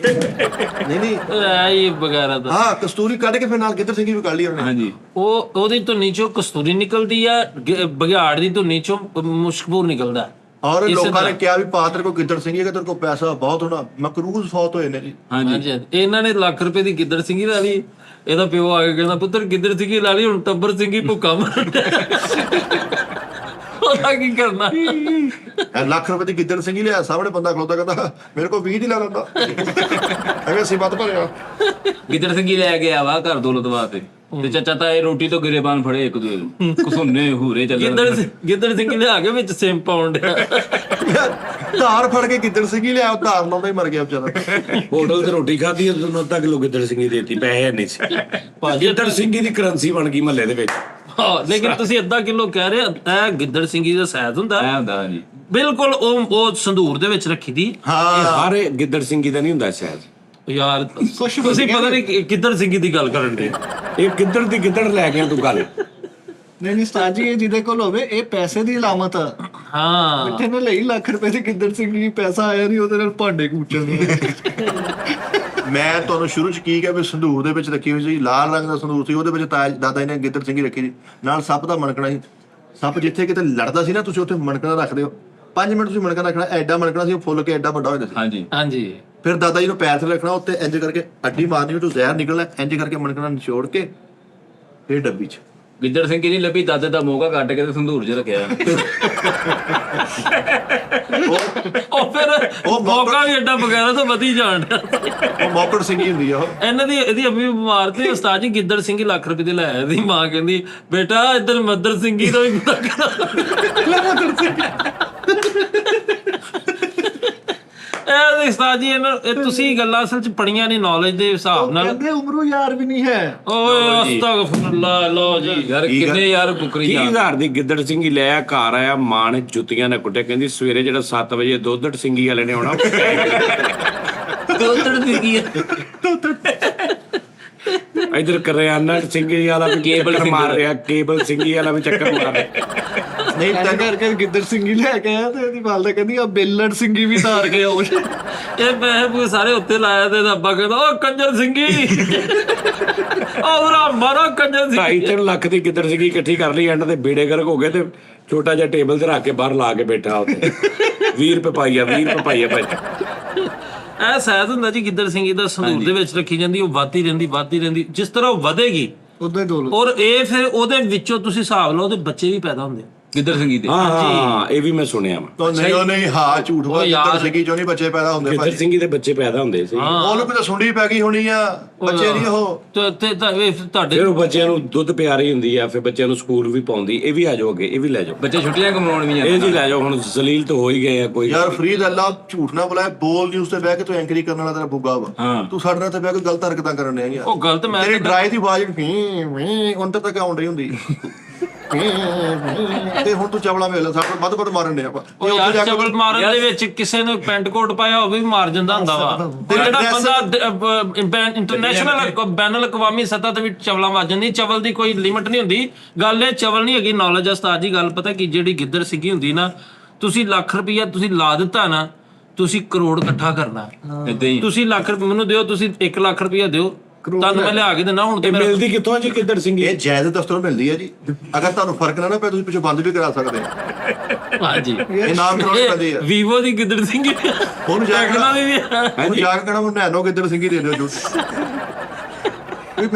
ਨਹੀਂ ਨਹੀਂ ਐ ਵਗੈਰਾ ਦਾ ਹਾਂ ਕਸਤੂਰੀ ਕੱਢ ਕੇ ਫਿਰ ਨਾਲ ਗਿੱਦੜ ਸਿੰਘੀ ਵੀ ਕੱਢ ਲਈ ਉਹਨੇ। ਹਾਂਜੀ। ਉਹਦੀ ਧੁੰਨੀ ਚੋਂ ਕਸਤੂਰੀ ਨਿਕਲਦੀ ਆ, ਬਘਿਆੜ ਦੀ ਧੁੰਨੀ ਚੋਂ ਮੁਸ਼ਕਬੂਰ ਨਿਕਲਦਾ। ਔਰ ਇਸੇ ਲੋਕਾਂ ਨੇ ਤਰ੍ਹਾਂ। ਕਿਹਾ ਵੀ ਪਾਤਰ ਕੋ ਗਿੱਦੜ ਸਿੰਘੀ ਹੈ, ਤੇਰੇ ਕੋਲ ਪੈਸਾ ਬਹੁਤ ਹੋਣਾ। ਮਕਰੂਜ਼ ਫੌਤ ਹੋਏ ਨੇ ਜੀ। ਹਾਂਜੀ। ਇਹਨਾਂ ਨੇ ਲੱਖ ਰੁਪਏ ਦੀ ਗਿੱਦੜ ਸਿੰਘੀ ਲੈ ਲਈ। ਇਹਦਾ ਪਿਓ ਆ ਕੇ ਕਹਿੰਦਾ ਪੁੱਤਰ ਗਿੱਦੜ ਸਿੰਘੀ ਲੈ ਲਈ, ਹੁਣ ਟੱਬਰ ਸਿੰਘੀ ਭੁੱਖਾ ਮਰਨ ਉਹਦਾ ਕੀ ਕਰਨਾ? ਇਹ ਲੱਖ ਰੁਪਏ ਦੀ ਗਿੱਦੜ ਸਿੰਘੀ ਲਿਆ, ਸਾਹਮਣੇ ਬੰਦਾ ਖਲੋਤਾ ਕਹਿੰਦਾ ਮੇਰੇ ਕੋਲ 20 ਦੀ ਲੈ ਲੈਂਦਾ। ਐਵੇਂ ਅਸੀਂ ਵੱਧ ਭਰਿਆ। ਗਿੱਦੜ ਸਿੰਘੀ ਲੈ ਗਿਆ ਵਾ ਘਰ ਦੌਲਤ ਵਾਸਤੇ, ਤੇ ਚਾਚਾ ਤਾਂ ਇਹ ਰੋਟੀ ਤੋਂ ਗਿਰੇਬਾਨ ਫੜੇ ਇੱਕ ਦੂਏ ਨੂੰ, ਕਸੁੰਨੇ ਹੂਰੇ ਚੱਲਣ। ਗਿੱਦੜ ਸਿੰਘੀ ਲਿਆ ਕੇ ਵਿੱਚ ਸਿਮ ਪਾਉਣ ਡਿਆ। ਧਾਰ ਫੜ ਕੇ ਗਿੱਦੜ ਸਿੰਘੀ ਲਿਆ, ਧਾਰ ਲਾਉਂਦਾ ਹੀ ਮਰ ਗਿਆ ਵਿਚਾਰਾ। ਹੋਟਲ ਤੇ ਰੋਟੀ ਖਾਧੀ, ਉਹਨੂੰ ਅੱਧਾ ਕਿਲੋ ਗਿੱਦੜ ਸਿੰਘੀ ਦੇਤੀ, ਪੈਸੇ ਨਹੀਂ ਸੀ। ਗਿੱਦੜ ਸਿੰਘੀ ਦੀ ਕਰੰਸੀ ਬਣ ਗਈ ਮਹੱਲੇ ਦੇ ਵਿੱਚ। ਹਾਂ ਲੇਕਿਨ ਤੁਸੀਂ ਅੱਧਾ ਕਿਲੋ ਕਹਿ ਰਹੇ, ਇਹ ਗਿੱਦੜ ਸਿੰਘੀ ਦਾ ਸ਼ਾਇਦ ਹੁੰਦਾ ਐ ਹੁੰਦਾ। ਹਾਂਜੀ ਬਿਲਕੁਲ ਉਹ ਸੰਦੂਰ ਦੇ ਵਿੱਚ ਰੱਖੀ ਦੀ। ਇਹ ਹਰ ਗਿੱਦੜ ਸਿੰਘੀ ਦਾ ਨਹੀਂ ਹੁੰਦਾ ਸ਼ਾਇਦ। ਯਾਰ ਤੁਸੀਂ ਪਤਾ ਨਹੀਂ ਗਿੱਦੜ ਸਿੰਘੀ ਦੀ ਗੱਲ ਕਰਨ ਦੇ। ਇਹ ਗਿੱਦੜ ਦੀ ਗਿੱਦੜ ਲੈ ਗਿਆ ਤੂੰ ਗੱਲ। ਨਹੀਂ ਨਹੀਂ ਉਸਤਾਦ ਜੀ, ਇਹ ਜਿਹਦੇ ਕੋਲ ਹੋਵੇ ਇਹ ਪੈਸੇ ਦੀ ਅਲਾਮਤ ਆ। ਹਾਂ ਮਿੱਠੇ ਨੇ ਲਈ ਲੱਖ ਰੁਪਏ ਦੀ ਗਿੱਦੜ ਸਿੰਘੀ, ਪੈਸਾ ਆਇਆ ਨਹੀਂ, ਉਹਦੇ ਨਾਲ ਭਾਂਡੇ ਕੂਚਣ। ਮੈਂ ਤੁਹਾਨੂੰ ਸ਼ੁਰੂ ਚ ਕੀ ਕਿਹਾ ਵੀ ਸੰਦੂਰ ਦੇ ਵਿੱਚ ਰੱਖੀ ਹੋਈ ਸੀ, ਲਾਲ ਰੰਗ ਦਾ ਸੰਦੂਰ ਸੀ, ਉਹਦੇ ਵਿੱਚ ਦਾਦਾ ਜੀ ਨੇ ਗਿੱਦੜ ਸਿੰਘੀ ਰੱਖੀ ਸੀ, ਨਾਲ ਸੱਪ ਦਾ ਮਣਕਣਾ ਸੀ। ਸੱਪ ਜਿੱਥੇ ਕਿਤੇ ਲੜਦਾ ਸੀ ਨਾ, ਤੁਸੀਂ ਉੱਥੇ ਮਣਕਣਾ ਰੱਖਦੇ ਹੋ। 5 ਮਿੰਟ ਤੁਸੀਂ ਮਣਕਣਾ ਰੱਖਣਾ, ਐਡਾ ਮਣਕਣਾ ਸੀ, ਉਹ ਫੁੱਲ ਕੇ ਐਡਾ ਵੱਡਾ ਹੋ ਜਾਂਦਾ ਸੀ। ਹਾਂਜੀ ਹਾਂਜੀ। ਫਿਰ ਦਾਦਾ ਜੀ ਨੂੰ ਪੈਰ ਤੇ ਰੱਖਣਾ, ਉੱਤੇ ਇੰਜ ਕਰਕੇ ਅੱਡੀ ਮਾਰਨੀ, ਉਹ ਜ਼ਹਿਰ ਨਿਕਲਣਾ, ਇੰਜ ਕਰਕੇ ਮਣਕਣਾ ਨਿਚੋੜ ਕੇ ਫਿਰ ਡੱਬੀ 'ਚ ਗਿੱਦੜ ਸਿੰਘ ਨਹੀਂ ਲੱਭੀ, ਦਾਦੇ ਦਾ ਮੋਗਾ ਕੱਟ ਕੇ ਤੇ ਸੰਧੂਰ 'ਚ ਰੱਖਿਆ। ਉਹ ਫਿਰ ਮੌਕਾ ਵੀ ਐਡਾ ਬਗੈਰਾ ਤੋਂ ਵਧੀ ਜਾਣ ਡਿਆ। ਉਹ ਮੌਕੜ ਸਿੰਘ ਹੀ ਹੁੰਦੀ ਆ ਉਹ। ਇਹਦੀ ਅਮੀ ਬਿਮਾਰ ਤੇ ਉਸਤਾਦ ਜੀ ਗਿੱਦੜ ਸਿੰਘ ਹੀ ਲੱਖ ਰੁਪਏ ਦੇ ਲੈ ਆਇਆ। ਦੀ ਮਾਂ ਕਹਿੰਦੀ ਬੇਟਾ ਇੱਧਰ ਮੱਦਰ ਸਿੰਘੀ ਦਾ ਵੀ ਪਤਾ ਇਹ ਉਸਤਾਦ ਜੀ ਇਹ ਤੁਸੀਂ ਗੱਲਾਂ ਅਸਲ ਚ ਪੜੀਆਂ ਨਹੀਂ ਨੌਲੇਜ ਦੇ ਹਿਸਾਬ ਨਾਲ। ਕਹਿੰਦੇ ਉਮਰੋਂ ਯਾਰ ਵੀ ਨਹੀਂ ਹੈ। ਓਏ ਅਸਤਗਫੁਰullah ਲਓ ਜੀ ਯਾਰ ਕਿੰਨੇ ਯਾਰ ਕੁਕਰੀ 30,000 ਦੀ ਗਿੱਦੜ ਸਿੰਘੀ ਲੈ ਆ, ਘਰ ਆਇਆ, ਮਾਂ ਨੇ ਜੁੱਤੀਆਂ ਨਾਲ ਕੁੱਟਿਆ, ਕਹਿੰਦੀ ਸਵੇਰੇ ਜਿਹੜਾ 7 ਵਜੇ ਦੁੱਧੜ ਸਿੰਘੀ ਵਾਲੇ ਨੇ ਆਉਣਾ ਦੋਤੜ ਦੀ ਕੀ ਹੈ? ਇਧਰ ਕਰਿਆਨਾ ਸਿੰਘੀ ਵਾਲਾ ਵੀ ਕੇਬਲ ਚੱਕਰ ਮਾਰ ਰਿਹਾ, ਕੇਬਲ ਸਿੰਘੀ ਵਾਲਾ ਵੀ ਚੱਕਰ ਮਾਰ ਰਿਹਾ। ਨਹੀਂ ਤਾਂ ਕਰਕੇ ਗਿੱਦੜ ਸਿੰਘੀ ਲੈ ਕੇ ਆਇਆ ਤੇ ਇਹਦੀ ਵਾਲਦਾ ਕਹਿੰਦੀ ਆ ਬੇਲੜ ਸਿੰਘੀ ਵੀ ਧਾਰ ਕੇ ਆਉ। ਇਹ ਪੈਸੇ ਸਾਰੇ ਉੱਤੇ ਲਾਇਆ ਤੇ ਇਹਦਾ ਅੱਬਾ ਕਹਿੰਦਾ ਓ ਕੰਜਰ ਸਿੰਘੀ ਉਹਰਾ ਮਾਰੋ ਕੰਜਰ ਸਿੰਘੀ। 2.5 ਲੱਖ ਦੀ ਗਿੱਦੜ ਸਿੰਘੀ ਇਕੱਠੀ ਕਰ ਲਈ, ਐਂਡ ਤੇ ਬੇੜੇ ਗਰਕ ਹੋ ਗਏ ਤੇ ਛੋਟਾ ਜਿਹਾ ਟੇਬਲ ਤੇ ਰੱਖ ਕੇ ਬਾਹਰ ਲਾ ਕੇ ਬੈਠਾ ਉੱਤੇ 20 ਰੁਪਏ ਪਾਈਆ 20 ਰੁਪਏ ਪਾਈਆ ਭਾਈ। ਇਹ ਸ਼ਾਇਦ ਹੁੰਦਾ ਜੀ ਗਿੱਦੜ ਸਿੰਘੀ ਦਾ ਸੰਦੂਰ ਦੇ ਵਿੱਚ ਰੱਖੀ ਜਾਂਦੀ, ਉਹ ਵੱਧਦੀ ਰਹਿੰਦੀ ਜਿਸ ਤਰ੍ਹਾਂ ਉਹ ਵਧੇਗੀ ਉਦੋਂ ਹੀ ਦੌਲਤ। ਔਰ ਇਹ ਫਿਰ ਉਹਦੇ ਵਿੱਚੋਂ ਤੁਸੀਂ ਹਿਸਾਬ ਲਓ ਉਹਦੇ ਬੱਚੇ ਵੀ ਪੈਦਾ ਹੁੰਦੇ। ਗਿੱਦੜ ਸਿੰਘੀ ਦੇ ਹਾਂ ਇਹ ਵੀ ਮੈਂ ਸੁਣਿਆ ਵਾ। ਤਾਂ ਨਹੀਂ ਉਹ ਨਹੀਂ, ਹਾਂ ਝੂਠ ਬੋਲ, ਗਿੱਦੜ ਸਿੰਘੀ ਚੋਂ ਨਹੀਂ ਬੱਚੇ ਪੈਦਾ ਹੁੰਦੇ ਗਿੱਦੜ ਭਾਜੀ। ਸਿੰਘੀ ਦੇ ਬੱਚੇ ਪੈਦਾ ਹੁੰਦੇ ਸੀ, ਉਹਨੂੰ ਕਿਤੇ ਸੁੰਡੀ ਪੈ ਗਈ ਹੋਣੀ ਆ, ਬੱਚੇ ਨਹੀਂ ਉਹ। ਤੇ ਤੁਹਾਡੇ ਫਿਰ ਉਹ ਬੱਚਿਆਂ ਨੂੰ ਦੁੱਧ ਪਿਆਰੀ ਹੁੰਦੀ ਆ, ਫਿਰ ਬੱਚਿਆਂ ਨੂੰ ਸਕੂਲ ਵੀ ਪਾਉਂਦੀ। ਇਹ ਵੀ ਆ ਜਾਓ ਅੱਗੇ, ਇਹ ਵੀ ਲੈ ਜਾਓ, ਬੱਚੇ ਛੁੱਟੀਆਂ ਕਮਾਉਣ ਵੀ ਇਹ ਜਾਂਦੇ। ਜੀ ਲੈ ਜਾਓ। ਹੁਣ ਜ਼ਲੀਲ ਤਾਂ ਹੋ ਹੀ ਗਏ ਆ ਕੋਈ। ਯਾਰ ਫਰੀਦ ਅੱਲਾ ਝੂਠ ਨਾ ਬੁਲਾਏ, ਬੋਲ ਨਿਊਜ਼ ਤੇ ਬਹਿ ਕੇ ਤੂੰ ਐਂਕਰੀ ਕਰਨ ਵਾਲਾ ਤੇਰਾ ਬੁੱਗਾ ਵਾ। ਹਾਂ। ਤੂੰ ਸਾਡੇ ਨਾਲ ਤੇ ਬਹਿ ਕੇ ਗਲਤ ਹਰਕਤਾਂ ਕਰਨ ਡਿਆ ਯਾਰ। ਉਹ ਗਲਤ ਮੈਂ ਤੇਰੀ ਡਰਾਈ ਦੀ ਆਵਾਜ਼ ਉਹਨਾਂ ਤੱਕ ਆਉਣ ਰਹੀ ਹੁੰਦੀ ਤੇ ਹੁਣ ਤੂੰ ਚਵਲਾ ਵੇਖ ਲੈ, ਸਾਡੇ ਵੱਧ ਮਾਰਨ ਡਿਆ ਆਪਾਂ। ਉਹ ਯਾਰ ਚਵਲ ਮਾਰਨ ਦੇ ਵਿੱਚ ਕਿਸੇ ਨੇ ਪੈਂਟ ਕੋਟ ਪਾਇਆ ਹੋਵੇ ਵੀ ਮਾਰ ਜਾਂਦਾ ਹੁੰਦਾ ਵਾ। ਜਿਹੜਾ ਬੰਦਾ ਇੰਟਰਨੈਸ਼ਨਲ ਬੈਨਲ ਅਕਵਾਮੀ ਸਤਹ ਤੇ ਵੀ ਚਵਲਾਂ ਵੱਜ ਜਾਂਦੀ, ਚਵਲ ਦੀ ਕੋਈ ਲਿਮਟ ਨਹੀਂ ਹੁੰਦੀ। ਗੱਲ ਇਹ ਚਵਲ ਨਹੀਂ ਹੈਗੀ, ਨੌਲੇਜ ਆ ਉਸਤਾਦ ਜੀ। ਗੱਲ ਪਤਾ ਕੀ, ਜਿਹੜੀ ਗਿੱਦੜ ਸਿੰਘੀ ਹੁੰਦੀ ਨਾ, ਤੁਸੀਂ ਲੱਖ ਰੁਪਈਆ ਤੁਸੀਂ ਲਾ ਦਿੱਤਾ ਨਾ, ਤੁਸੀਂ ਕਰੋੜ ਇਕੱਠਾ ਕਰਨਾ। ਏਦਾਂ ਹੀ ਤੁਸੀਂ ਲੱਖ ਰੁਪਏ ਮੈਨੂੰ ਦਿਓ, ਤੁਸੀਂ 1 ਲੱਖ ਰੁਪਈਆ ਦਿਓ, ਤੁਹਾਨੂੰ ਮੈਂ ਲਿਆ ਕੇ ਦੇਣਾ। ਹੁਣ ਤੇ ਇਹ ਮਿਲਦੀ ਕਿੱਥੋਂ ਆ ਜੀ ਗਿੱਦੜ ਸਿੰਘੀ? ਇਹ ਜਾਇਜ਼ ਦਫ਼ਤਰੋਂ ਮਿਲਦੀ ਹੈ ਜੀ। ਅਗਰ ਤੁਹਾਨੂੰ ਫਰਕ ਨਾ ਪਏ ਤੁਸੀਂ ਪਿੱਛੋਂ ਬੰਦ ਵੀ ਕਰਾ ਸਕਦੇ ਹੋ। ਹਾਂਜੀ ਇਹ ਨਾਮ ਕਰਾਉਣੀ ਪੈਂਦੀ ਹੈ। ਵੀਵੋ ਦੀ ਗਿੱਦੜ ਸਿੰਘੀ ਉਹਨੂੰ ਜਾ ਕੇ ਟੈਕਨਾ ਦੀ ਵੀ ਉਹਨੂੰ ਜਾ ਕੇ ਕਹਿਣਾ ਨੈਨੋ ਗਿੱਦੜ ਸਿੰਘੀ ਦੇ ਦਿਓ ਝੂਠ।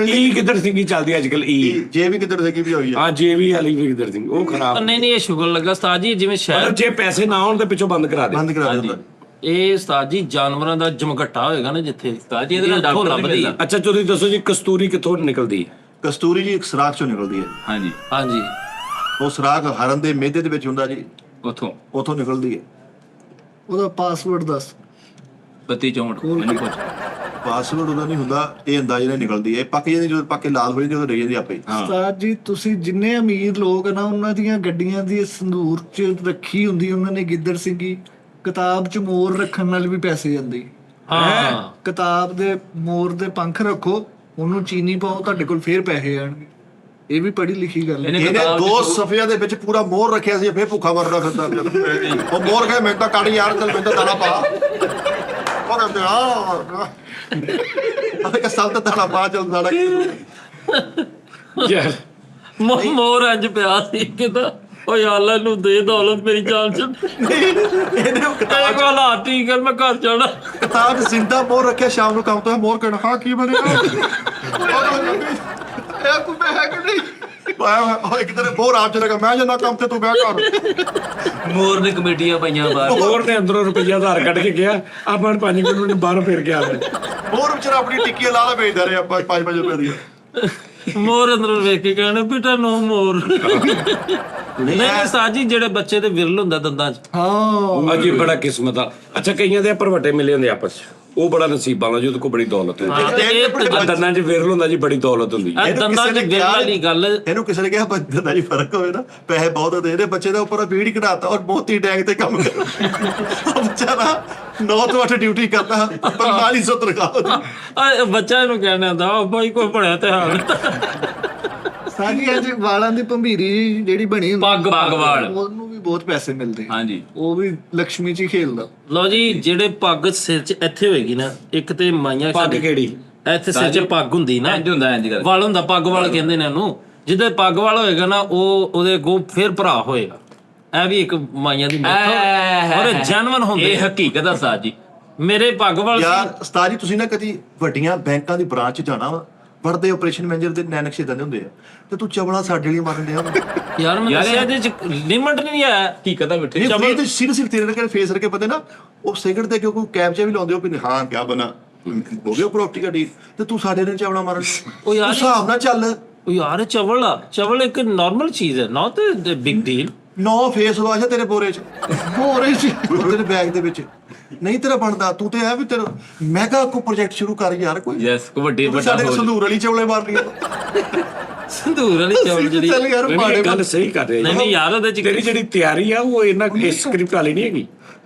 ਈ ਗਿੱਦੜ ਸਿੰਘੀ ਚੱਲਦੀ ਅੱਜ ਕੱਲ। ਜੇ ਵੀ ਗਿੱਦੜ ਸਿੰਘੀ ਵੀ ਹੋਈ ਆ। ਹਾਂ ਜੇ ਵੀ ਵਾਲੀ ਵੀ ਗਿੱਦੜ ਸਿੰਘ ਉਹ ਖਰਾਬ। ਨਹੀਂ ਇਹ ਸ਼ੁਗਰ ਲੱਗਾ ਉਸਤਾਦ ਜੀ, ਜਿਵੇਂ ਸ਼ਹਿਰ ਜੇ ਪੈਸੇ ਨਾ ਹੋਣ ਤੇ ਪਿੱਛੋਂ ਬੰਦ ਕਰਾ ਦੇ। ਬੰਦ ਕਰਾ ਦਿੰਦਾ। ਇਹ ਉਸਤਾਦ ਜੀ ਜਾਨਵਰਾਂ ਦਾ ਜਮਘੱਟਾ ਹੋਏਗਾ ਨਾ ਜਿੱਥੇ, ਉਸਤਾਦ ਜੀ ਇਹਦੇ ਨਾਲ ਡਾਕਟਰ ਨਹੀਂ ਲੱਭਦੀ। ਮਿਲਦਾ। ਅੱਛਾ ਤੁਸੀਂ ਦੱਸੋ ਜੀ, ਕਸਤੂਰੀ ਕਿੱਥੋਂ ਨਿਕਲਦੀ ਹੈ? ਕਸਤੂਰੀ ਜੀ ਇੱਕ ਸਰਾਖ ਚੋਂ ਨਿਕਲਦੀ ਹੈ। ਹਾਂਜੀ ਹਾਂਜੀ ਉਹ ਸਰਾਖ ਹਰਨ ਦੇ ਮਿਹਦੇ ਦੇ ਵਿੱਚ ਹੁੰਦਾ ਜੀ, ਉੱਥੋਂ ਨਿਕਲਦੀ ਹੈ। ਉਹਦਾ ਪਾਸਵਰਡ ਦੱਸ। 3264 ਮੈਨੂੰ ਕੁਝ ਪਾਸਵਰਡ ਉਹਦਾ ਨਹੀਂ ਹੁੰਦਾ, ਇਹ ਅੰਦਾਜ਼ੇ ਨਾਲ ਨਿਕਲਦੀ ਹੈ। ਇਹ ਪੱਕ ਜਾਂਦੀ, ਜਦੋਂ ਪੱਕ ਕੇ ਲਾਲ ਹੋ ਜਾਂਦੀ ਉਦੋਂ ਡਿੱਗ ਜਾਂਦੀ ਆਪੇ ਹੀ। ਉਸਤਾਦ ਜੀ ਤੁਸੀਂ ਜਿੰਨੇ ਅਮੀਰ ਲੋਕ ਨਾ, ਉਹਨਾਂ ਦੀਆਂ ਗੱਡੀਆਂ ਦੀ ਸੰਦੂਰ 'ਚ ਰੱਖੀ ਹੁੰਦੀ ਉਹਨਾਂ ਨੇ ਗਿੱਦੜ ਸਿੰਘੀ। ਕਿਤਾਬ 'ਚ ਮੋਰ ਰੱਖਣ ਨਾਲ ਵੀ ਪੈਸੇ ਜਾਂਦੇ। ਹਾਂ ਕਿਤਾਬ ਦੇ ਮੋਰ ਦੇ ਪੰਖ ਰੱਖੋ, ਉਹਨੂੰ ਚੀਨੀ ਪਾਓ, ਤੁਹਾਡੇ ਕੋਲ ਫੇਰ ਪੈਸੇ ਆਣਗੇ। ਇਹ ਵੀ ਪੜ੍ਹੀ ਲਿਖੀ ਗੱਲ ਹੈ। ਇਹਨੇ 2 ਸਫ਼ਿਆਂ ਦੇ ਵਿੱਚ ਪੂਰਾ ਮੋਰ ਰੱਖਿਆ ਸੀ, ਫੇਰ ਭੁੱਖਾ ਮਰਦਾ ਫਿਰਦਾ। ਉਹ ਮੋਰ ਕਹੇ ਮੈਨੂੰ ਤਾਂ ਕੱਢ ਯਾਰ, ਚੱਲ ਮੈਨੂੰ ਤਾਂ ਦਾਣਾ ਪਾ। ਉਹ ਕਹਿੰਦੇ ਆ ਕਿ ਸਾਲ ਤਾਂ ਦਾਣਾ ਪਾ, ਚੱਲ ਦਾਣਾ। ਯਾਰ ਮੋਰ ਇੰਜ ਪਿਆ ਸੀ ਕਿਦਾ, ਓ ਯਾਰ ਅੱਲਾ ਨੂੰ ਦੇ ਦੌਲਤ ਮੇਰੀ ਜਾਨ ਚ। ਇਹਨੇ ਤੇਰੇ ਕੋਲ ਹਾਲਾਤ ਠੀਕ ਕਰ, ਮੈਂ ਘਰ ਜਾਣਾ। ਕਿਤਾਬ 'ਚ ਜ਼ਿੰਦਾ ਮੋਰ ਰੱਖਿਆ, ਸ਼ਾਮ ਨੂੰ ਕੰਮ ਤੋਂ ਮੋਰ ਕਹਿਣਾ ਹਾਂ ਕੀ ਬਣਿਆ। ਇਹ ਕੋਈ ਹੈ ਕਿ ਨਹੀਂ? ਉਹ ਇੱਕ ਤਰ੍ਹਾਂ ਮੋਰ ਆਪ ਚਲੇਗਾ, ਮੈਂ ਜਾਂਦਾ ਕੰਮ ਤੇ ਤੂੰ ਬਹਿ ਕਰ। ਮੋਰ ਨੇ ਕਮੇਟੀਆਂ ਪਾਈਆਂ ਬਾਹਰ। ਹੋਰ ਨੇ ਅੰਦਰੋਂ ਰੁਪਈਆ ਉਧਾਰ ਕੱਢ ਕੇ ਗਿਆ, ਆਪਾਂ 5 ਮਿੰਟ ਬਾਹਰੋਂ ਫਿਰ ਗਿਆ। ਮੋਰ ਵਿਚਾਰਾ ਆਪਣੀ ਟਿੱਕੀ ਲਾ ਲਾ ਵੇਚਦਾ ਰਿਹਾ 5-5 ਰੁਪਏ ਦੀ। ਮੋਰ ਅੰਦਰੋਂ ਵੇਖ ਕੇ ਕਹਿਣਾ ਬੇਟਾ ਨੋ ਮੋਰ। ਨਹੀਂ ਸਾਜੀ, ਜਿਹੜੇ ਬੱਚੇ ਦੇ ਵਿਰਲ ਹੁੰਦਾ ਦੰਦਾਂ 'ਚ। ਹਾਂ ਅਜੀ ਬੜਾ ਕਿਸਮਤ ਆ। ਅੱਛਾ ਕਈਆਂ ਦੇ ਭਰਵੱਟੇ ਮਿਲੇ ਹੁੰਦੇ ਆਪਸ 'ਚ, ਉਹ ਬੜਾ ਨਸੀਬਾਂ ਵਾਲਾ, ਜਿਹਦੇ ਕੋਲ ਬੜੀ ਦੌਲਤ ਹੁੰਦੀ। ਦੰਦਾਂ 'ਚ ਵਿਰਲ ਹੁੰਦਾ ਜੀ, ਬੜੀ ਦੌਲਤ ਹੁੰਦੀ। ਦੰਦਾਂ 'ਚ ਵਿਰਲ ਵਾਲੀ ਗੱਲ। ਇਹਨੂੰ ਕਿਸੇ ਨੇ ਕਿਹਾ ਬੱਚੇ ਦਾ ਜੀ ਫਰਕ ਹੋਵੇ ਨਾ, ਪੈਸੇ ਬਹੁਤ ਦੇ, ਇਹਦੇ ਬੱਚੇ ਦਾ ਉੱਪਰ ਭੀੜ ਘਟਾਤਾ ਔਰ ਮੋਤੀ ਟੈਂਕ ਤੇ ਕੰਮ ਕਰ। ਉਹ ਵਿਚਾਰਾ 9 ਤੋਂ 8 ਡਿਊਟੀ ਕਰਦਾ, 4500 ਤਨਖਾਹ। ਬੱਚਾ ਇਹਨੂੰ ਕਹਿਣਾ ਹੁੰਦਾ ਉਹ ਬਾਈ ਕੋਈ ਬਣਿਆ ਤੇ ਹਾਲ। ਸਾਡੀ ਅੱਜ ਵਾਲਾਂ ਦੀ ਭੰਬੀਰੀ ਜਿਹੜੀ ਬਣੀ ਹੁੰਦੀ, ਪੱਗ ਵਾਲ। ਉਹਨੂੰ ਵੀ ਬਹੁਤ ਪੈਸੇ ਮਿਲਦੇ। ਹਾਂਜੀ ਉਹ ਵੀ ਲక్ష్ਮੀ 'ਚ ਹੀ ਖੇਲਦਾ। ਲਓ ਜੀ, ਜਿਹੜੇ ਪੱਗ ਸਿਰ 'ਚ ਇੱਥੇ ਹੋਏਗੀ ਨਾ, ਇੱਕ ਤੇ ਮਾਈਆਂ ਪੱਗ ਕਿਹੜੀ? ਇੱਥੇ ਸਿਰ 'ਚ ਪੱਗ ਹੁੰਦੀ ਨਾ, ਇੰਜ ਹੁੰਦਾ ਇੰਜ ਕਰ ਵਾਲ ਹੁੰਦਾ, ਪੱਗ ਵਾਲ ਕਹਿੰਦੇ ਨੇ ਉਹਨੂੰ। ਜਿਹਦੇ ਪੱਗ ਵਾਲ ਹੋਏਗਾ ਨਾ, ਉਹ ਉਹਦੇ ਅੱਗੋਂ ਫਿਰ ਭਰਾ ਹੋਏਗਾ। ਇਹ ਵੀ ਇੱਕ ਮਾਈਆਂ ਦੀ ਮਿੱਥ ਔਰ ਜੈਨੂਇਨ ਹੁੰਦੇ। ਇਹ ਹਕੀਕਤ ਆ ਸਾਜ ਜੀ। ਮੇਰੇ ਪੱਗ ਵਾਲ ਯਾਰ ਉਸਤਾਦ ਜੀ, ਤੁਸੀਂ ਨਾ ਕਦੀ ਵੱਡੀਆਂ ਬੈਂਕਾਂ ਦੀ ਬ੍ਰਾਂਚ 'ਚ ਜਾਣਾ ਵਾ, ਪੜਦੇ ਆਪਰੇਸ਼ਨ ਮੈਨੇਜਰ ਦੇ ਨੈਨਕਸ਼ੇ ਦੰਦੇ ਹੁੰਦੇ ਆ ਤੇ ਤੂੰ ਚਵਲਾ ਸਾਡੇ ਲਈ ਮਾਰਨ ਡਿਆ ਯਾਰ ਮੈਂ ਦੱਸਿਆ ਇਹਦੇ ਚ ਲਿਮਟ ਨਹੀਂ ਹੈ। ਕੀ ਕਹਦਾ ਬੈਠੇ ਇਹ ਤੇ ਸੀਰੀਅਸਲੀ ਤੇਰੇ ਨਾਲ ਫੇਸ ਕਰਕੇ ਪਤਾ ਨਾ ਉਹ ਸਿਗਰਟ ਤੇ ਕਿਉਂਕਿ ਕੈਪਚਾ ਵੀ ਲਾਉਂਦੇ ਹੋ ਵੀ ਹਾਂ ਕਿਆ ਬਣਾ ਹੋ ਗਿਆ ਪ੍ਰੋਪਰਟੀ ਦਾ ਡੀਲ ਤੇ ਤੂੰ ਸਾਡੇ ਨਾਲ ਚਵਲਾ ਮਾਰਨ ਉਹ ਯਾਰ ਹਿਸਾਬ ਨਾਲ ਚੱਲ ਉਹ ਯਾਰ ਚਵਲ ਇੱਕ ਨਾਰਮਲ ਚੀਜ਼ ਹੈ, not a big deal. 9 face wash ਆ ਤੇਰੇ ਬੋਰੇ 'ਚ ਉਹ ਤੇਰੇ ਬੈਗ ਦੇ ਵਿੱਚ ਨਹੀਂ ਤੇਰਾ ਬਣਦਾ ਤੂੰ ਤੇ ਹੈ ਵੀ ਤੇਰਾ ਮੈਗਾ ਕੋ ਪ੍ਰੋਜੈਕਟ ਸ਼ੁਰੂ ਕਰ ਯਾਰ ਕੋਈ ਯੈਸ ਕੋ ਵੱਡੇ ਤੂੰ ਵੱਡਾ ਸਾਡੇ ਹੋ ਸੰਧੂਰ ਵਾਲੀ ਚਵਲੇ ਮਾਰ ਲਈ ਸੰਦੂਰ ਵਾਲੀ ਚਵਲ ਜਿਹੜੀ ਚੱਲ ਯਾਰ ਮਾੜੇ ਗੱਲ ਸਹੀ ਕਰ ਰਹੇ ਨਹੀਂ ਯਾਰ ਉਹਦੇ ਚ ਤੇਰੀ ਜਿਹੜੀ ਤਿਆਰੀ ਆ ਉਹ ਇਹਨਾਂ ਸਕ੍ਰਿਪਟ ਵਾਲੀ ਨਹੀਂ ਹੈਗੀ।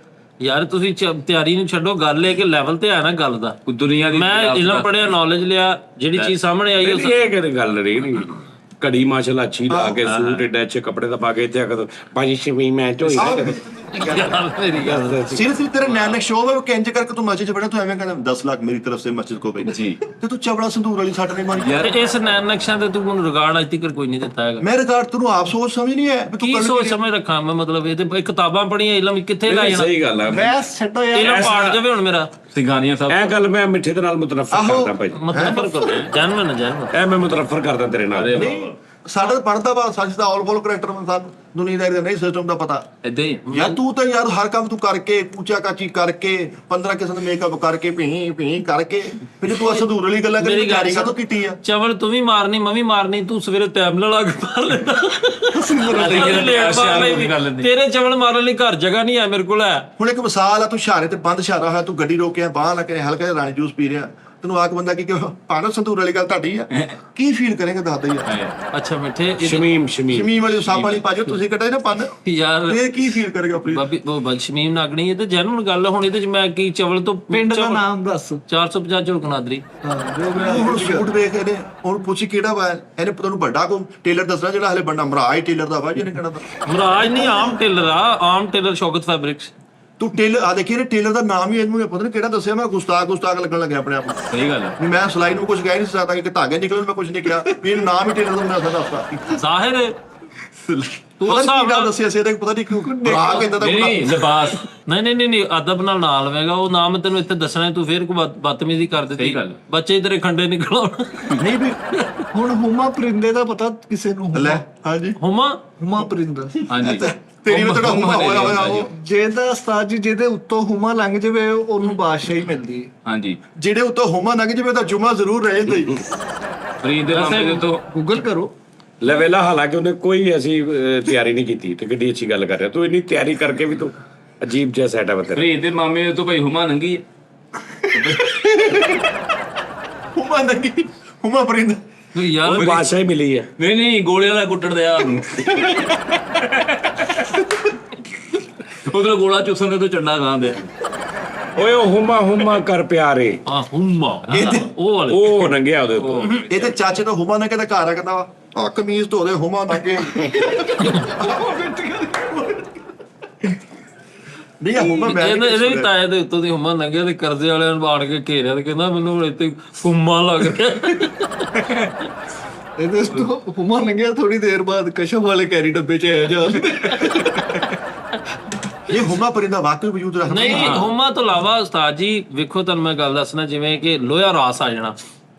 ਯਾਰ ਤੁਸੀਂ ਤਿਆਰੀ ਨੂੰ ਛੱਡੋ, ਗੱਲ ਇਹ ਕਿ ਲੈਵਲ ਤੇ ਹੈ ਨਾ ਗੱਲ ਦਾ। ਦੁਨੀਆ ਦੀ ਮੈਂ ਇਲਮ ਪੜਿਆ, ਨੌਲੇਜ ਲਿਆ, ਜਿਹੜੀ ਚੀਜ਼ ਸਾਹਮਣੇ ਆਈ ਉਹ ਇਹ ਕਿਹੜੀ ਗੱਲ ਰਹੀ ਨਹੀਂ ਘੜੀ ਮਾਸ਼ਾਅੱਲਾ ਅੱਛੀ ਲਾ ਕੇ ਸੂਟ ਏਡਾ ਅੱਛੇ ਕੱਪੜੇ ਦਾ ਪਾ ਕੇ ਇੱਥੇ ਆ ਕੇ ਭਾਜੀ ਸ਼ਮੀ ਮੈਚ ਹੋਈ ਨਾ ਕਦੇ। ਮੇਰੀ ਗੱਲ ਸੀਰੀਅਸਲੀ ਤੇਰਾ ਨੈਨਕ ਸ਼ੋਅ ਹੈ ਉਹ ਕਿੰਜ ਕਰਕੇ ਤੂੰ ਮਸਜਿਦ 'ਚ ਬੜਾ ਤੂੰ ਐਵੇਂ ਕਹਿੰਦਾ 10 ਲੱਖ ਮੇਰੀ ਤਰਫ ਸੇ ਮਸਜਿਦ ਕੋ ਭੇਜ ਜੀ ਤੇ ਤੂੰ ਚਵੜਾ ਸੰਧੂਰ ਵਾਲੀ ਸੱਟ ਨਹੀਂ ਮਾਰੀ ਤੇ ਇਸ ਨੈਣ ਨਕਸ਼ਾਂ ਤੇ ਤੂੰ ਮੈਨੂੰ ਰਿਗਾਰਡ ਅੱਜ ਤੱਕ ਕੋਈ ਨਹੀਂ ਦਿੱਤਾ ਹੈਗਾ। ਮੈਂ ਰਿਕਾਰਡ ਤੈਨੂੰ ਆਪ ਸੋਚ ਸਮਝ ਨਹੀਂ ਹੈ ਵੀ ਤੂੰ ਕੀ ਸੋਚ ਸਮਝ ਰੱਖਾਂ ਮੈਂ, ਮਤਲਬ ਇਹ ਤੇ ਕਿਤਾਬਾਂ ਪੜ੍ਹੀਆਂ, ਇਲਮ ਕਿੱਥੇ ਲੈ ਜਾਣਾ। ਸਹੀ ਗੱਲ ਆ। ਮੈਂ ਛੱਡੋ ਯਾਰ ਇਲਮ ਪਾੜ ਜਾਵੇ ਹੁਣ ਮੇਰਾ। ਸਿੰਘਾਨੀਆਂ ਸਾਹਿਬ ਇਹ ਗੱਲ ਮੈਂ ਮਿੱਠੇ ਦੇ ਨਾਲ ਮੁਤਨਫਰ ਕਰਦਾ ਭਾਈ, ਮਤਲਬ ਕਰੋ ਜਨਮਨ ਇਹ ਮੈਂ ਮੁਤਨਫਰ ਕਰਦਾ ਤੇਰੇ ਨਾਲ। ਸਾਡਾ ਤਾਂ ਪੜਦਾ ਵਾ ਸੱਚ ਦਾ ਆਲ ਬੋਲ ਕਰੈਕਟਰ ਮਨ ਸਾਨੂੰ ਦੁਨੀਆਦਾਰੀ ਦਾ ਨਹੀਂ ਸਿਸਟਮ ਦਾ ਪਤਾ ਏਦਾਂ ਹੀ ਯਾਰ ਤੂੰ ਤਾਂ ਯਾਰ ਹਰ ਕੰਮ ਤੂੰ ਕਰਕੇ ਕੂਚਾ ਕਾਚੀ ਕਰਕੇ 15 ਕਿਸਮ ਦਾ ਮੇਕਅਪ ਕਰਕੇ ਭੀ ਕਰਕੇ ਫਿਰ ਤੂੰ ਸੰਧੂਰ ਵਾਲੀ ਗੱਲਾਂ ਕਰੀ ਤਿਆਰੀ ਕਦੋਂ ਕੀਤੀ ਆ ਚਵਲ ਤੂੰ ਵੀ ਮਾਰਨੀ ਮੈਂ ਵੀ ਮਾਰਨੀ, ਤੂੰ ਸਵੇਰੇ ਟਾਈਮ ਨਾਲ ਆ ਕੇ ਮਾਰ ਲੈਂਦਾ। ਤੇਰੇ ਚਵਲ ਮਾਰਨ ਲਈ ਘਰ ਜਗ੍ਹਾ ਨਹੀਂ ਹੈ ਮੇਰੇ ਕੋਲ ਹੈ। ਹੁਣ ਇੱਕ ਮਿਸਾਲ ਆ ਤੂੰ ਇਸ਼ਾਰੇ ਤੇ ਬੰਦ ਇਸ਼ਾਰਾ ਹੋਇਆ ਤੂੰ ਗੱਡੀ ਰੋਕਿਆ ਬਾਹਰ ਲਾ ਕੇ ਹਲਕਾ ਜਿਹਾ ਰਾਣੀ ਜੂਸ ਪੀ ਰਿਹਾ ਤੈਨੂੰ ਆ ਕੇ ਬੰਦਾ ਕੀ ਪਾਣੋ ਸੰਧੂਰ ਵਾਲੀ ਗੱਲ ਤੁਹਾਡੀ ਆ ਕੀ ਫੀਲ ਕਰੇਗਾ ਦੱਸ ਦੇ ਯਾਰ। ਅੱਛਾ ਮਿੱਠੇ ਸ਼ਮੀਮ ਸ਼ਮੀਮ ਵਾਲੀ ਸਾਬ ਵਾਲੀ ਪਾਜੋ ਤੁਸੀਂ ਕੱਢੇ ਨਾ ਪੰਨ ਯਾਰ ਇਹ ਕੀ ਫੀਲ ਕਰੇਗਾ ਪਲੀਜ਼ ਬਾਬੀ ਉਹ ਬਲਸ਼ਮੀਮ ਨਾਗਣੀ ਇਹ ਤੇ ਜਨਰਲ ਗੱਲ ਹੁਣ ਇਹਦੇ ਚ ਮੈਂ ਕੀ ਚਵਲ ਤੋਂ ਪਿੰਡ ਦਾ ਨਾਮ ਦੱਸ। 450 ਝੁਲਕਣਾਦਰੀ। ਹੁਣ ਸੂਟ ਵੇਖ ਇਹਨੇ ਹੁਣ ਪੁੱਛੀ ਕਿਹੜਾ ਵਾ ਇਹਨੇ ਪਤਾ ਨੂੰ ਵੱਡਾ ਕੋ ਟੇਲਰ ਦੱਸਣਾ ਜਿਹੜਾ ਹਲੇ ਬੰਦਾ ਮਹਾਰਾਜ ਟੇਲਰ ਦਾ ਵਾ ਜਿਹਨੇ ਕਹਿਣਾ ਮਹਾਰਾਜ ਨਹੀਂ, ਆਮ ਟੇਲਰ ਆ, ਆਮ ਟੇਲਰ ਸ਼ੌਕਤ ਫੈਬਰਿਕਸ। ਤੂੰ ਟੇਲਰ ਆ ਦੇਖੀ ਇਹਨੇ ਟੇਲਰ ਦਾ ਨਾਮ ਹੀ ਇਹਨੂੰ ਪਤਾ ਨਹੀਂ ਕਿਹੜਾ ਦੱਸਿਆ ਮੈਂ ਗੁਸਤਾਖ ਲੱਗਣ ਲੱਗਿਆ ਆਪਣੇ ਆਪ ਨੂੰ ਸਹੀ ਗੱਲ ਹੈ ਵੀ ਮੈਂ ਸਲਾਈ ਨੂੰ ਕੁਝ ਕਹਿ ਨਹੀਂ ਸਕਦਾ ਕਿ ਧਾਗੇ ਨਿਕਲਣ ਮੈਂ ਕੁਝ ਨਹੀਂ ਕਿਹਾ ਵੀ ਇਹ ਨਾਮ ਹੀ ਟੇਲਰ ਦਾ ਬਣਾ ਸਕਦਾ ਜ਼ਾਹਿਰ ਹੈ ਤੂੰ ਪਤਾ ਹਿਸਾਬ ਨਹੀਂ ਨਾਲ ਦੱਸਿਆ ਸੀ ਇਹਦੇ ਪਤਾ ਨਹੀਂ ਕਿਉਂ ਬਰਾਕ ਇਦਾਂ ਦਾ ਨਹੀਂ ਲਿਬਾਸ ਨਹੀਂ ਅਦਬ ਨਾਲ ਲਵੇਗਾ ਉਹ ਨਾਮ ਤੈਨੂੰ ਇੱਥੇ ਦੱਸਣਾ, ਤੂੰ ਫੇਰ ਕੋ ਬਦਤਮੀਜ਼ੀ ਕਰ ਦਿੱਤੀ, ਬੱਚੇ ਤੇਰੇ ਖੰਡੇ ਨਿਕਲ ਆਉਣ। ਨਹੀਂ ਵੀ ਹੁਣ ਹੁਮਾ ਪਰਿੰਦੇ ਦਾ ਪਤਾ ਕਿਸੇ ਨੂੰ? ਲੈ ਹਾਂਜੀ ਹੁਮਾ ਪਰਿੰਦਾ ਹਾਂਜੀ ਤੇਰੀ ਵੀ ਤੁਹਾਡਾ ਹੁਮਾ ਹੋਇਆ ਹੋਇਆ ਉਹ ਜਿਹਦਾ ਉਸਤਾਦ ਜੀ ਜਿਹਦੇ ਉੱਤੋਂ ਹੁਮਾ ਲੰਘ ਜਾਵੇ ਉਹਨੂੰ ਬਾਦਸ਼ਾਹੀ ਮਿਲਦੀ ਹੈ। ਹਾਂਜੀ ਜਿਹੜੇ ਉੱਤੋਂ ਹੁਮਾ ਲੰਘ ਜਾਵੇ ਤਾਂ ਜੁਮਾ ਜ਼ਰੂਰ ਰਹਿ ਜਾਂਦਾ ਹੀ ਫਰੀਦ ਦੇ ਮਾਮਲੇ ਦੇ ਤੋਂ ਗੂਗਲ ਕਰੋ। ਲਵੇਲਾ ਹਾਲਾਂਕਿ ਉਹਨੇ ਕੋਈ ਐਸੀ ਤਿਆਰੀ ਨਹੀਂ ਕੀਤੀ ਤੇ ਕਿੱਡੀ ਅੱਛੀ ਗੱਲ ਕਰ ਰਿਹਾ ਤੂੰ, ਇੰਨੀ ਤਿਆਰੀ ਕਰਕੇ ਵੀ ਤੂੰ ਅਜੀਬ ਜਿਹਾ ਸੈਟਅਪ ਤੇਰਾ। ਫਰੀਦ ਦੇ ਮਾਮਲੇ ਦੇ ਤੋਂ ਭਾਈ ਹੁਮਾ ਨੰਗੀ ਹੈ ਹੁਮਾ ਲੰਘੀ ਹੁਮਾ ਪਰਿੰਦਾ ਤੂੰ ਯਾਰ ਉਹ ਬਾਦਸ਼ਾਹੀ ਮਿਲੀ ਹੈ। ਨਹੀਂ ਗੋਲੇ ਵਾਲਾ ਕੁੱਟਣ ਦਿਆ ਉਧਰ ਗੋਲਾ ਚੁੱਸਣ ਦੇ ਤੋਂ ਚੰਡਾ ਖਾਂਦੇ ਓਏ ਉਹ ਹੁਮਾ ਕਰ ਪਿਆਰੇ ਆ ਹੁਮਾ ਉਹ ਵਾਲੇ ਉਹ ਨੰਗਿਆ ਉਹਦੇ ਉੱਤੇ। ਇਹ ਤੇ ਚਾਚੇ ਤੋਂ ਹੁਮਾ ਨਾ ਕਹਿੰਦਾ ਘਰ ਆ ਕਹਿੰਦਾ ਆ ਕਮੀਜ਼ ਧੋ ਦੇ ਹੁਮਾ ਲੰਘੇ ਨਹੀਂ ਆ ਹੁਮਾ ਮੈਂ ਇਹਦੇ ਵੀ ਤਾਏ ਦੇ ਉੱਤੋਂ ਦੀ ਹੁਮਾ ਲੰਘਿਆ ਤੇ ਕਰਜ਼ੇ ਵਾਲਿਆਂ ਨੂੰ ਬਾੜ ਕੇ ਘੇਰਿਆ ਤੇ ਕਹਿੰਦਾ ਮੈਨੂੰ ਹੁਣ ਇੱਥੇ ਹੁਮਾ ਲੱਗ ਰਿਹਾ। ਇਹਦੇ ਤੋਂ ਹੁਮਾ ਲੰਘਿਆ ਥੋੜੀ ਦੇਰ ਬਾਅਦ ਕਸ਼ਮ ਵਾਲੇ ਕੈਰੀ ਡੱਬੇ 'ਚ ਆਇਆ ਜਾ। ਇਹ ਹੁਮਾ ਪਰਿੰਦਾ ਵਾਕਈ ਵਜੂਦ ਰੱਖਦਾ ਨਹੀਂ ਹੁਮਾ ਤੋਂ ਇਲਾਵਾ ਉਸਤਾਦ ਜੀ ਵੇਖੋ ਤੁਹਾਨੂੰ ਮੈਂ ਗੱਲ ਦੱਸਣਾ, ਜਿਵੇਂ ਕਿ ਲੋਹਾ ਰਾਸ ਆ ਜਾਣਾ।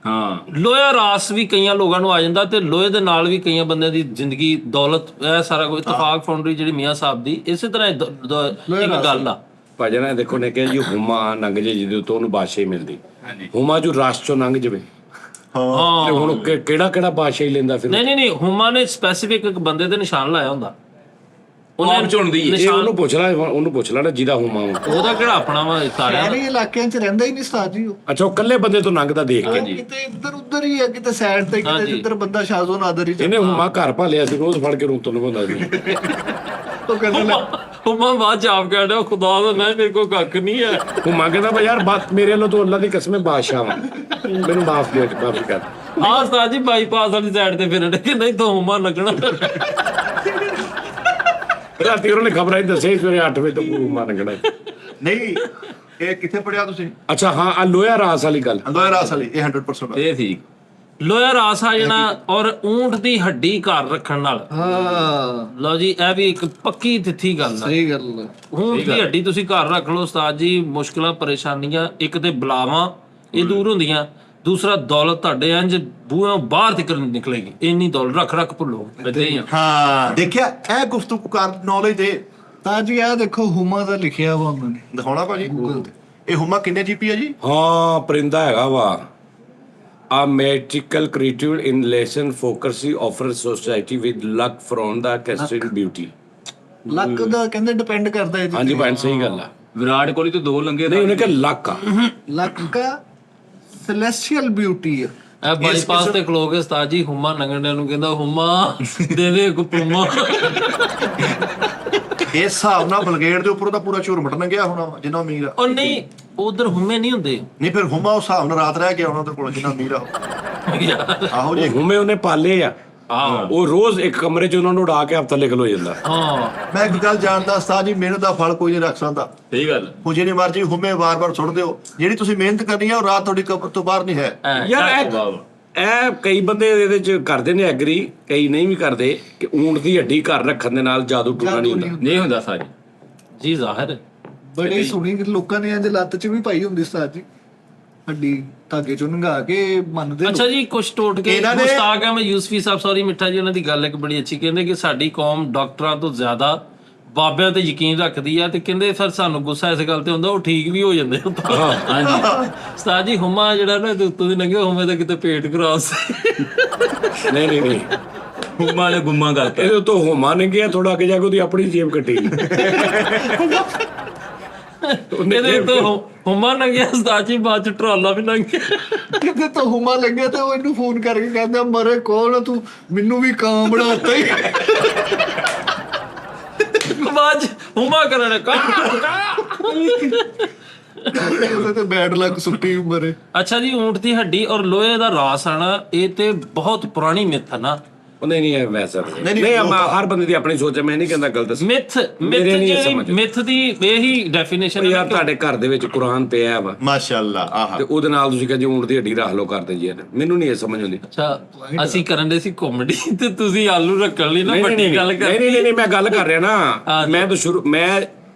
ਹਾਂ ਲੋਹਾ ਰਾਸ ਵੀ ਕਈਆਂ ਲੋਕਾਂ ਨੂੰ ਆ ਜਾਂਦਾ ਤੇ ਲੋਹੇ ਦੇ ਨਾਲ ਵੀ ਕਈਆਂ ਬੰਦਿਆਂ ਦੀ ਜ਼ਿੰਦਗੀ ਦੌਲਤ ਇਹ ਸਾਰਾ ਕੁਝ ਇਤਫਾਕ ਫਾਊਂਡਰੀ ਜਿਹੜੀ ਮੀਆਂ ਸਾਹਿਬ ਦੀ ਇਸੇ ਤਰ੍ਹਾਂ ਇੱਕ ਗੱਲ ਆ ਭਾਜਣਾ ਇਹ ਦੇਖੋ ਨੇ ਕਿਹਾ ਜੀ ਹੁਮਾ ਲੰਘ ਜੇ ਜਿਹਦੇ ਉੱਤੋਂ ਉਹਨੂੰ ਬਾਦਸ਼ਾਹੀ ਮਿਲਦੀ। ਹੁਮਾ ਜੋ ਰਾਸ ਚੋਂ ਲੰਘ ਜਵੇ ਹਾਂ ਤੇ ਹੁਣ ਕਿਹੜਾ ਬਾਦਸ਼ਾਹੀ ਲੈਂਦਾ ਫਿਰ? ਨਹੀਂ ਹੁਮਾ ਨੇ ਸਪੈਸੀਫਿਕ ਇੱਕ ਬੰਦੇ ਤੇ ਨਿਸ਼ਾਨ ਲਾਇਆ ਹੁੰਦਾ। ਉਹਨੇ ਚੁਣਦੀ ਹੈ ਇਹ ਉਹਨੂੰ ਪੁੱਛ ਲੈ ਨਾ ਜਿਹਦਾ ਹੁਮਾ ਵਾ। ਉਹਦਾ ਕਿਹੜਾ ਆਪਣਾ ਵਾ ਸਾਰਿਆਂ ਦਾ। ਸ਼ਹਿਰੀ ਇਲਾਕਿਆਂ 'ਚ ਰਹਿੰਦਾ ਹੀ ਨਹੀਂ ਉਸਤਾਦ ਜੀ ਉਹ। ਅੱਛਾ ਉਹ ਇਕੱਲੇ ਬੰਦੇ ਤੋਂ ਲੰਘਦਾ ਦੇਖ ਕੇ ਕਿਤੇ ਇੱਧਰ ਉੱਧਰ ਹੀ ਹੈ, ਕਿਤੇ ਸਾਈਡ ਤੇ ਕਿਤੇ ਜਿੱਧਰ ਬੰਦਾ ਸ਼ਾਜ਼ੋ ਨਾਦਰ ਹੀ ਇਹਨੇ ਹੁਮਾ ਘਰ ਭਾਲਿਆ ਸੀ ਰੋਜ਼ ਫੜ ਕੇ ਰੂੰ ਤੋਂ ਲਵਾਉਂਦਾ ਸੀ। ਉਹ ਕਹਿੰਦਾ ਹੁਮਾ ਬਾਅਦ ਚ ਆਪ ਕਹਿੰਦਾ ਖੁਦਾ ਦਾ ਮੈਂ ਮੇਰੇ ਕੋਲ ਕੱਖ ਨਹੀਂ ਹੈ। ਹੁਮਾ ਕਹਿੰਦਾ ਬਈ ਯਾਰ ਬਾਤ ਮੇਰੇ ਵੱਲੋਂ ਤੋਂ ਅੱਲਾ ਦੀ ਕਸਮ ਹੈ ਬਾਦਸ਼ਾਹ ਵਾ, ਮੈਨੂੰ ਮਾਫੀ ਕਰ। ਆਹ ਉਸਤਾਦ ਜੀ ਬਾਈਪਾਸ ਵਾਲੀ ਸਾਈਡ ਤੇ ਫਿਰਨ ਕਿ ਨਹੀਂ ਤਾਂ ਹੁਮਾ ਲੱਗਣਾ। ਰਾਤੀ ਉਹਨਾਂ ਨੇ ਖਬਰਾਂ ਹੀ ਦੱਸਿਆ ਸਵੇਰੇ 8 ਵਜੇ ਤੋਂ ਹੁਮਾ ਲੱਗਣਾ। ਨਹੀਂ ਇਹ ਕਿੱਥੇ ਪੜਿਆ ਤੁਸੀਂ ਅੱਛਾ ਹਾਂ ਆ ਲੋਹਾ ਰਾਸ ਵਾਲੀ ਗੱਲ ਅੰਦੋਇਆ ਰਾਸ ਵਾਲੀ ਇਹ 100% ਇਹ ਸੀ ਲੋਹਾ ਰਾਸ ਆ ਜਾਣਾ ਔਰ ਊਂਠ ਦੀ ਹੱਡੀ ਘਰ ਰੱਖਣ ਨਾਲ। ਹਾਂ ਲਓ ਜੀ ਇਹ ਵੀ ਇੱਕ ਪੱਕੀ ਤਿੱਥੀ ਗੱਲ ਆ। ਸਹੀ ਗੱਲ ਹੈ। ਊਂਠ ਦੀ ਹੱਡੀ ਤੁਸੀਂ ਘਰ ਰੱਖ ਲਓ ਉਸਤਾਦ ਜੀ, ਮੁਸ਼ਕਲਾਂ ਪਰੇਸ਼ਾਨੀਆਂ ਇੱਕ ਤੇ ਬਲਾਵਾਂ ਇਹ ਦੂਰ ਹੁੰਦੀਆਂ ਦੂਸਰਾ ਦੌਲਤ ਤੁਹਾਡੇ ਇੰਜ ਬੂਹੋਂ ਬਾਹਰ ਤੱਕ ਨਿਕਲੇਗੀ, ਇੰਨੀ ਦੌਲਤ ਰੱਖ ਭੁੱਲੋ ਏਦਾਂ ਹੀ ਆ। ਹਾਂ ਦੇਖਿਆ ਇਹ ਗੁਫ਼ਤਗੂ ਕਰ ਨੌਲੇਜ ਦੇ ਤਾਂ ਜੀ ਆਹ ਦੇਖੋ ਹੁਮਾ ਦਾ ਲਿਖਿਆ ਵਾ ਉਹਨਾਂ ਨੇ ਦਿਖਾਉਣਾ ਭਾਜੀ ਗੂਗਲ ਤੇ। ਇਹ ਹੁਮਾ ਕਿੰਨੇ ਜੀਪੀ ਆ ਜੀ? ਹਾਂ ਪਰਿੰਦਾ ਹੈਗਾ ਵਾ। A magical creature in relation focusing offers society with luck from the casting beauty. ਲੱਕ ਦਾ ਕਹਿੰਦੇ ਡਿਪੈਂਡ ਕਰਦਾ ਹੈ ਹਾਂਜੀ ਜੀ। ਭੈਣ ਸਹੀ ਗੱਲ ਆ। ਵਿਰਾਟ ਕੋਹਲੀ ਤੋਂ 2 ਲੰਗੇ ਨਹੀਂ ਉਹਨੇ ਕਿਹਾ ਲੱਕ ਆ। ਲੱਕ ਦਾ ਸੈਲੈਸਟੀਅਲ ਬਿਊਟੀ ਆ। ਇਹ ਬਾਈਪਾਸ ਤੇ ਖਲੋ ਕੇ ਉਸਤਾਦ ਜੀ ਹੁਮਾ ਨੰਗਣਿਆਂ ਨੂੰ ਕਹਿੰਦਾ ਹੁਮਾ ਦੇ ਦੇ ਇੱਕ ਪੁਮਾ। ਇਸ ਹਿਸਾਬ ਨਾਲ ਬਲਗੇਟ ਦੇ ਉੱਪਰ ਉਹਦਾ ਪੂਰਾ ਝੁਰਮਟ ਲੰਘਿਆ ਹੋਣਾ ਵਾ, ਜਿੰਨਾ ਅਮੀਰ ਆ। ਉਹ ਨਹੀਂ ਉਧਰ ਹੁਮੇ ਨਹੀਂ ਹੁੰਦੇ ਨਹੀਂ ਫਿਰ ਹੁਮਾ ਉਸ ਹਿਸਾਬ ਨਾਲ ਰਾਤ ਰਹਿ ਗਿਆ ਉਹਨਾਂ ਉਹਦੇ ਕੋਲ, ਜਿੰਨਾ ਅਮੀਰ ਆ ਯਾਰ। ਆਹੋ ਜੀ। ਹੁਮੇ ਉਹਨੇ ਪਾਲੇ ਆ। ਉਹ ਰੋਜ਼ ਇੱਕ ਕਮਰੇ 'ਚ ਉਹਨਾਂ ਨੂੰ ਉਡਾ ਕੇ ਹਫਤਾ ਲਿਖ ਲੋ ਜਾਂਦਾ। ਹਾਂ ਮੈਂ ਇੱਕ ਗੱਲ ਜਾਣਦਾ ਉਸਤਾਦ ਜੀ, ਮਿਹਨਤ ਦਾ ਫਲ ਕੋਈ ਨਹੀਂ ਰੱਖ ਸਕਦਾ। ਸਹੀ ਗੱਲ। ਹੁਣ ਜਿਹੜੀ ਮਰਜ਼ੀ ਹੁਮੇ ਵਾਰ-ਵਾਰ ਸੁੱਟ ਦਿਓ, ਜਿਹੜੀ ਤੁਸੀਂ ਮਿਹਨਤ ਕਰਨੀ ਆ ਉਹ ਰਾਤ ਤੁਹਾਡੀ ਕਬਰ ਤੋਂ ਬਾਹਰ ਨਹੀਂ ਹੈ। ਯਾਰ ਇਹ ਕਈ ਬੰਦੇ ਇਹਦੇ 'ਚ ਕਰਦੇ ਨੇ ਐਗਰੀ, ਕਈ ਨਹੀਂ ਵੀ ਕਰਦੇ ਕਿ ਊਂਠ ਦੀ ਹੱਡੀ ਘਰ ਰੱਖਣ ਦੇ ਨਾਲ ਜਾਦੂ ਟੂਣਾ ਨਹੀਂ ਹੁੰਦਾ। ਨਹੀਂ ਹੁੰਦਾ ਸਾਜੀ ਜੀ ਜ਼ਾਹਿਰ ਬੜੇ ਸੁਣੀ ਲੋਕਾਂ ਨੇ ਇੰਜ ਲੱਤ 'ਚ ਵੀ ਪਾਈ ਹੁੰਦੀ ਉਸਤਾਦ ਜੀ, ਹੱਡੀ ਧਾਗੇ 'ਚੋਂ ਨੰਗਾ ਕੇ ਮੰਨਦੇ ਅੱਛਾ ਜੀ ਕੁਛ ਟੋਟ ਕੇ ਇਹਨਾਂ ਨੇ- ਮੁਸਤਾਕ ਅਹਿਮਦ ਯੂਸਫੀ ਸਾਹਿਬ ਸੌਰੀ ਮਿੱਠਾ ਜੀ ਉਹਨਾਂ ਦੀ ਗੱਲ ਇੱਕ ਬੜੀ ਅੱਛੀ ਕਹਿੰਦੇ ਕਿ ਸਾਡੀ ਕੌਮ ਡਾਕਟਰਾਂ ਤੋਂ ਜ਼ਿਆਦਾ ਬਾਬਿਆਂ ਤੇ ਯਕੀਨ ਰੱਖਦੀ ਆ ਤੇ ਕਹਿੰਦੇ ਫਿਰ ਸਾਨੂੰ ਗੁੱਸਾ ਇਸ ਗੱਲ ਤੇ ਹੁੰਦਾ ਉਹ ਠੀਕ ਵੀ ਹੋ ਜਾਂਦੇ ਹਾਂਜੀ ਉਸਤਾਦ ਜੀ ਹੁਮਾ ਜਿਹੜਾ ਨਾ ਇਹਦੇ ਉੱਤੋਂ ਦੀ ਲੰਘੇ ਹੁਮੇ ਦਾ ਕਿਤੇ ਪੇਟ ਕਰਾਸ ਨਹੀਂ ਨਹੀਂ ਨਹੀਂ ਹੁਮਾ ਨੇ ਗੁੰਮਾ ਕਰਤਾ। ਇਹਦੇ ਉੱਤੋਂ ਹੋਮਾ ਨੇ ਗਿਆ ਥੋੜਾ ਅੱਗੇ ਜਾ ਕੇ ਉਹਦੀ ਆਪਣੀ ਜੇਬ ਕੱਟੀ। ਇਹਦੇ ਉੱਤੋਂ ਹੁਮਾ ਲੰਘਿਆ ਉਸਤਾਦ ਜੀ ਬਾਅਦ ਚ ਟਰਾਲਾ ਵੀ ਲੰਘਿਆ ਕਿਤੇ ਤਾਂ ਹੁਮਾ ਲੱਗਿਆ ਤੇ ਉਹ ਇਹਨੂੰ ਫੋਨ ਕਰਕੇ ਕਹਿੰਦਾ ਮਰੇ ਕੌਣ ਆ ਤੂੰ, ਮੈਨੂੰ ਵੀ ਕਾਂ ਬਣਾਤਾ ਹੀ। ਬਾਅਦ ਚ ਹੁਮਾ ਕਰਨ ਉਹਦੇ ਤੇ ਬੈਡ ਲੱਕ ਸੁੱਟੀ ਮਰੇ। ਅੱਛਾ ਜੀ ਊਂਟ ਦੀ ਹੱਡੀ ਔਰ ਲੋਹੇ ਦਾ ਰਾਸ ਆਣਾ ਇਹ ਤੇ ਬਹੁਤ ਪੁਰਾਣੀ ਮਿੱਥ ਹੈ ਨਾ। ਉਹ ਨਹੀਂ ਇਹ ਵੈਸਾ ਨਹੀਂ ਹਰ ਬੰਦੇ ਦੀ ਆਪਣੀ ਸੋਚ ਹੈ, ਮੈਂ ਨਹੀਂ ਕਹਿੰਦਾ ਗਲਤ। ਮਿੱਥ ਮੇਰੇ ਨਹੀਂ ਜਿਹੜੀ ਸਮਝ। ਮਿੱਥ ਦੀ ਇਹੀ ਡੈਫੀਨੇਸ਼ਨ ਯਾਰ ਤੁਹਾਡੇ ਘਰ ਦੇ ਵਿੱਚ ਕੁਰਾਨ ਪਿਆ ਵਾ ਮਾਸ਼ਾਅੱਲਾ। ਆਹਾ ਤੇ ਉਹਦੇ ਨਾਲ ਤੁਸੀਂ ਕਹਿੰਦੇ ਊਂਠ ਦੀ ਹੱਡੀ ਰੱਖ ਲਓ ਕਰਦੇ ਜੀ। ਮੈਨੂੰ ਨਹੀਂ ਇਹ ਸਮਝ ਆਉਂਦੀ। ਅੱਛਾ ਅਸੀਂ ਕਰਨ ਦੇ ਸੀ ਕਾਮੇਡੀ ਤੇ ਤੁਸੀਂ ਆਲੂ ਰੱਖਣ ਲਈ ਨਾ ਵੱਡੀ ਗੱਲ ਕਰ ਨਹੀਂ ਮੈਂ ਗੱਲ ਕਰ ਰਿਹਾ ਨਾ। ਮੈਂ ਤਾਂ ਮੈਂ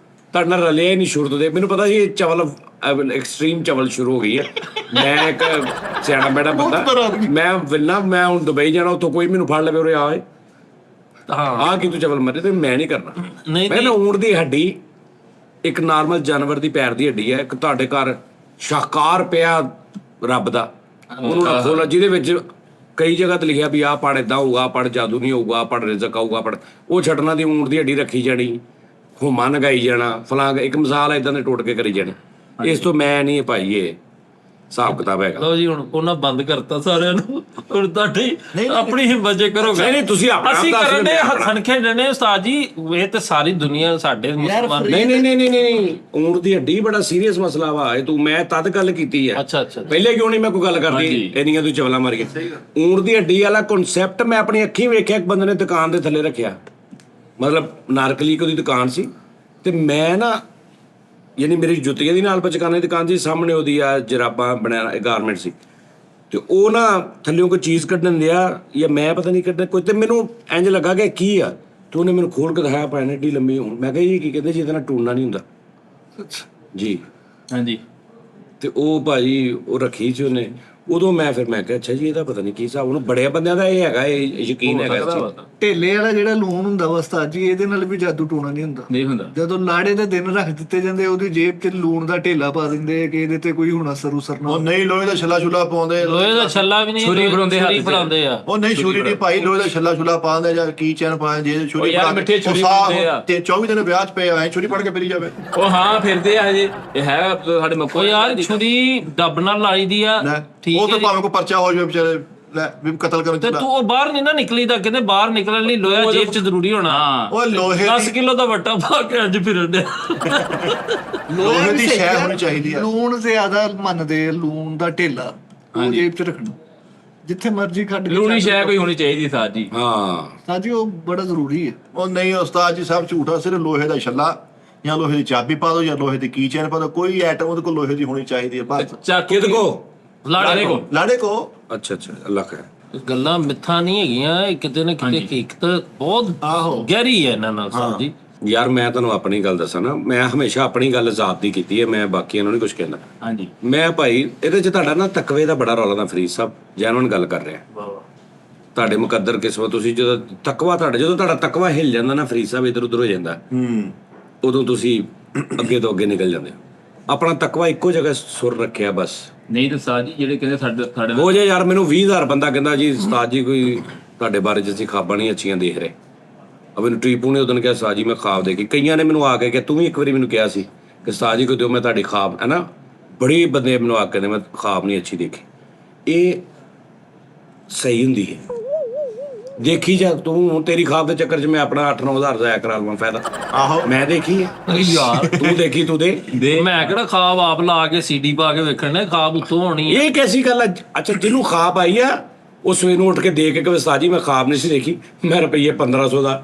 ਤੁਹਾਡੇ ਨਾਲ ਰਲਿਆ ਹੀ ਨਹੀਂ ਸ਼ੁਰੂ ਤੋਂ। ਮੈਨੂੰ ਪਤਾ ਸੀ ਚਵਲ ਐਕਸਟ੍ਰੀਮ ਚਵਲ ਸ਼ੁਰੂ ਹੋ ਗਈ ਹੈ। ਮੈਂ ਇੱਕ ਸਿਆਣਾ ਬੈਠਾ ਬੰਦਾ, ਮੈਂ ਵਿਲਣਾ, ਮੈਂ ਹੁਣ ਦੁਬਈ ਜਾਣਾ, ਉੱਥੋਂ ਕੋਈ ਮੈਨੂੰ ਫੜ ਲਵੇ ਉਰੇ ਆਏ ਹਾਂ ਆ ਕੀ ਤੂੰ ਚਵਲ ਮਰੇ ਤੇ ਮੈਂ ਨਹੀਂ ਕਰਨਾ। ਨਹੀਂ ਮੈਂ ਨਾ ਊਂਠ ਦੀ ਹੱਡੀ ਇੱਕ ਨਾਰਮਲ ਜਾਨਵਰ ਦੀ ਪੈਰ ਦੀ ਹੱਡੀ ਹੈ। ਇੱਕ ਤੁਹਾਡੇ ਘਰ ਸ਼ਾਹਕਾਰ ਪਿਆ ਰੱਬ ਦਾ, ਉਹਨੂੰ ਰੱਖੋ ਨਾ, ਜਿਹਦੇ ਵਿੱਚ ਕਈ ਜਗ੍ਹਾ ਤੇ ਲਿਖਿਆ ਵੀ ਆਹ ਪੜ ਏਦਾਂ ਹੋਊਗਾ, ਆਹ ਪੜ ਜਾਦੂ ਨਹੀਂ ਹੋਊਗਾ, ਆਹ ਪੜ ਰਿਜ਼ਕ ਆਊਗਾ, ਪੜ ਉਹ ਛੱਡਣਾ ਦੀ ਊਂਠ ਦੀ ਹੱਡੀ ਰੱਖੀ ਜਾਣੀ, ਹੁਮਾ ਨਗਾਈ ਜਾਣਾ, ਫਲਾਂ ਇੱਕ ਮਿਸਾਲ ਏਦਾਂ ਦੇ ਟੋਟ ਕੇ ਕਰੀ ਜਾਣੇ। ਇਸ ਤੋਂ ਮੈਂ ਨਹੀਂ ਭਾਈ ਇਹ ਹਿਸਾਬ ਕਿਤਾਬ ਹੈਗਾ। ਲਓ ਜੀ ਹੁਣ ਉਹਨਾਂ ਬੰਦ ਕਰਤਾ ਸਾਰਿਆਂ ਨੂੰ। ਹੁਣ ਤੁਹਾਡੀ ਆਪਣੀ ਹਿੰਮਤ ਜੇ ਕਰੋਗੇ। ਨਹੀਂ ਤੁਸੀਂ ਅਸੀਂ ਕਰਨ ਦੇ ਹੱਸਣ ਖੇਡਣੇ ਉਸਤਾਦ ਜੀ, ਇਹ ਤੇ ਸਾਰੀ ਦੁਨੀਆ ਸਾਡੇ ਮੁਸਲਮਾਨ ਨਹੀਂ ਊਂਠ ਦੀ ਹੱਡੀ ਬੜਾ ਸੀਰੀਅਸ ਮਸਲਾ ਵਾ। ਇਹ ਤੂੰ ਮੈਂ ਤਦ ਗੱਲ ਕੀਤੀ ਹੈ। ਅੱਛਾ ਪਹਿਲੇ ਕਿਉਂ ਨਹੀਂ ਮੈਂ ਕੋਈ ਗੱਲ ਕਰਦੀ ਇੰਨੀਆਂ ਤੂੰ ਚਵਲਾ ਮਾਰ ਕੇ। ਊਂਠ ਦੀ ਹੱਡੀ ਵਾਲਾ ਕਨਸੈਪਟ ਮੈਂ ਆਪਣੀ ਅੱਖੀਂ ਵੇਖਿਆ। ਇੱਕ ਬੰਦੇ ਨੇ ਦੁਕਾਨ ਦੇ ਥੱਲੇ ਰੱਖਿਆ, ਮਤਲਬ ਨਾਰਕਲੀ ਦੀ ਦੁਕਾਨ ਸੀ ਤੇ ਮੈਂ ਨਾ ਯਾਨੀ ਮੇਰੀ ਜੁੱਤੀਆਂ ਦੀ ਨਾਲ ਪਚਕਾਨੇ ਦੀ ਦੁਕਾਨ ਸੀ, ਸਾਹਮਣੇ ਉਹਦੀ ਆ ਜਰਾਬਾਂ ਬਣਿਆ ਗਾਰਮੈਂਟ ਸੀ ਤੇ ਉਹ ਨਾ ਥੱਲਿਓਂ ਕੋਈ ਚੀਜ਼ ਕੱਢਣ ਦਿਆ ਜਾਂ ਮੈਂ ਪਤਾ ਨਹੀਂ ਕੱਢਣ ਕੋਈ, ਤੇ ਮੈਨੂੰ ਇੰਜ ਲੱਗਾ ਕਿ ਕੀ ਆ ਤੇ ਉਹਨੇ ਮੈਨੂੰ ਖੋਲ ਕੇ ਦਿਖਾਇਆ ਪੈਨ ਏਡੀ ਲੰਮੀ। ਹੁਣ ਮੈਂ ਕਿਹਾ ਜੀ ਕੀ ਕਹਿੰਦੇ ਜੀ ਇਹਦੇ ਨਾਲ ਟੂਣਾ ਨਹੀਂ ਹੁੰਦਾ ਜੀ। ਹਾਂਜੀ ਤੇ ਉਹ ਭਾਜੀ ਉਹ ਰੱਖੀ ਸੀ ਉਹਨੇ। ਉਦੋਂ ਮੈਂ ਕਿਹਾ ਅੱਛਾ ਜੀ ਇਹਦਾ ਪਤਾ ਨਹੀਂ ਕੀ ਹਿਸਾਬ। ਉਹਨੂੰ ਬੜਿਆਂ ਬੰਦਿਆਂ ਦਾ ਇਹ ਹੈਗਾ, ਇਹ ਯਕੀਨ ਹੈਗਾ ਇਸ ਚੀਜ਼। ਢੇਲੇ ਵਾਲਾ ਜਿਹੜਾ ਲੂਣ ਹੁੰਦਾ ਵਾ ਉਸਤਾਦ ਜੀ, ਇਹਦੇ ਨਾਲ ਵੀ ਜਾਦੂ ਟੂਣਾ ਨਹੀਂ ਹੁੰਦਾ। ਨਹੀਂ ਹੁੰਦਾ। ਜਦੋਂ ਲਾੜੇ ਦੇ ਦਿਨ ਰੱਖ ਦਿੱਤੇ ਜਾਂਦੇ, ਉਹਦੀ ਜੇਬ 'ਚ ਲੂਣ ਦਾ ਢੇਲਾ ਪਾ ਦਿੰਦੇ ਕਿ ਇਹਦੇ ਤੇ ਕੋਈ ਹੁਣ ਅਸਰ ਉਸਰ ਨਾ। ਉਹ ਨਹੀਂ ਲੋਹੇ ਦਾ ਛੱਲਾ ਛੁਲਾ ਪਾਉਂਦੇ, ਲੋਹੇ ਦਾ ਛੱਲਾ ਵੀ ਨਹੀਂ, ਛੁਰੀ ਫੜਾਉਂਦੇ ਆ। ਉਹ ਨਹੀਂ ਛੁਰੀ ਨਹੀਂ ਭਾਈ, ਲੋਹੇ ਦਾ ਛੱਲਾ ਛੁਲਾ ਪਾਉਂਦੇ ਜਾਂ ਕੀ ਚੈਨ ਪਾਉਂਦੇ ਜੇ ਛੁਰੀ ਯਾਰ ਮਿੱਠੇ ਛੁਰੀ ਪਾਉਂਦੇ ਆ ਤੇ 24 ਦਿਨ ਵਿਆਹ 'ਚ ਪਏ ਐ ਛੁਰੀ ਫੜ ਕੇ ਫਿਰੀ ਜਾਵੇ। ਉਹ ਹਾਂ ਫਿਰਦੇ ਆ ਹਜੇ। ਇਹ ਹੈ ਸਾਡੇ ਉਹ ਮੱਕੋ ਯਾਰ ਛੁਰੀ ਡੱਬ ਨਾਲ ਲਾਈ ਦੀ ਆ। ਠੀਕ ਉਹ ਹੈ ਤਾਂ ਜੀ। ਭਾਵੇਂ ਕੋਈ ਪਰਚਾ ਹੋ ਜਾਵੇ ਵਿਚਾਰੇ ਲੈ ਵੀ ਕਤਲ ਕਰਨ ਤੇ ਚਲਾ। ਤੂੰ ਉਹ ਬਾਹਰ ਨਹੀਂ ਨਾ ਨਿਕਲੀਦਾ, ਕਹਿੰਦੇ ਬਾਹਰ ਨਿਕਲਣ ਲਈ ਲੋਹਾ ਜੇਬ 'ਚ ਜ਼ਰੂਰੀ ਹੋਣਾ। ਹਾਂ ਉਹ ਲੋਹੇ 10 ਕਿਲੋ ਦਾ ਵੱਟਾ ਪਾ ਕੇ ਅੱਜ ਫਿਰਨ ਡਿਆ। ਲੋਹੇ ਦੀ ਸ਼ੈ ਹੋਣੀ ਚਾਹੀਦੀ ਆ। ਲੂਣ ਜ਼ਿਆਦਾ ਮੰਨਦੇ ਆ, ਲੂਣ ਦਾ ਢੇਲਾ ਉਹ ਜੇਬ 'ਚ ਰੱਖਣਾ, ਜਿੱਥੇ ਮਰਜ਼ੀ ਕੱਢ ਕੇ ਲੂਣੀ ਸ਼ੈ ਕੋਈ ਹੋਣੀ ਚਾਹੀਦੀ ਸਾਥ ਜੀ। ਹਾਂ ਸਾਜੀ ਉਹ ਬੜਾ ਜ਼ਰੂਰੀ ਹੈ। ਉਹ ਨਹੀਂ ਉਸਤਾਦ ਜੀ ਸਭ ਝੂਠਾ, ਸਿਰਫ ਲੋਹੇ ਦਾ ਛੱਲਾ ਜਾਂ ਲੋਹੇ ਦੀ ਚਾਬੀ ਪਾ ਦਿਓ ਜਾਂ ਲੋਹੇ ਦੀ ਕੀ ਚੈਨ ਪਾ ਦਿਓ, ਕੋਈ ਆਈਟਮ ਉਹਦੇ ਕੋਲ ਲੋਹੇ ਦੀ ਹੋਣੀ ਚਾਹੀਦੀ ਹੈ ਬਸ। ਚੱਕ ਕਿਹਦੇ ਕੋ ਲਾੜੇ ਕੋ ਲਾੜੇ ਕੋ ਅੱਛਾ ਅੱਲਾਹ ਖੈਰ। ਗੱਲਾਂ ਮਿੱਥਾਂ ਨਹੀਂ ਹੈਗੀਆਂ, ਇਹ ਕਿਤੇ ਨਾ ਕਿਤੇ ਹਕੀਕਤ ਬਹੁਤ ਗਹਿਰੀ ਹੈ ਇਹਨਾਂ ਨਾਲ ਸਾਹਿਬ ਜੀ। ਯਾਰ ਮੈਂ ਤੁਹਾਨੂੰ ਆਪਣੀ ਗੱਲ ਦੱਸਾਂ ਨਾ, ਮੈਂ ਹਮੇਸ਼ਾ ਆਪਣੀ ਗੱਲ ਜ਼ਾਤ ਦੀ ਕੀਤੀ ਹੈ, ਮੈਂ ਬਾਕੀਆਂ ਨੂੰ ਨਹੀਂ ਕੁਝ ਕਹਿੰਦਾ। ਹਾਂਜੀ ਮੈਂ ਭਾਈ ਇਹਦੇ 'ਚ ਤੁਹਾਡਾ ਨਾ ਤਕਵੇ ਦਾ ਬੜਾ ਰੌਲਾ ਦਾ ਫਰੀਦ ਸਾਹਿਬ, ਜੈਨੂਨ ਗੱਲ ਕਰ ਰਿਹਾ। ਤੁਹਾਡੇ ਮੁਕੱਦਰ ਕਿਸਮਤ, ਤੁਸੀਂ ਜਦੋਂ ਤਕਵਾ ਤਕਵਾ ਹਿੱਲ ਜਾਂਦਾ ਨਾ ਫਰੀਦ ਸਾਹਿਬ, ਇੱਧਰ ਉੱਧਰ ਹੋ ਜਾਂਦਾ, ਉਦੋਂ ਤੁਸੀਂ ਅੱਗੇ ਤੋਂ ਅੱਗੇ ਨਿਕਲ ਜਾਂਦੇ ਹੋ। ਆਪਣਾ ਤਕਵਾ ਇੱਕੋ ਜਗ੍ਹਾ ਸੁਰ ਰੱਖਿਆ ਬਸ। ਨਹੀਂ ਤਾਂ ਉਸਤਾਦ ਜੀ ਜਿਹੜੇ ਕਹਿੰਦੇ ਸਾਡੇ ਉਹ ਜੇ ਯਾਰ ਮੈਨੂੰ 20,000 ਬੰਦਾ ਕਹਿੰਦਾ ਜੀ ਉਸਤਾਦ ਜੀ ਕੋਈ ਤੁਹਾਡੇ ਬਾਰੇ 'ਚ ਅਸੀਂ ਖਾਬਾਂ ਨਹੀਂ ਅੱਛੀਆਂ ਦੇਖ ਰਹੇ, ਮੈਨੂੰ ਟੀਪੂ ਨੇ ਉਦੋਂ ਕਿਹਾ ਉਸਤਾਦ ਜੀ ਮੈਂ ਖਾਬ ਦੇਖੀ, ਕਈਆਂ ਨੇ ਮੈਨੂੰ ਆ ਕੇ ਕਿਹਾ, ਤੂੰ ਵੀ ਇੱਕ ਵਾਰੀ ਮੈਨੂੰ ਕਿਹਾ ਸੀ ਕਿ ਉਸਤਾਦ ਜੀ ਕੋਈ ਦਿਓ ਮੈਂ ਤੁਹਾਡੀ ਖਾਬ, ਹੈ ਨਾ, ਬੜੀ ਬੰਦੇ ਮੈਨੂੰ ਆ ਕੇ ਕਹਿੰਦੇ ਮੈਂ ਖਾਬ ਨਹੀਂ ਅੱਛੀ ਦੇਖੀ। ਇਹ ਸਹੀ ਹੁੰਦੀ ਹੈ, ਦੇਖੀ ਜਾ ਤੂੰ, ਤੇਰੀ ਖਾਬ ਦੇ ਚੱਕਰ 'ਚ ਮੈਂ ਆਪਣਾ 8-9 ਹਜ਼ਾਰ ਜ਼ਾਇਆ ਕਰਾ ਲਵਾਂ, ਫਾਇਦਾ। ਆਹੋ ਮੈਂ ਦੇਖੀ ਹੈ ਯਾਰ ਤੂੰ ਦੇਖੀ, ਤੂੰ ਦੇ ਮੈਂ ਕਿਹੜਾ ਖਾਬ ਆਪ ਲਾ ਕੇ ਸੀਡੀ ਪਾ ਕੇ ਵੇਖਣ ਨੇ, ਖਾਬ ਉੱਤੋਂ ਹੋਣੀ ਹੈ। ਇਹ ਕੈਸੀ ਗੱਲ ਹੈ? ਅੱਛਾ ਜਿਹਨੂੰ ਖਾਬ ਆਈ ਆ ਉਹ ਸਵੇਰ ਨੂੰ ਉੱਠ ਕੇ ਦੇਖ ਕੇ ਉਸਤਾਦ ਜੀ ਮੈਂ ਖਾਬ ਨਹੀਂ ਸੀ ਦੇਖੀ, ਮੈਂ ਰੁਪਈਏ 1500 ਦਾ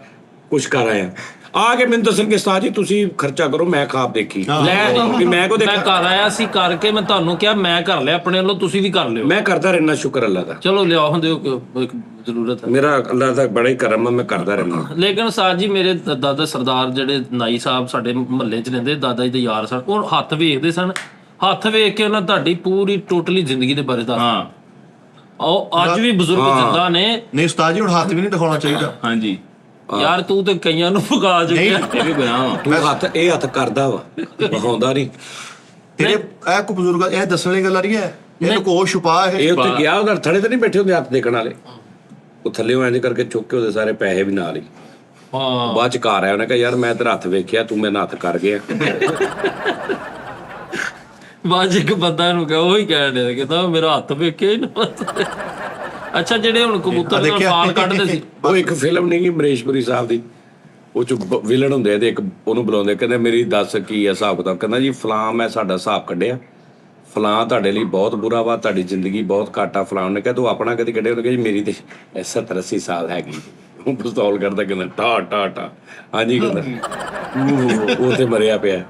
ਕੁਛ ਕਰ ਆਇਆ, ਆ ਕੇ ਮੈਨੂੰ ਦੱਸਣ ਕਿ ਉਸਤਾਦ ਜੀ ਤੁਸੀਂ ਖਰਚਾ ਕਰੋ ਮੈਂ ਖਾਬ ਦੇਖੀ। ਲੈ ਵੀ ਮੈਂ ਕੋ ਮੈਂ ਦੇਖਾ, ਕਰ ਆਇਆ ਸੀ ਕਰਕੇ ਮੈਂ ਤੁਹਾਨੂੰ ਕਿਹਾ ਮੈਂ ਕਰ ਲਿਆ ਆਪਣੇ ਵੱਲੋਂ, ਤੁਸੀਂ ਵੀ ਕਰ ਲਿਓ। ਮੈਂ ਕਰਦਾ ਰਹਿਣਾ, ਸ਼ੁਕਰ ਅੱਲਾ ਦਾ, ਚਲੋ ਲਿਆਓ ਹੁੰਦੇ ਇੱਕ ਜ਼ਰੂਰਤ ਹੈ। ਮੇਰਾ ਅੱਲਾ ਦਾ ਬੜਾ ਹੀ ਕਰਮ ਆ, ਮੈਂ ਕਰਦਾ ਰਹਿਣਾ। ਲੇਕਿਨ ਉਸਤਾਦ ਜੀ ਮੇਰੇ ਦਾਦਾ ਸਰਦਾਰ ਜਿਹੜੇ ਨਾਈ ਸਾਹਿਬ ਸਾਡੇ ਮੁਹੱਲੇ 'ਚ ਰਹਿੰਦੇ, ਦਾਦਾ ਜੀ ਦੇ ਯਾਰ ਸਨ, ਉਹ ਹੱਥ ਵੇਖਦੇ ਸਨ, ਹੱਥ ਵੇਖ ਕੇ ਉਹਨਾਂ ਤੁਹਾਡੀ ਪੂਰੀ ਟੋਟਲੀ ਜ਼ਿੰਦਗੀ ਦੇ ਬਾਰੇ ਦੱਸ। ਹਾਂ ਉਹ ਅੱਜ ਵੀ ਬਜ਼ੁਰਗ ਜਿੰਦਾ ਨੇ। ਨਹੀਂ ਉਸਤਾਦ ਜੀ ਹੁਣ ਹੱਥ ਵੀ ਨਹੀਂ ਦਿਖਾਉਣਾ ਚਾਹੀਦਾ। ਹਾਂਜੀ ਯਾਰ ਤੂੰ ਤੇ ਕਈਆਂ ਨੂੰ ਫਗਾ ਚੁੱਕਿਆ। ਇਹ ਵੀ ਗੁਨਾਹ ਵਾ। ਤੂੰ ਇਹ ਹੱਥ ਕਰਦਾ ਵਾ, ਵਿਖਾਉਂਦਾ ਨਹੀਂ। ਤੇਰੇ ਇਹ ਕੋ ਬਜ਼ੁਰਗ ਇਹ ਦੱਸਣ ਵਾਲੀ ਗੱਲ ਨਹੀਂ ਹੈ, ਇਹ ਕੋ ਛੁਪਾ ਹੈ। ਇਹ ਉੱਤੇ ਗਿਆ ਉਹਦਾ ਥੜੇ ਤੇ ਨਹੀਂ ਬੈਠੇ ਹੁੰਦੇ ਹੱਥ ਦੇਖਣ ਵਾਲੇ, ਉਹ ਥੱਲੇ ਇੰਜ ਕਰਕੇ ਚੁੱਕ ਕੇ ਉਹਦੇ ਸਾਰੇ ਪੈਸੇ ਵੀ ਨਾਲ ਹੀ। ਹਾਂ ਬਾਅਦ ਚ ਘਰ ਆਇਆ ਉਹਨੇ ਕਿਹਾ ਯਾਰ ਮੈਂ ਤੇਰਾ ਹੱਥ ਵੇਖਿਆ, ਤੂੰ ਮੇਰੇ ਹੱਥ ਕਰ ਗਿਆ। ਬਾਜ ਇੱਕ ਬੰਦਾ ਨੂੰ ਕਿਹਾ, ਉਹੀ ਕਹਿਣ ਡਿਆ ਕਹਿੰਦਾ ਮੇਰਾ ਹੱਥ ਵੇਖਿਆ ਹੀ ਨਾ। ਅੱਛਾ ਜਿਹੜੇ ਹੁਣ ਕਬੂਤਰ ਨਾਲ ਫਾਲ ਕੱਢਦੇ ਸੀ, ਉਹ ਇੱਕ ਫਿਲਮ ਨਹੀਂ ਗੀ ਅਮਰੀਸ਼ਪੁਰੀ ਸਾਹਿਬ ਦੀ, ਉਹ ਚ ਵਿਲਨ ਹੁੰਦੇ ਤੇ ਇੱਕ ਉਹਨੂੰ ਬੁਲਾਉਂਦੇ, ਕਹਿੰਦੇ ਮੇਰੀ ਦੱਸ ਕੀ ਹੈ ਹਿਸਾਬ ਕਿਤਾਬ, ਕਹਿੰਦਾ ਜੀ ਫਲਾਂ ਮੈਂ ਸਾਡਾ ਹਿਸਾਬ ਕੱਢਿਆ, ਫਲਾਂ ਤੁਹਾਡੇ ਲਈ ਬਹੁਤ ਬੁਰਾ ਵਾ, ਤੁਹਾਡੀ ਜ਼ਿੰਦਗੀ ਬਹੁਤ ਘੱਟ ਆ। ਫਲਾਂ ਨੇ ਕਿਹਾ ਤੂੰ ਆਪਣਾ ਕਦੀ ਕੱਢਿਆ? ਉਹਨੇ ਕਿਹਾ ਜੀ ਮੇਰੀ ਤੇ 70-80 ਸਾਲ ਹੈਗੀ। ਉਹ ਪਿਸਤੌਲ ਕਰਦਾ ਕਹਿੰਦਾ ਟਾ ਟਾ ਟਾ, ਹਾਂਜੀ ਕਹਿੰਦਾ ਉਹ ਤੇ ਮਰਿਆ ਪਿਆ।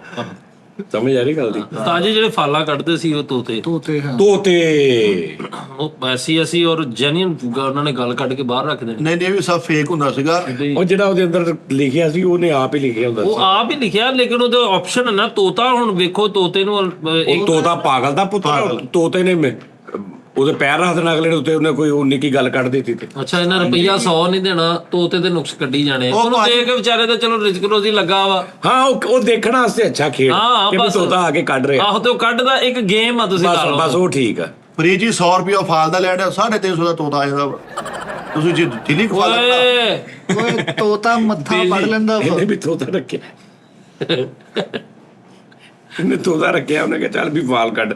ਸਮਝ ਆ ਰਹੀ ਗੱਲ ਦੀ? ਤਾਜੇ ਜਿਹੜੇ ਫਾਲਾਂ ਕੱਢਦੇ ਸੀ ਉਹ ਤੋਤੇ ਤੋਤੇ ਉਹ ਅਸੀਂ ਔਰ ਜੈਨੂਇਨ ਉਹਨਾਂ ਨੇ ਗੱਲ ਕੱਢ ਕੇ ਬਾਹਰ ਰੱਖ ਦੇਣੀ। ਨਹੀਂ ਇਹ ਵੀ ਸਭ ਫੇਕ ਹੁੰਦਾ ਸੀਗਾ। ਉਹ ਜਿਹੜਾ ਉਹਦੇ ਅੰਦਰ ਲਿਖਿਆ ਸੀ ਉਹਨੇ ਆਪ ਹੀ ਲਿਖਿਆ ਹੁੰਦਾ ਉਹ ਆਪ ਹੀ ਲਿਖਿਆ, ਲੇਕਿਨ ਉਹਦੇ ਆਪਸ਼ਨ ਹੈ ਨਾ ਤੋਤਾ। ਹੁਣ ਵੇਖੋ ਤੋਤੇ ਨੂੰ ਉਹ ਤੋਤਾ ਪਾਗਲ ਦਾ ਪੁੱਤਰ, ਤੋਤੇ ਨੇ ਉਹਦੇ ਪੈਰ ਰੱਖ ਦੇਣਾ ਅਗਲੇ ਦੇ ਉੱਤੇ, ਉਹਨੇ ਕੋਈ ਉਨੀ ਕੀ ਗੱਲ ਕੱਢ ਦਿੱਤੀ ਤੇ ਅੱਛਾ ਇਹਨਾਂ ਰੁਪਈਆ 100 ਨਹੀਂ ਦੇਣਾ, ਤੋਤੇ ਦੇ ਨੁਕਸ ਕੱਢੀ ਜਾਣੇ। ਉਹਨੂੰ ਦੇਖ ਕੇ ਵਿਚਾਰੇ ਤੇ ਚਲੋ ਰਿਜ਼ਕ ਰੋਜ਼ੀ ਲੱਗਾ ਵਾ। ਹਾਂ ਉਹ ਦੇਖਣ ਵਾਸਤੇ ਅੱਛਾ ਖੇਡ ਕਿ ਵੀ ਤੋਤਾ ਆ ਕੇ ਕੱਢ ਰਿਹਾ। ਆਹੋ ਤੇ ਉਹ ਕੱਢਦਾ ਇੱਕ ਗੇਮ ਆ, ਤੁਸੀਂ ਲਾ ਲਓ ਬਸ ਉਹ ਠੀਕ ਆ। ਫਰੀ ਜੀ 100 ਰੁਪਇਆ ਫਾਲ ਦਾ ਲੈਣਾ, 350 ਦਾ ਤੋਤਾ ਆ ਜਾਂਦਾ ਵਾ। ਤੁਸੀਂ ਜੀ ਦਿੱਲੀ ਖਵਾ ਲੈਣਾ। ਓਏ ਤੋਤਾ ਮੱਥਾ ਪੜ ਲੈਂਦਾ ਵਾ। ਇਹਨੇ ਵੀ ਤੋਤਾ ਰੱਖਿਆ, ਇਹਨੇ ਤੋਤਾ ਰੱਖਿਆ, ਉਹਨੇ ਕਿਹਾ ਚੱਲ ਵੀ ਫਾਲ ਕੱਢ।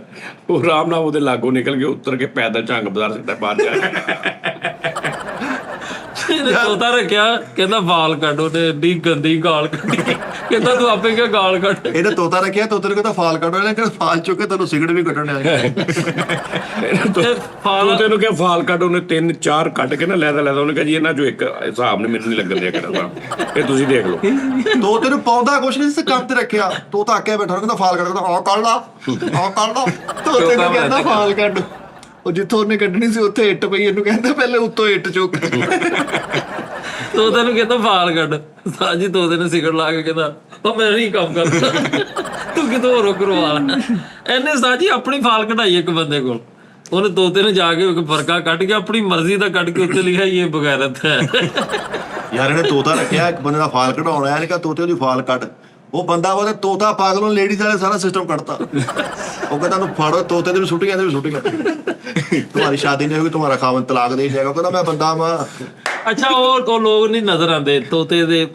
ਉਹ ਆਰਾਮ ਨਾਲ ਉਹਦੇ ਲਾਗੋਂ ਨਿਕਲ ਕੇ ਉੱਤਰ ਕੇ ਪੈਦਲ ਝੰਗ ਬਾਜ਼ਾਰ ਸਿੱਧਾ ਬਾਹਰ ਜਾ ਇਹਨੇ ਤੋਤਾ ਰੱਖਿਆ, ਕਹਿੰਦਾ ਫਾਲ ਕੱਢ। ਉਹਨੇ ਏਡੀ ਗੰਦੀ ਗਾਲ ਕੱਢੀ, ਕਹਿੰਦਾ ਤੂੰ ਆਪੇ ਕਿਹਾ ਗਾਲ ਕੱਢ। ਇਹਨੇ ਤੋਤਾ ਰੱਖਿਆ, ਤੋਤੇ ਨੂੰ ਕਹਿੰਦਾ ਫਾਲ ਕੱਢੋ, ਇਹਨੇ ਕਹਿੰਦਾ ਫਾਲ ਚੁੱਕ ਕੇ ਤੁਹਾਨੂੰ ਸਿਗਰਟ ਵੀ ਕੱਢਣ ਆਇਆ। ਤੋਤੇ ਨੂੰ ਕਿਹਾ ਫਾਲ ਕੱਢ, ਉਹਨੇ 3-4 ਕੱਢ ਕੇ ਨਾ ਲੈਦਾ ਉਹਨੇ ਕਿਹਾ ਜੀ ਇਹਨਾਂ ਚੋਂ ਇੱਕ ਹਿਸਾਬ ਨੇ ਮੈਨੂੰ ਨਹੀਂ ਲੱਗਣ ਦਿਆ ਕਰਦਾ, ਇਹ ਤੁਸੀਂ ਦੇਖ ਲਓ। ਤੋਤੇ ਨੂੰ ਪਾਉਂਦਾ ਕੁਛ ਨਹੀਂ ਸੀ, ਕੰਮ ਤੇ ਰੱਖਿਆ। ਤੋਤਾ ਆਕਿਆ ਬੈਠਾ, ਕਹਿੰਦਾ ਫਾਲ ਕੱਢ, ਕਹਿੰਦਾ ਕੱਢ ਲਾ ਕੱਢ ਲਾ। ਤੋਤੇ ਨੂੰ ਕਹਿੰਦਾ ਫਾਲ ਕੱਢ। ਉਹ ਜਿੱਥੋਂ ਉਹਨੇ ਕੱਢਣੀ ਸੀ ਉੱਥੇ ਇੱਟ ਪਈ, ਇਹਨੂੰ ਕਹਿੰਦਾ ਪਹਿਲੇ ਉੱਤੋਂ ਇੱਟ ਚੁੱਕ। ਤੋਤੇ ਨੂੰ ਕਹਿੰਦਾ ਫਾਲ ਕੱਢ। ਸਾਜੀ ਤੋਤੇ ਨੇ ਸਿਗਰਟ ਲਾ ਕੇ ਕਹਿੰਦਾ ਉਹ ਮੈਂ ਨਹੀਂ ਕੰਮ ਕਰਦਾ, ਤੂੰ ਕਿਤੋਂ ਹੋਰ ਕਰਵਾ ਲੈ। ਇਹਨੇ ਸਾਜੀ ਆਪਣੀ ਫਾਲ ਕਢਾਈ ਇੱਕ ਬੰਦੇ ਕੋਲ, ਉਹਨੇ ਤੋਤੇ ਨੂੰ ਜਾ ਕੇ ਫਰਕਾ ਕੱਢ ਕੇ ਆਪਣੀ ਮਰਜ਼ੀ ਦਾ ਕੱਢ ਕੇ ਉੱਤੇ ਲਿਖਿਆ ਇਹ ਬਗੈਰਤ ਹੈ। ਯਾਰ ਇਹਨੇ ਤੋਤਾ ਰੱਖਿਆ, ਇੱਕ ਬੰਦੇ ਦਾ ਫਾਲ ਕਢਾਉਣਾ, ਇਹਨੇ ਕਿਹਾ ਤੋਤੇ ਦੀ ਫਾਲ ਕੱਢ। ਉਹ ਬੰਦਾ ਵਾ ਤੇ ਤੋਤਾ ਪਾਗਲ ਨੂੰ ਲੇਡੀਜ਼ ਵਾਲੇ ਸਾਰਾ ਸਿਸਟਮ ਕੱਢਤਾ। ਉਹ ਕਹਿੰਦਾ ਨੂੰ ਫੜੋ, ਤੋਤੇ ਦੇ ਵੀ ਸੁੱਟੀਆਂ, ਦੇ ਵੀ ਸੁੱਟੀਆਂ। ਤੁਹਾਡੀ ਸ਼ਾਦੀ ਨਹੀਂ ਹੋਗੀ, ਤੁਹਾਡਾ ਖਾਵਨ ਤਲਾਕ ਦੇ ਜਾਏਗਾ। ਕਹਿੰਦਾ ਮੈਂ ਬੰਦਾ ਵਾਂ। ਅੱਛਾ ਉਹ ਲੋਕ ਨਹੀਂ ਨਜ਼ਰ ਆਉਂਦੇ ਤੋਤੇ ਦੇ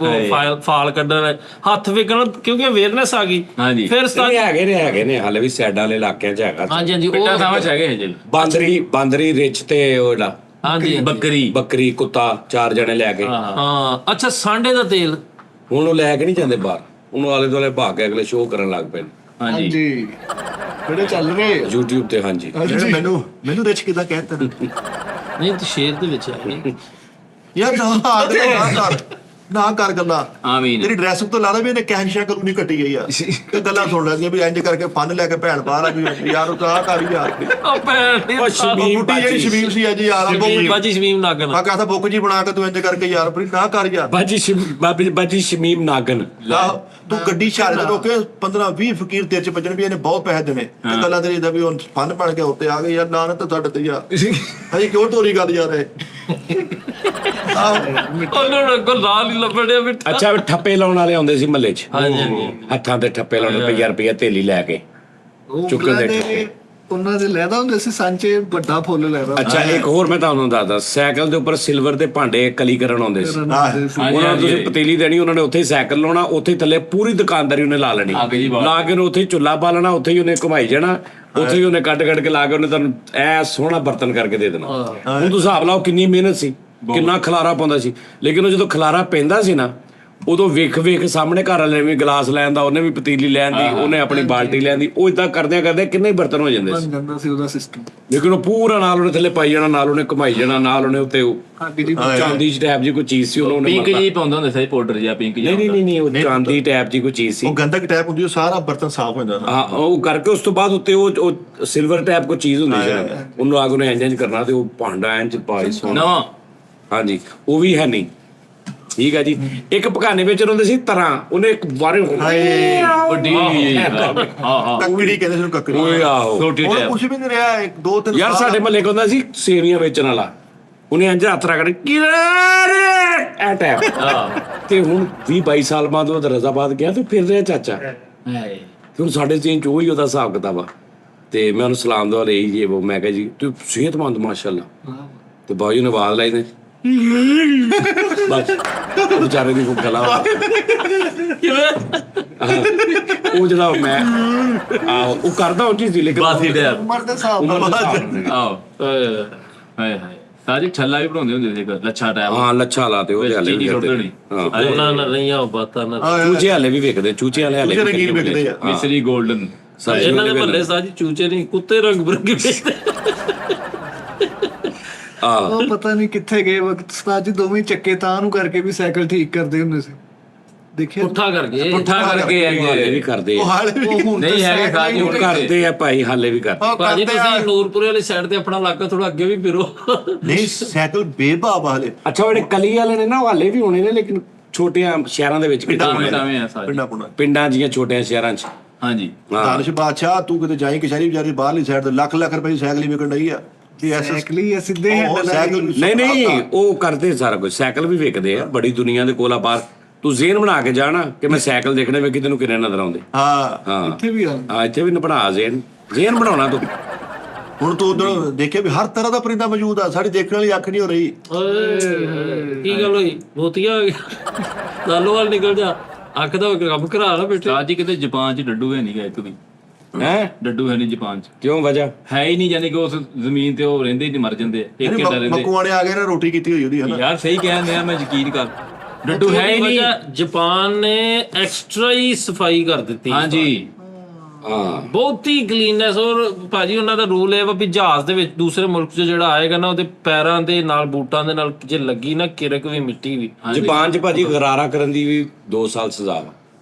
ਫਾਲ ਕੱਢਣ, ਹੱਥ ਵੇਖਣ, ਕਿਉਂਕਿ ਅਵੇਅਰਨੈਸ ਆ ਗਈ। ਹਾਂਜੀ ਫਿਰ ਹੈਗੇ ਨੇ ਹਾਲੇ ਵੀ ਸਾਈਡਾਂ ਵਾਲੇ ਇਲਾਕਿਆਂ 'ਚ ਹੈਗਾ। ਹਾਂਜੀ ਹਾਂਜੀ ਪਿੰਡਾਂ ਉਹ ਥਾਵਾਂ 'ਚ ਹੈਗੇ ਜੀ। ਬਾਂਦਰੀ ਰਿਚ ਤੇ ਉਹ ਜਿਹੜਾ ਹਾਂਜੀ ਬੱਕਰੀ ਕੁੱਤਾ 4 ਜਣੇ ਲੈ ਕੇ। ਹਾਂ ਅੱਛਾ ਸਾਂਡੇ ਦਾ ਤੇਲ ਹੁਣ ਉਹ ਲੈ ਕੇ ਨਹੀਂ ਜਾਂਦੇ ਬਾਹਰ, ਉਹਨੂੰ ਆਲੇ ਦੁਆਲੇ ਭਾਗ ਕੇ ਅਗਲੇ ਸ਼ੋਅ ਕਰਨ ਲੱਗ ਪਏ। ਹਾਂਜੀ ਕਿਹੜੇ ਚੱਲ ਰਹੇ YouTube ਤੇ। ਹਾਂਜੀ ਮੈਨੂੰ ਰਿਚ ਕਿਦਾਂ ਕਹਿਤਾ? ਨਹੀਂ ਤੇ ਸ਼ੇਰ ਦੇ ਵਿੱਚ ਹੈ ਯਾਰ ਨਾ ਕਰ। ਨਾ ਕਰ ਗੱਲਾਂ ਆਮੀਨ। ਤੇਰੀ ਡਰੈਸ ਤੋਂ ਲਾ ਵੀ ਇਹਨੇ ਕੈਂਸ਼ਾ ਕਰੂ ਨਹੀਂ ਕੱਟੀ ਗਈ ਆ ਤੇ ਗੱਲਾਂ ਸੁਣ ਲੈਂਦੀਆਂ ਵੀ ਇੰਜ ਕਰਕੇ ਫਨ ਲੈ ਕੇ ਭੈਣ ਬਾਹਰ ਆ ਵੀ ਯਾਰ ਉਹ ਤਾਂ ਆ ਕਰ ਯਾਰ ਉਹ ਭੈਣ ਦੀ ਉਹ ਸ਼ਮੀਮ ਬੁੱਢੀ ਜਿਹੜੀ ਸ਼ਬੀਬ ਸੀ ਅੱਜ ਯਾਰ ਬਾਜੀ ਸ਼ਮੀਮ ਨਾਗਨ ਆ ਕਹਤਾ ਬੁੱਕ ਜੀ ਬਣਾ ਕੇ ਤੂੰ ਇੰਜ ਕਰਕੇ ਯਾਰ ਵੀ ਨਾ ਕਰ ਯਾਰ ਬਾਜੀ ਸ਼ਮੀਮ ਨਾਗਨ ਆਹ, ਤੂੰ ਗੱਡੀ ਛਾਲੇ ਤੇ ਰੋਕੇ 15-20 ਫਕੀਰ ਤੇਰੇ ਚ ਵੱਜਣ ਵੀ ਇਹਨੇ ਬਹੁਤ ਪੈਸੇ ਦੇਣੇ ਤੇ ਗੱਲਾਂ ਤੇਰੀ ਦਾ ਵੀ ਹੁਣ ਫਨ ਬਣ ਕੇ ਉੱਤੇ ਆ ਗਏ ਯਾਰ ਨਾ ਤਾਂ ਤੁਹਾਡੇ ਤੇ ਯਾਰ ਹਜੇ ਕਿਉਂ ਤੋਰੀ ਗੱਲ ਯਾਰ ਇਹ ਉਹਨਾਂ ਨੂੰ ਕੋ ਲਾਲ ਹੀ ਲੱਭੜਿਆ ਵੀ ਅੱਛਾ ਠੱਪੇ ਲਾਉਣ ਵਾਲੇ ਆਉਂਦੇ ਸੀ ਮਹੱਲੇ 'ਚ ਹਾਂਜੀ ਹੱਥਾਂ ਤੇ ਠੱਪੇ ਲਾਉਣ ਰੁਪਈਆ ਥੇਲੀ ਲੈ ਕੇ ਚੁੱਕਦੇ ਠੱਪੇ। ਉਹਨਾਂ ਦੇ ਲੈਦਾ ਹੁੰਦੇ ਸੀ ਸਾਂਚੇ ਵੱਡਾ ਫੁੱਲ ਲੈਦਾ ਅੱਛਾ ਇੱਕ ਹੋਰ ਮੈਂ ਤੁਹਾਨੂੰ ਦੱਸਦਾ ਸਾਈਕਲ ਦੇ ਉੱਪਰ ਸਿਲਵਰ ਦੇ ਭਾਂਡੇ ਕਲੀਕਰਨ ਆਉਂਦੇ ਸੀ ਉਹਨਾਂ ਨੂੰ ਤੁਸੀਂ ਪਤੀਲੀ ਦੇਣੀ ਉਹਨਾਂ ਨੇ ਉੱਥੇ ਹੀ ਸਾਈਕਲ ਲਾਉਣਾ ਉੱਥੇ ਹੀ ਥੱਲੇ ਪੂਰੀ ਦੁਕਾਨਦਾਰੀ ਉਹਨੇ ਲਾ ਲੈਣੀ ਲਾ ਕੇ ਉਹਨੇ ਉੱਥੇ ਹੀ ਚੁੱਲ੍ਹਾ ਬਾਲਣਾ ਉੱਥੇ ਹੀ ਉਹਨੇ ਘੁਮਾਈ ਜਾਣਾ ਉੱਥੇ ਹੀ ਉਹਨੇ ਕੱਢ ਕੇ ਲਾ ਕੇ ਉਹਨੇ ਤੁਹਾਨੂੰ ਐ ਸੋਹਣਾ ਬਰਤਨ ਕਰਕੇ ਦੇ ਦੇਣਾ ਹੁਣ ਤੁਸੀਂ ਹਿਸਾਬ ਲਾਓ ਕਿੰਨੀ ਮਿਹਨਤ ਸੀ ਕਿੰਨਾ ਖਲਾਰਾ ਪਾਉਂਦਾ ਸੀ ਲੇਕਿਨ ਉਹ ਜਦੋਂ ਖਲਾਰਾ ਪੈਂਦਾ ਸੀ ਨਾ ਉਦੋਂ ਵੇਖ ਸਾਹਮਣੇ ਘਰ ਵਾਲੇ ਨੇ ਵੀ ਗਲਾਸ ਲੈਣ ਦਾ ਉਹਨੇ ਵੀ ਪਤੀਲੀ ਲੈਣ ਦੀ ਉਹਨੇ ਆਪਣੀ ਬਾਲਟੀ ਲੈਣ ਦੀ ਉਹ ਇਦਾਂ ਕਰਦਿਆਂ ਕਿੰਨੇ ਹੀ ਬਰਤਨ ਹੋ ਜਾਂਦੇ ਸੀ ਜਾਂਦਾ ਸੀ ਉਹਦਾ ਸਿਸਟਮ ਲੇਕਿਨ ਉਹ ਪੂਰਾ ਨਾਲ ਉਹਨੇ ਥੱਲੇ ਪਾਈ ਜਾਣਾ ਨਾਲ ਉਹਨੇ ਘੁਮਾਈ ਜਾਣਾ ਨਾਲ ਉਹਨੇ ਉੱਤੇ ਚਾਂਦੀ ਦੀ ਟੈਪ ਜੀ ਕੋਈ ਚੀਜ਼ ਸੀ ਉਹਨੇ ਪਿੰਕ ਜੀ ਪਾਉਂਦਾ ਹੁੰਦਾ ਸੀ ਪਾਊਡਰ ਜਿਹਾ ਪਿੰਕ ਜਿਹਾ ਨਹੀਂ ਉਹ ਚਾਂਦੀ ਟੈਪ ਜੀ ਕੋਈ ਚੀਜ਼ ਸੀ ਉਹ ਗੰਦਕ ਟੈਪ ਹੁੰਦੀ ਉਹ ਸਾਰਾ ਬਰਤਨ ਸਾਫ਼ ਹੋ ਜਾਂਦਾ ਹਾਂ ਉਹ ਕਰਕੇ ਉਸ ਤੋਂ ਬਾਅਦ ਉੱਤੇ ਉਹ ਸਿਲਵਰ ਟੈਪ ਕੋਈ ਚੀਜ਼ ਹੁੰਦੀ ਸੀ ਉਹਨੂੰ ਆਗ ਉਹਨੇ ਇੰਜ ਕਰਨਾ ਤੇ ਉਹ ਭਾਂਡਾ ਇੰਜ ਪਾਈ ਸੋਨਾ ਨਵਾਂ ਹਾਂਜੀ ਉਹ ਵੀ ਹੈ ਨਹੀਂ ਠੀਕ ਹੈ ਜੀ ਇੱਕ ਪਕਾਨੇ ਵਿੱਚ ਹੁੰਦੇ ਸੀ ਤਰ੍ਹਾਂ ਉਹਨੇ ਇੱਕ ਵਾਰੇ ਵੱਡੀ ਹਾਂ ਕੱਕੜੀ ਕਹਿੰਦੇ ਸੀ ਉਹਨੂੰ ਕੱਕੜੀ ਓਏ ਆਹੋ ਛੋਟੀ ਉਹ ਟੈਪ ਕੁਝ ਵੀ ਨਹੀਂ ਰਿਹਾ ਇੱਕ ਦੋ ਤਿੰਨ ਯਾਰ ਸਾਡੇ ਮਹੱਲੇ ਹੁੰਦਾ ਸੀ ਸੇਵੀਆਂ ਵੇਚਣ ਵਾਲਾ ਉਹਨੇ ਇੰਜ ਹੱਥ ਰਗੜ ਕੇ ਐ ਟੈਪ ਤੇ ਹੁਣ 20-22 ਸਾਲ ਬਾਅਦ ਉਹ ਰਜ਼ਾਬਾਦ ਗਿਆ ਤੇ ਫਿਰ ਰਿਹਾ ਚਾਚਾ ਤੇ ਹੁਣ ਸਾਡੇ ਚੇਂਜ ਉਹੀ ਉਹਦਾ ਹਿਸਾਬ ਕਿਤਾਬ ਆ ਤੇ ਮੈਂ ਉਹਨੂੰ ਸਲਾਮ ਦੁਆ ਲਈ ਜੀ ਉਹ ਮੈਂ ਕਿਹਾ ਜੀ ਤੂੰ ਸਿਹਤਮੰਦ ਮਾਸ਼ਾਅੱਲਾ ਤੇ ਬਾਜੂ ਨੇ ਆਵਾਜ਼ ਲਾਈ ਨੇ ਬਸ ਉਹ ਵਿਚਾਰੇ ਦੀ ਕੋਈ ਗਲਾ ਉਹ ਜਿਹੜਾ ਮੈਂ ਉਹ ਕਰਦਾ ਉਹ ਚੀਜ਼ ਲੇਕਿਨ ਬਾਸੀ ਟੈਪ ਉਮਰ ਦੇ ਹਿਸਾਬ ਉਮਰ ਨਾਲ ਦੇ ਹਿਸਾਬ ਨਾਲ। ਆਓ ਹਾਏ ਹਾਏ ਸਾਜੀ ਛੱਲਾ ਵੀ ਬਣਾਉਂਦੇ ਹੁੰਦੇ ਸੀ ਇੱਕ ਲੱਛਾ ਟੈਪ ਹਾਂ ਲੱਛਾ ਲਾਤੇ ਉਹ ਹਾਲੇ ਵੀ ਕਰਦੇ ਹਾਂ ਉਹਨਾਂ ਨਾਲ ਨਹੀਂ ਆ ਬਾਤਾਂ ਨਾ ਚੂਚੇ ਹਾਲੇ ਵੀ ਵੇਖਦੇ ਚੂਚੇ ਹਾਲੇ ਦੂਜੇ ਰੰਗੀਨ ਵਿਕਦੇ ਆ ਮਿਸਰੀ 골ਡਨ ਇਹਨਾਂ ਦੇ ਮਹੱਲੇ ਸਾਜੀ ਚੂਚੇ ਨਹੀਂ ਕੁੱਤੇ ਰੰਗ ਬਰੰਗੇ ਵੇਚਦੇ ਉਹ ਪਤਾ ਨਹੀਂ ਕਿੱਥੇ ਗਏ ਵਕਤ ਉਸਤਾਦ ਜੀ ਦੋਵੇਂ ਚੱਕੇ ਤਾਂ ਨੂੰ ਕਰਕੇ ਵੀ ਸਾਈਕਲ ਠੀਕ ਕਰਦੇ ਹੁੰਦੇ ਸੀ ਦੇਖਿਆ ਪੁੱਠਾ ਕਰਕੇ ਹਾਲੇ ਵੀ ਕਰਦੇ ਉਹ ਆ ਹਾਲੇ ਵੀ ਉਹ ਹੁਣ ਨਹੀਂ ਹੈਗੇ ਸਾਜੀ ਉਹ ਕਰਦੇ ਆ ਭਾਈ ਹਾਲੇ ਵੀ ਕਰਦੇ ਉਹ ਭਾਜੀ ਕਰਦੇ ਆ। ਤੁਸੀਂ ਨੂਰਪੁਰੇ ਵਾਲੀ ਸਾਈਡ ਤੇ ਆਪਣਾ ਇਲਾਕਾ ਥੋੜਾ ਅੱਗੇ ਵੀ ਫਿਰੋ ਨਹੀਂ ਸਾਈਕਲ ਬੇਬਾਬ ਹਾਲੇ ਅੱਛਾ ਜਿਹੜੇ ਕਲੀ ਵਾਲੇ ਨੇ ਨਾ ਉਹ ਹਾਲੇ ਵੀ ਹੋਣੇ ਨੇ ਲੇਕਿਨ ਛੋਟਿਆਂ ਸ਼ਹਿਰਾਂ ਦੇ ਵਿੱਚ ਪਿੰਡਾਂ ਕਿਤੇ ਟਾਵੇਂ ਆ ਸਾਜੀ ਪਿੰਡਾਂ ਪੁੰਡਾਂ ਪਿੰਡਾਂ ਜੀਆਂ ਛੋਟਿਆਂ ਸ਼ਹਿਰਾਂ 'ਚ ਹਾਂਜੀ ਦਾਨਿਸ਼ ਬਾਦਸ਼ਾਹ ਤੂੰ ਕਿਤੇ ਜਾਈ ਕਸ਼ਹਿਰੀ ਵਿਚਾਰੀ ਬਾਹਰਲੀ ਸਾਈਡ ਤੇ ਲੱਖ ਰੁਪਏ ਦੀ ਸਾਈਕਲ ਹੀ ਵਿਕਣ ਡਈ ਆ ਵੀ ਐਸ ਸਾਈਕਲ ਹੀ ਸਿੱਧੇ ਹੈਂਡਲ ਸਾਈਕਲ ਨਹੀਂ ਉਹ ਕਰਦੇ ਸਾਰਾ ਕੁਝ ਸਾਈਕਲ ਵੀ ਵੇਚਦੇ ਆ ਬੜੀ ਦੁਨੀਆ ਦੇ ਕੋਲ ਆ ਬਾਹਰ ਤੂੰ ਜ਼ੇਨ ਬਣਾ ਕੇ ਜਾਣਾ ਕਿ ਮੈਂ ਸਾਈਕਲ ਦੇਖਣੇ ਵੇਖੀ ਤੈਨੂੰ ਕਿੰਨੇ ਨਜ਼ਰ ਆਉਂਦੇ ਹਾਂ ਹਾਂ ਇੱਥੇ ਵੀ ਆ ਹਾਂ ਇੱਥੇ ਵੀ ਬਣਾ ਜ਼ੇਨ ਬਣਾਉਣਾ ਤੂੰ ਹੁਣ ਤੂੰ ਉਧਰ ਦੇਖਿਆ ਵੀ ਹਰ ਤਰ੍ਹਾਂ ਦਾ ਪਰਿੰਦਾ ਮੌਜੂਦ ਆ ਸਾਡੀ ਦੇਖਣ ਵਾਲੀ ਅੱਖ ਨਹੀਂ ਹੋ ਰਹੀ ਕੀ ਗੱਲ ਹੋਈ ਮੋਤੀਆ ਲਾਲੋਵਾਲ ਨਿਕਲ ਜਾ ਅੱਖ ਦਾ ਕੰਮ ਕਰਾ ਲਾ ਬੇਟੇ ਸਾਜੀ ਕਿਤੇ ਜਾਪਾਨ ਚ ਡੱਡੂ ਹੈ ਨਹੀਂਗਾ ਇੱਕ ਵੀ ਹੈ ਡੱਡੂ ਹੈ ਨਹੀਂ ਜਾਪਾਨ ਚ ਕਿਉਂ ਵਜ੍ਹਾ ਹੈ ਹੀ ਨਹੀਂ ਜਾਨੀ ਕਿ ਉਸ ਜ਼ਮੀਨ ਤੇ ਉਹ ਰਹਿੰਦੇ ਹੀ ਨਹੀਂ ਮਰ ਜਾਂਦੇ ਇੱਕ ਘੰਟਾ ਰਹਿੰਦੇ ਮਕੂਆਣੇ ਆ ਗਏ ਨਾ ਰੋਟੀ ਕੀਤੀ ਹੋਈ ਉਹਦੀ ਹਨਾ ਯਾਰ ਸਹੀ ਕਹਿੰਦੇ ਆ ਮੈਂ ਯਕੀਨ ਕਰ ਡੱਡੂ ਹੈ ਹੀ ਨਹੀਂ ਜਾਪਾਨ ਨੇ ਐਕਸਟਰਾ ਹੀ ਸਫਾਈ ਕਰ ਦਿੱਤੀ ਹਾਂਜੀ ਹਾਂ ਬਹੁਤੀ ਕਲੀਨੈਸ ਔਰ ਭਾਜੀ ਉਹਨਾਂ ਦਾ ਰੂਲ ਹੈ ਵੀ ਜਹਾਜ਼ ਦੇ ਵਿੱਚ ਦੂਸਰੇ ਮੁਲਕ 'ਚ ਜਿਹੜਾ ਆਏਗਾ ਨਾ ਉਹਦੇ ਪੈਰਾਂ ਦੇ ਨਾਲ ਬੂਟਾਂ ਦੇ ਨਾਲ ਜੇ ਲੱਗੀ ਨਾ ਕਿਰਕ ਵੀ ਮਿੱਟੀ ਵੀ ਜਾਪਾਨ 'ਚ ਭਾਜੀ ਗਰਾਰਾ ਕਰਨ ਦੀ ਵੀ 2 ਸਾਲ ਸਜ਼ਾ ਵਾ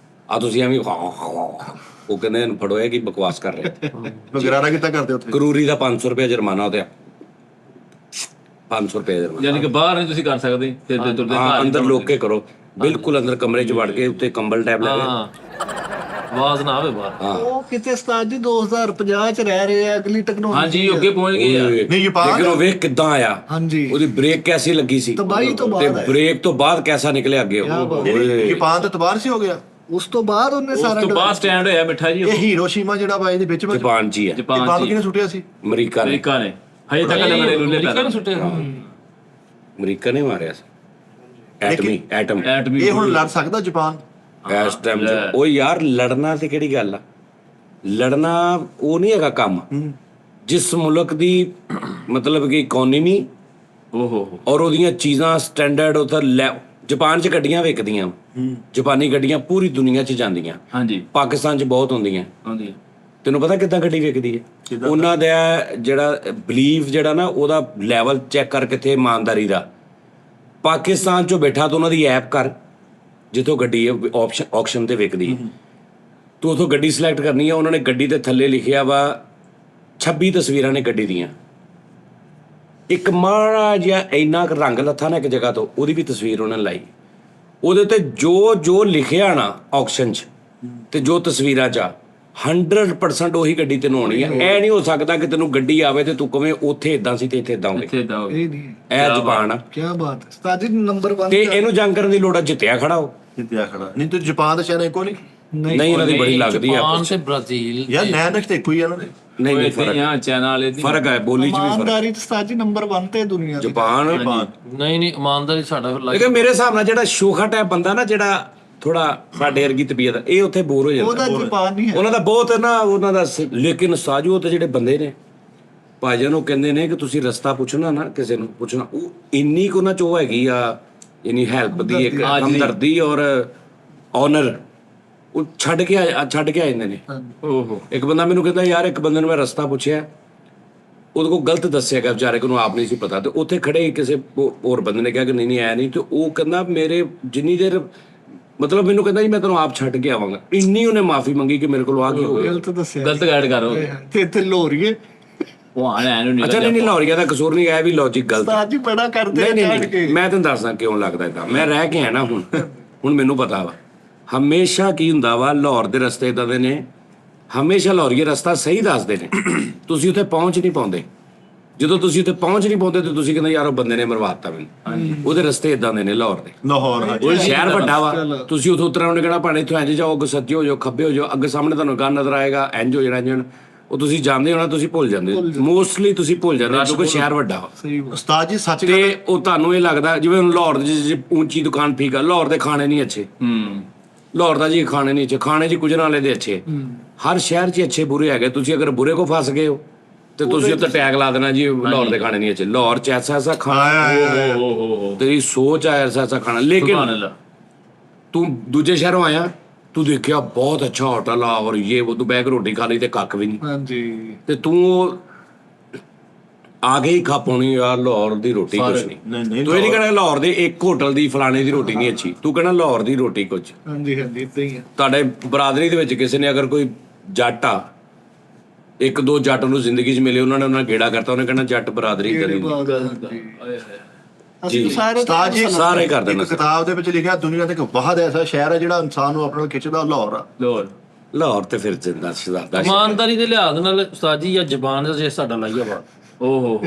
ਆ ਤੁਸੀਂ ਐਵੇਂ ਉਹ ਕਹਿੰਦੇ ਨੇ ਫੜੋਇਆ ਕਿ ਬਕਵਾਸ ਕਰ ਰਹੇ ਗਰਾਰਾ ਕਿੱਦਾਂ ਕਰਦੇ ਉੱਥੇ ਕਰੂਰੀ ਦਾ 500 ਰੁਪਏ ਜੁਰਮਾਨਾ ਉਹਦੇ 500 ਰੁਪਏ ਜੁਰਮਾਨਾ ਯਾਨੀ ਕਿ ਬਾਹਰ ਨਹੀਂ ਤੁਸੀਂ ਕਰ ਸਕਦੇ ਫਿਰਦੇ ਤੁਰਦੇ ਹਾਂ ਅੰਦਰ ਲੋਕ ਕੇ ਕਰੋ ਬਿਲਕੁਲ ਅੰਦਰ ਕਮਰੇ 'ਚ ਵੜ ਕੇ ਉੱਤੇ ਕੰਬਲ ਟੈਪ ਲੈ ਕੇ ਹਾਂ ਆਵਾਜ਼ ਨਾ ਆਵੇ ਬਾਹਰ ਉਹ ਕਿਤੇ ਉਸਤਾਦ ਜੀ 2050 ਚ ਰਹਿ ਰਹੇ ਆ ਅਗਲੀ ਟੈਕਨੋਲੋਜੀ ਹਾਂਜੀ ਅੱਗੇ ਪਹੁੰਚ ਗਏ ਆ ਨਹੀਂ ਜਾਪਾਨ ਲੇਕਿਨ ਉਹ ਵੇਖ ਕਿੱਦਾਂ ਆਇਆ ਹਾਂਜੀ ਉਹਦੀ ਬ੍ਰੇਕ ਕੈਸੀ ਲੱਗੀ ਸੀ ਤਬਾਹੀ ਤੋਂ ਤੇ ਬਾਅਦ ਆਇਆ। ਬ੍ਰੇਕ ਤੋਂ ਬਾਅਦ ਕੈਸਾ ਨਿਕਲਿਆ ਅੱਗੇ ਜਾਪਾਨ ਤਾਂ ਤਬਾਹ ਸੀ ਹੋ ਗਿਆ ਉਸ ਤੋਂ ਬਾਅਦ ਉਹਨੇ ਉਸ ਸਾਰਾ ਤੋਂ ਬਾਅਦ ਸਟੈਂਡ ਹੋਇਆ ਮਿੱਠਾ ਜੀ ਇਹ ਹੀਰੋਸ਼ੀਮਾ ਜਿਹੜਾ ਬਾਈ ਦੇ ਵਿੱਚ ਜਾਪਾਨ 'ਚ ਹੀ ਹੈ ਜਾਪਾਨ ਜਾਪਾਨ ਚ ਕਿਹਨੇ ਸੁੱਟਿਆ ਸੀ ਅਮਰੀਕਾ ਨੇ ਅਮਰੀਕਾ ਨੇ ਹਜੇ ਤੱਕ ਲੰਗੜੇ ਲੁੱਲੇ ਅਮਰੀਕਾ ਨੂੰ ਸੁੱਟਿਆ ਅਮਰੀਕਾ ਨੇ ਮਾਰਿਆ ਸੀ ਐਟਮ ਐਟਮੀ ਇਹ ਹੁਣ ਲੜ ਸਕਦਾ ਜਾਪਾਨ ਇਸ ਟਾਈਮ ਉਹ ਯਾਰ ਲੜਨਾ ਤੇ ਕਿਹੜੀ ਗੱਲ ਆ ਲੜਨਾ ਉਹ ਨਹੀਂ ਹੈਗਾ ਕੰਮ ਜਿਸ ਮੁਲਕ ਦੀ ਮਤਲਬ ਕਿ ਇਕਨੋਮੀ ਓਹੋ ਔਰ ਉਹਦੀਆਂ ਚੀਜ਼ਾਂ ਸਟੈਂਡਰਡ ਉਧਰ ਜਾਪਾਨ 'ਚ ਗੱਡੀਆਂ ਵਿਕਦੀਆਂ ਜਾਪਾਨੀ ਗੱਡੀਆਂ ਪੂਰੀ ਦੁਨੀਆ 'ਚ ਜਾਂਦੀਆਂ ਹਾਂਜੀ ਪਾਕਿਸਤਾਨ 'ਚ ਬਹੁਤ ਹੁੰਦੀਆਂ ਆਉਂਦੀ ਹੈ ਤੈਨੂੰ ਪਤਾ ਕਿੱਦਾਂ ਗੱਡੀ ਵਿਕਦੀ ਹੈ ਉਹਨਾਂ ਦਾ ਜਿਹੜਾ ਬਲੀਫ ਜਿਹੜਾ ਨਾ ਉਹਦਾ ਲੈਵਲ ਚੈੱਕ ਕਰ ਕਿੱਥੇ ਇਮਾਨਦਾਰੀ ਦਾ ਪਾਕਿਸਤਾਨ 'ਚੋਂ ਬੈਠਾ ਤਾਂ ਉਹਨਾਂ ਦੀ ਐਪ ਕਰ ਜਿੱਥੋਂ ਗੱਡੀ ਆਕਸ਼ਨ ਤੇ ਵਿਕਦੀ ਤੂੰ ਉਥੋਂ ਗੱਡੀ ਸਿਲੈਕਟ ਕਰਨੀ ਆ। ਉਹਨਾਂ ਨੇ ਗੱਡੀ ਦੇ ਥੱਲੇ ਲਿਖਿਆ ਵਾ 26 ਤਸਵੀਰਾਂ ਨੇ ਗੱਡੀ ਦੀਆਂ, ਇੱਕ ਮਾੜਾ ਜਿਹਾ ਇੰਨਾ ਕੁ ਰੰਗ ਲੱਥਾ ਨਾ ਇੱਕ ਜਗ੍ਹਾ ਤੋਂ, ਉਹਦੀ ਵੀ ਤਸਵੀਰ ਉਹਨਾਂ ਨੇ ਲਾਈ। ਉਹਦੇ ਉੱਤੇ ਜੋ ਲਿਖਿਆ ਨਾ ਆਕਸ਼ਨ 'ਚ ਤੇ ਜੋ ਤਸਵੀਰਾਂ 'ਚ ਆ 100% ਉਹੀ ਗੱਡੀ ਤੈਨੂੰ ਆਉਣੀ ਆ। ਇਹ ਨਹੀਂ ਹੋ ਸਕਦਾ ਕਿ ਤੈਨੂੰ ਗੱਡੀ ਆਵੇ ਤੇ ਤੂੰ ਕਵੇਂ ਉੱਥੇ ਇਦਾਂ ਸੀ ਤੇ ਇੱਥੇ ਇਦਾਂ ਹੋਵੇ। ਇੱਥੇ ਦਾ ਇਹ ਨਹੀਂ ਇਹ ਜ਼ਬਾਨ ਆ ਕੀ ਬਾਤ ਹੈ ਉਸਤਾਦ ਜੀ। ਨੰਬਰ 1 ਤੇ ਇਹਨੂੰ ਜੰਗ ਕਰਨ ਦੀ ਲੋੜ ਆ, ਜਿੱਤਿਆ ਖੜਾ ਉਹ। ਜਿੱਤਿਆ ਖੜਾ ਨਹੀਂ ਤੇ ਜਾਪਾਨ ਦਾ ਸ਼ਹਿਰ ਇੱਕੋ ਨਹੀਂ ਨਹੀਂ ਇਹਨਾਂ ਦੀ ਬੜੀ ਲੱਗਦੀ ਆ ਜਾਪਾਨ ਤੇ ਬ੍ਰਾਜ਼ੀਲ ਯਾਰ ਨੈਨਕ ਤੇ ਇੱਕੋ ਹੀ ਆ ਇਹਨਾਂ ਦੇ। ਨਹੀਂ ਫਰਕ ਆ ਚਾਈਨਾ ਵਾਲੇ ਦੀ ਫਰਕ ਹੈ, ਬੋਲੀ 'ਚ ਵੀ ਫਰਕ। ਇਮਾਨਦਾਰੀ ਤੇ ਉਸਤਾਦ ਜੀ ਨੰਬਰ 1 ਤੇ ਦੁਨੀਆ ਦੀ। ਜਾਪਾਨ ਨਹੀਂ ਇਮਾਨਦਾਰੀ ਸਾਡਾ ਫਿਰ ਲੇਕਿਨ ਮੇਰੇ ਹਿਸਾਬ ਨਾਲ ਜਿਹੜਾ ਸ਼ੋਖਾ ਟਾਈਪ ਬੰਦਾ ਨਾ, ਜਿਹੜਾ ਥੋੜਾ ਸਾਡੇ ਵਰਗੀ ਤਬੀਅਤ ਆ, ਇਹ ਉੱਥੇ ਬੋਰ ਹੋ ਜਾਂਦਾ। ਉਹਦਾ ਜ਼ਬਾਨ ਨਹੀਂ ਹੈ। ਉਹਨਾਂ ਦਾ ਬਹੁਤ ਨਾ ਉਹਨਾਂ ਦਾ ਲੇਕਿਨ ਸਾਜੂ ਤੇ ਜਿਹੜੇ ਬੰਦੇ ਨੇ ਭਾਈਜਾਨ ਉਹ ਕਹਿੰਦੇ ਨੇ ਕਿ ਤੁਸੀਂ ਰਸਤਾ ਪੁੱਛਣਾ ਨਾ, ਕਿਸੇ ਨੂੰ ਪੁੱਛਣਾ, ਉਹ ਇੰਨੀ ਕੁ ਉਹਨਾਂ 'ਚ ਉਹ ਹੈਗੀ ਆ, ਯਾਨੀ ਹੈਲਪ ਦੀ ਇੱਕ ਹਮਦਰਦੀ ਔਰ ਆਨਰ, ਉਹ ਛੱਡ ਕੇ ਆ ਜਾਂਦੇ ਨੇ। ਓਹੋ ਇੱਕ ਬੰਦਾ ਮੈਨੂੰ ਕਹਿੰਦਾ ਯਾਰ, ਇੱਕ ਬੰਦੇ ਨੂੰ ਮੈਂ ਰਸਤਾ ਪੁੱਛਿਆ, ਉਹਦੇ ਕੋਲ ਗਲਤ ਦੱਸਿਆ ਗਿਆ ਵਿਚਾਰੇ ਨੂੰ, ਆਪ ਨਹੀਂ ਸੀ ਪਤਾ, ਤੇ ਉੱਥੇ ਖੜੇ ਕਿਸੇ ਹੋਰ ਬੰਦੇ ਨੇ ਕਿਹਾ ਕਿ ਨਹੀਂ ਐ ਨਹੀਂ, ਤੇ ਉਹ ਕਹਿੰਦਾ ਮੇਰੇ ਜਿੰਨੀ ਦੇਰ ਮਤਲਬ ਮੈਨੂੰ ਕਹਿੰਦਾ ਜੀ ਮੈਂ ਤੈਨੂੰ ਆਪ ਛੱਡ ਕੇ ਆਵਾਂਗਾ। ਇੰਨੀ ਉਹਨੇ ਮਾਫੀ ਮੰਗੀ ਕਿ ਮੇਰੇ ਕੋਲ ਆ ਕੀ ਹੋ ਗਿਆ। ਗਲਤ ਦੱਸਿਆ ਗਲਤ ਗਾਈਡ ਕਰੋ ਤੇ ਇੱਥੇ ਲੋਰੀਏ ਉਹ ਆਣਾ ਇਹਨੂੰ ਅੱਛਾ ਨਹੀਂ ਲਾਹੌਰੀਆ ਦਾ ਕਸੂਰ ਨਹੀਂ, ਇਹ ਵੀ ਲੌਜਿਕ ਗਲਤ। ਉਸਤਾਦ ਜੀ ਬੜਾ ਕਰਦੇ ਆ ਨਹੀਂ ਛੱਡ ਕੇ। ਮੈਂ ਤੈਨੂੰ ਦੱਸਦਾ ਕਿਉਂ ਲੱਗਦਾ ਏਦਾਂ। ਮੈਂ ਰਹਿ ਕੇ ਆਇਆ ਨਾ ਹੁਣ ਮੈਨੂੰ ਪਤਾ ਵਾ ਹਮੇਸ਼ਾ ਕੀ ਹੁੰਦਾ ਵਾ। ਲਾਹੌਰ ਦੇ ਰਸਤੇ ਇਦਾਂ ਦੇ ਨੇ, ਹਮੇਸ਼ਾ ਲਾਹੌਰੀਏ ਰਸਤਾ ਸਹੀ ਦੱਸਦੇ ਨੇ, ਤੁਸੀਂ ਉੱਥੇ ਪਹੁੰਚ ਨਹੀਂ ਪਾਉਂਦੇ। ਜਦੋਂ ਤੁਸੀਂ ਉੱਥੇ ਪਹੁੰਚ ਨਹੀਂ ਪਾਉਂਦੇ ਤੇ ਤੁਸੀਂ ਕਹਿੰਦੇ ਯਾਰ ਉਹ ਬੰਦੇ ਨੇ ਮਰਵਾਤਾ ਮੈਨੂੰ। ਉਹਦੇ ਰਸਤੇ ਇਦਾਂ ਦੇ ਨੇ ਲਾਹੌਰ ਦੇ। ਲਾਹੌਰ ਉਹ ਸ਼ਹਿਰ ਵੱਡਾ ਵਾ, ਤੁਸੀਂ ਉੱਥੋਂ ਉਤਰਾਂ ਉਹਨੇ ਕਹਿਣਾ ਭਾਣੇ ਇੱਥੋਂ ਇੰਝ ਜਾਓ, ਅੱਗੇ ਸੱਜੇ ਹੋ ਜਾਓ, ਖੱਬੇ ਹੋ ਜਾਓ, ਅੱਗੇ ਸਾਹਮਣੇ ਤੁਹਾਨੂੰ ਗਾਂ ਨਜ਼ਰ ਆਏਗਾ, ਇੰਝ ਹੋ ਜਾਣਾ ਇੰਝ। ਉਹ ਤੁਸੀਂ ਜਾਣਦੇ ਹੋਣਾ, ਤੁਸੀਂ ਭੁੱਲ ਜਾਂਦੇ ਮੋਸਟਲੀ, ਤੁਸੀਂ ਭੁੱਲ ਜਾਂਦੇ ਕਿਉਂਕਿ ਸ਼ਹਿਰ ਵੱਡਾ ਵਾ। ਉਸਤਾਦ ਜੀ ਸੱਚ ਤੇ ਉਹ ਤੁਹਾਨੂੰ ਇਹ ਲੱਗਦਾ ਜਿਵੇਂ ਹੁਣ ਲਾਹੌਰ ਦੀ ਉੱਚੀ ਦੁਕਾਨ ਠੀਕ ਆ, ਲਾਹੌਰ ਦੇ ਖਾਣੇ ਨਹੀਂ ਅੱਛੇ। ਲਾਹੌਰ ਦਾ ਜੀ ਖਾਣੇ ਨਹੀਂ ਅੱਛੇ, ਖਾਣੇ ਜੀ ਗੁਜਰਾਂ ਵਾਲੇ ਦੇ ਅੱਛੇ। ਹਰ ਸ਼ਹਿਰ 'ਚ ਅੱਛੇ ਬੁਰੇ ਹੈਗੇ। ਤੁਸੀਂ ਅਗਰ ਬੁਰੇ ਕੋ ਫਸ ਗਏ ਹੋ ਤੇ ਤੁਸੀਂ ਉੱਤੇ ਟੈਗ ਲਾ ਦੇਣਾ ਜੀ ਲਾਹੌਰ ਦੇ ਖਾਣੇ ਨਹੀਂ ਅੱਛੇ। ਲਾਹੌਰ 'ਚ ਐਸਾ ਖਾਣਾ, ਤੇਰੀ ਸੋਚ ਆ ਐਸਾ ਖਾਣਾ। ਲੇਕਿਨ ਤੂੰ ਦੂਜੇ ਸ਼ਹਿਰੋਂ ਆਇਆ, ਤੂੰ ਦੇਖਿਆ ਬਹੁਤ ਅੱਛਾ ਹੋਟਲ ਆ ਔਰ ਇਹ ਉਹ, ਤੂੰ ਬੈਗ ਰੋਟੀ ਖਾ ਲਈ ਤੇ ਕੱਖ ਵੀ ਨਹੀਂ। ਹਾਂਜੀ ਤੇ ਤੂੰ ਆ ਕੇ ਹੀ ਖਾ ਪਾਉਣੀ ਯਾਰ ਲਾਹੌਰ ਦੀ ਰੋਟੀ ਕੁਛ ਨਹੀਂ। ਤੂੰ ਇਹ ਨਹੀਂ ਕਹਿਣਾ ਲਾਹੌਰ ਦੇ ਇੱਕ ਹੋਟਲ ਦੀ ਫਲਾਣੇ ਦੀ ਰੋਟੀ ਨਹੀਂ ਅੱਛੀ, ਤੂੰ ਕਹਿਣਾ ਲਾਹੌਰ ਦੀ ਰੋਟੀ ਕੁਛ। ਹਾਂਜੀ ਇਦਾਂ ਹੀ ਹੈ। ਤੁਹਾਡੇ ਬਰਾਦਰੀ ਦੇ ਵਿੱਚ ਕਿਸੇ ਨੇ ਅਗਰ ਕੋਈ ਜੱਟ ਆ, ਇੱਕ ਦੋ ਜੱਟ ਨੂੰ ਜ਼ਿੰਦਗੀ 'ਚ ਮਿਲੇ, ਉਹਨਾਂ ਨੇ ਉਹਨਾਂ ਗੇੜਾ ਕਰਤਾ, ਉਹਨੇ ਕਹਿਣਾ ਜੱਟ ਬਰਾਦਰੀ ਕਰੀ ਅਸੀਂ ਸਾਰੇ ਉਸਤਾਦ ਜੀ ਸਾਰੇ ਕਰ ਦੇਣਾ। ਇੱਕ ਕਿਤਾਬ ਦੇ ਵਿੱਚ ਲਿਖਿਆ ਦੁਨੀਆ ਦਾ ਇੱਕ ਬਹੁਤ ਐਸਾ ਸ਼ਹਿਰ ਹੈ ਜਿਹੜਾ ਇਨਸਾਨ ਨੂੰ ਆਪਣੇ ਨਾਲ ਖਿੱਚਦਾ, ਲਾਹੌਰ ਆ। ਲਾਹੌਰ ਤੇ ਫਿਰ ਜਿੰਦਾ ਸ਼ਹਜ਼ਾਦਾ ਇਮਾਨਦਾਰੀ ਦੇ ਲਿਹਾਜ਼ ਨਾਲ ਉਸਤਾਦ ਜੀ ਜਾਂ ਜ਼ਬਾਨ ਦਾ ਜੇ ਸਾਡਾ ਲਾਈਆਬਾਦ ਓਹੋ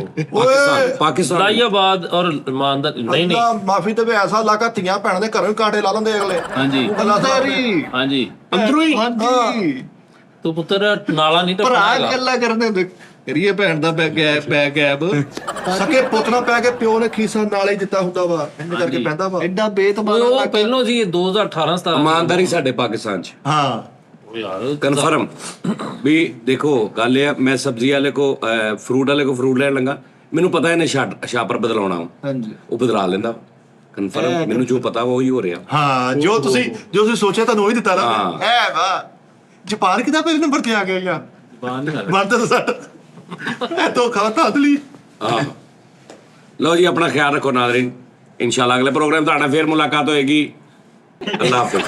ਪਾਕਿਸਤਾਨ ਲਾਈਆਬਾਦ ਔਰ ਇਮਾਨਦਾਰ ਨਹੀਂ ਅੱਲਾ ਮਾਫੀ ਤੇ ਵੀ ਐਸਾ ਇਲਾਕਾ ਧੀਆਂ ਭੈਣਾਂ ਦੇ ਘਰੋਂ ਹੀ ਕਾਂਟੇ ਲਾ ਲੈਂਦੇ ਅਗਲੇ। ਹਾਂਜੀ ਅੰਦਰੀ ਹਾਂਜੀ ਅੰਦਰੋਂ ਹੀ ਹਾਂਜੀ ਤੂੰ ਪੁੱਤਰ ਨਾਲਾ ਨਹੀਂ ਭਰਾ ਟੱਪਣਾ ਗੱਲਾਂ ਕਰਦੇ ਹੁੰਦੇ ਕਰੀਏ ਭੈਣ ਦਾ ਬੈ ਗੈਬ ਸਕੇ ਪੁੱਤ ਨਾਲ ਪੈ ਕੇ ਪਿਓ ਨੇ ਖੀਸਾ ਨਾਲ ਹੀ ਦਿੱਤਾ ਹੁੰਦਾ ਵਾ, ਇੰਜ ਕਰਕੇ ਪੈਂਦਾ ਵਾ। ਐਡਾ ਬੇਤਮਾਨਾ ਉਹ ਪਹਿਲੋਂ ਸੀ 2018 17 ਇਮਾਨਦਾਰੀ ਸਾਡੇ ਪਾਕਿਸਤਾਨ 'ਚ ਹਾਂ ਯਾਰ ਕਨਫਰਮ ਵੀ ਦੇਖੋ ਗੱਲ ਇਹ ਆ, ਮੈਂ ਸਬਜ਼ੀ ਵਾਲੇ ਕੋ ਫਰੂਟ ਵਾਲੇ ਕੋ ਫਰੂਟ ਲੈਣ ਲੱਗਾ, ਮੈਨੂੰ ਪਤਾ ਇਹਨੇ ਸ਼ਾਪਰ ਬਦਲਾਉਣਾ ਵਾ, ਹਾਂਜੀ ਉਹ ਬਦਲਾ ਲੈਂਦਾ ਕਨਫਰਮ। ਮੈਨੂੰ ਜੋ ਪਤਾ ਵਾ ਉਹੀ ਹੋ ਰਿਹਾ। ਹਾਂ ਜੋ ਤੁਸੀਂ ਸੋਚਿਆ ਤੁਹਾਨੂੰ ਉਹੀ ਦਿੱਤਾ ਨਾ। ਐ ਵਾ ਜਾਪਾਨ ਕਿਦਾ ਪਹਿਲੇ ਨੰਬਰ ਤੇ ਆ ਗਿਆ ਯਾਰ। ਮਨ ਤਾਂ ਸੱਟ ਇਹ ਤੋਂ ਖਾਤਾ ਅਦਲੀ। ਲਓ ਜੀ ਆਪਣਾ ਖਿਆਲ ਰੱਖੋ ਨਾਜ਼ਰੀਨ, ਇਨਸ਼ਾਅੱਲਾ ਅਗਲੇ ਪ੍ਰੋਗਰਾਮ ਤੁਹਾਡਾ ਫੇਰ ਮੁਲਾਕਾਤ ਹੋਏਗੀ। ਅੱਲਾਹ ਹਾਫਿਜ਼।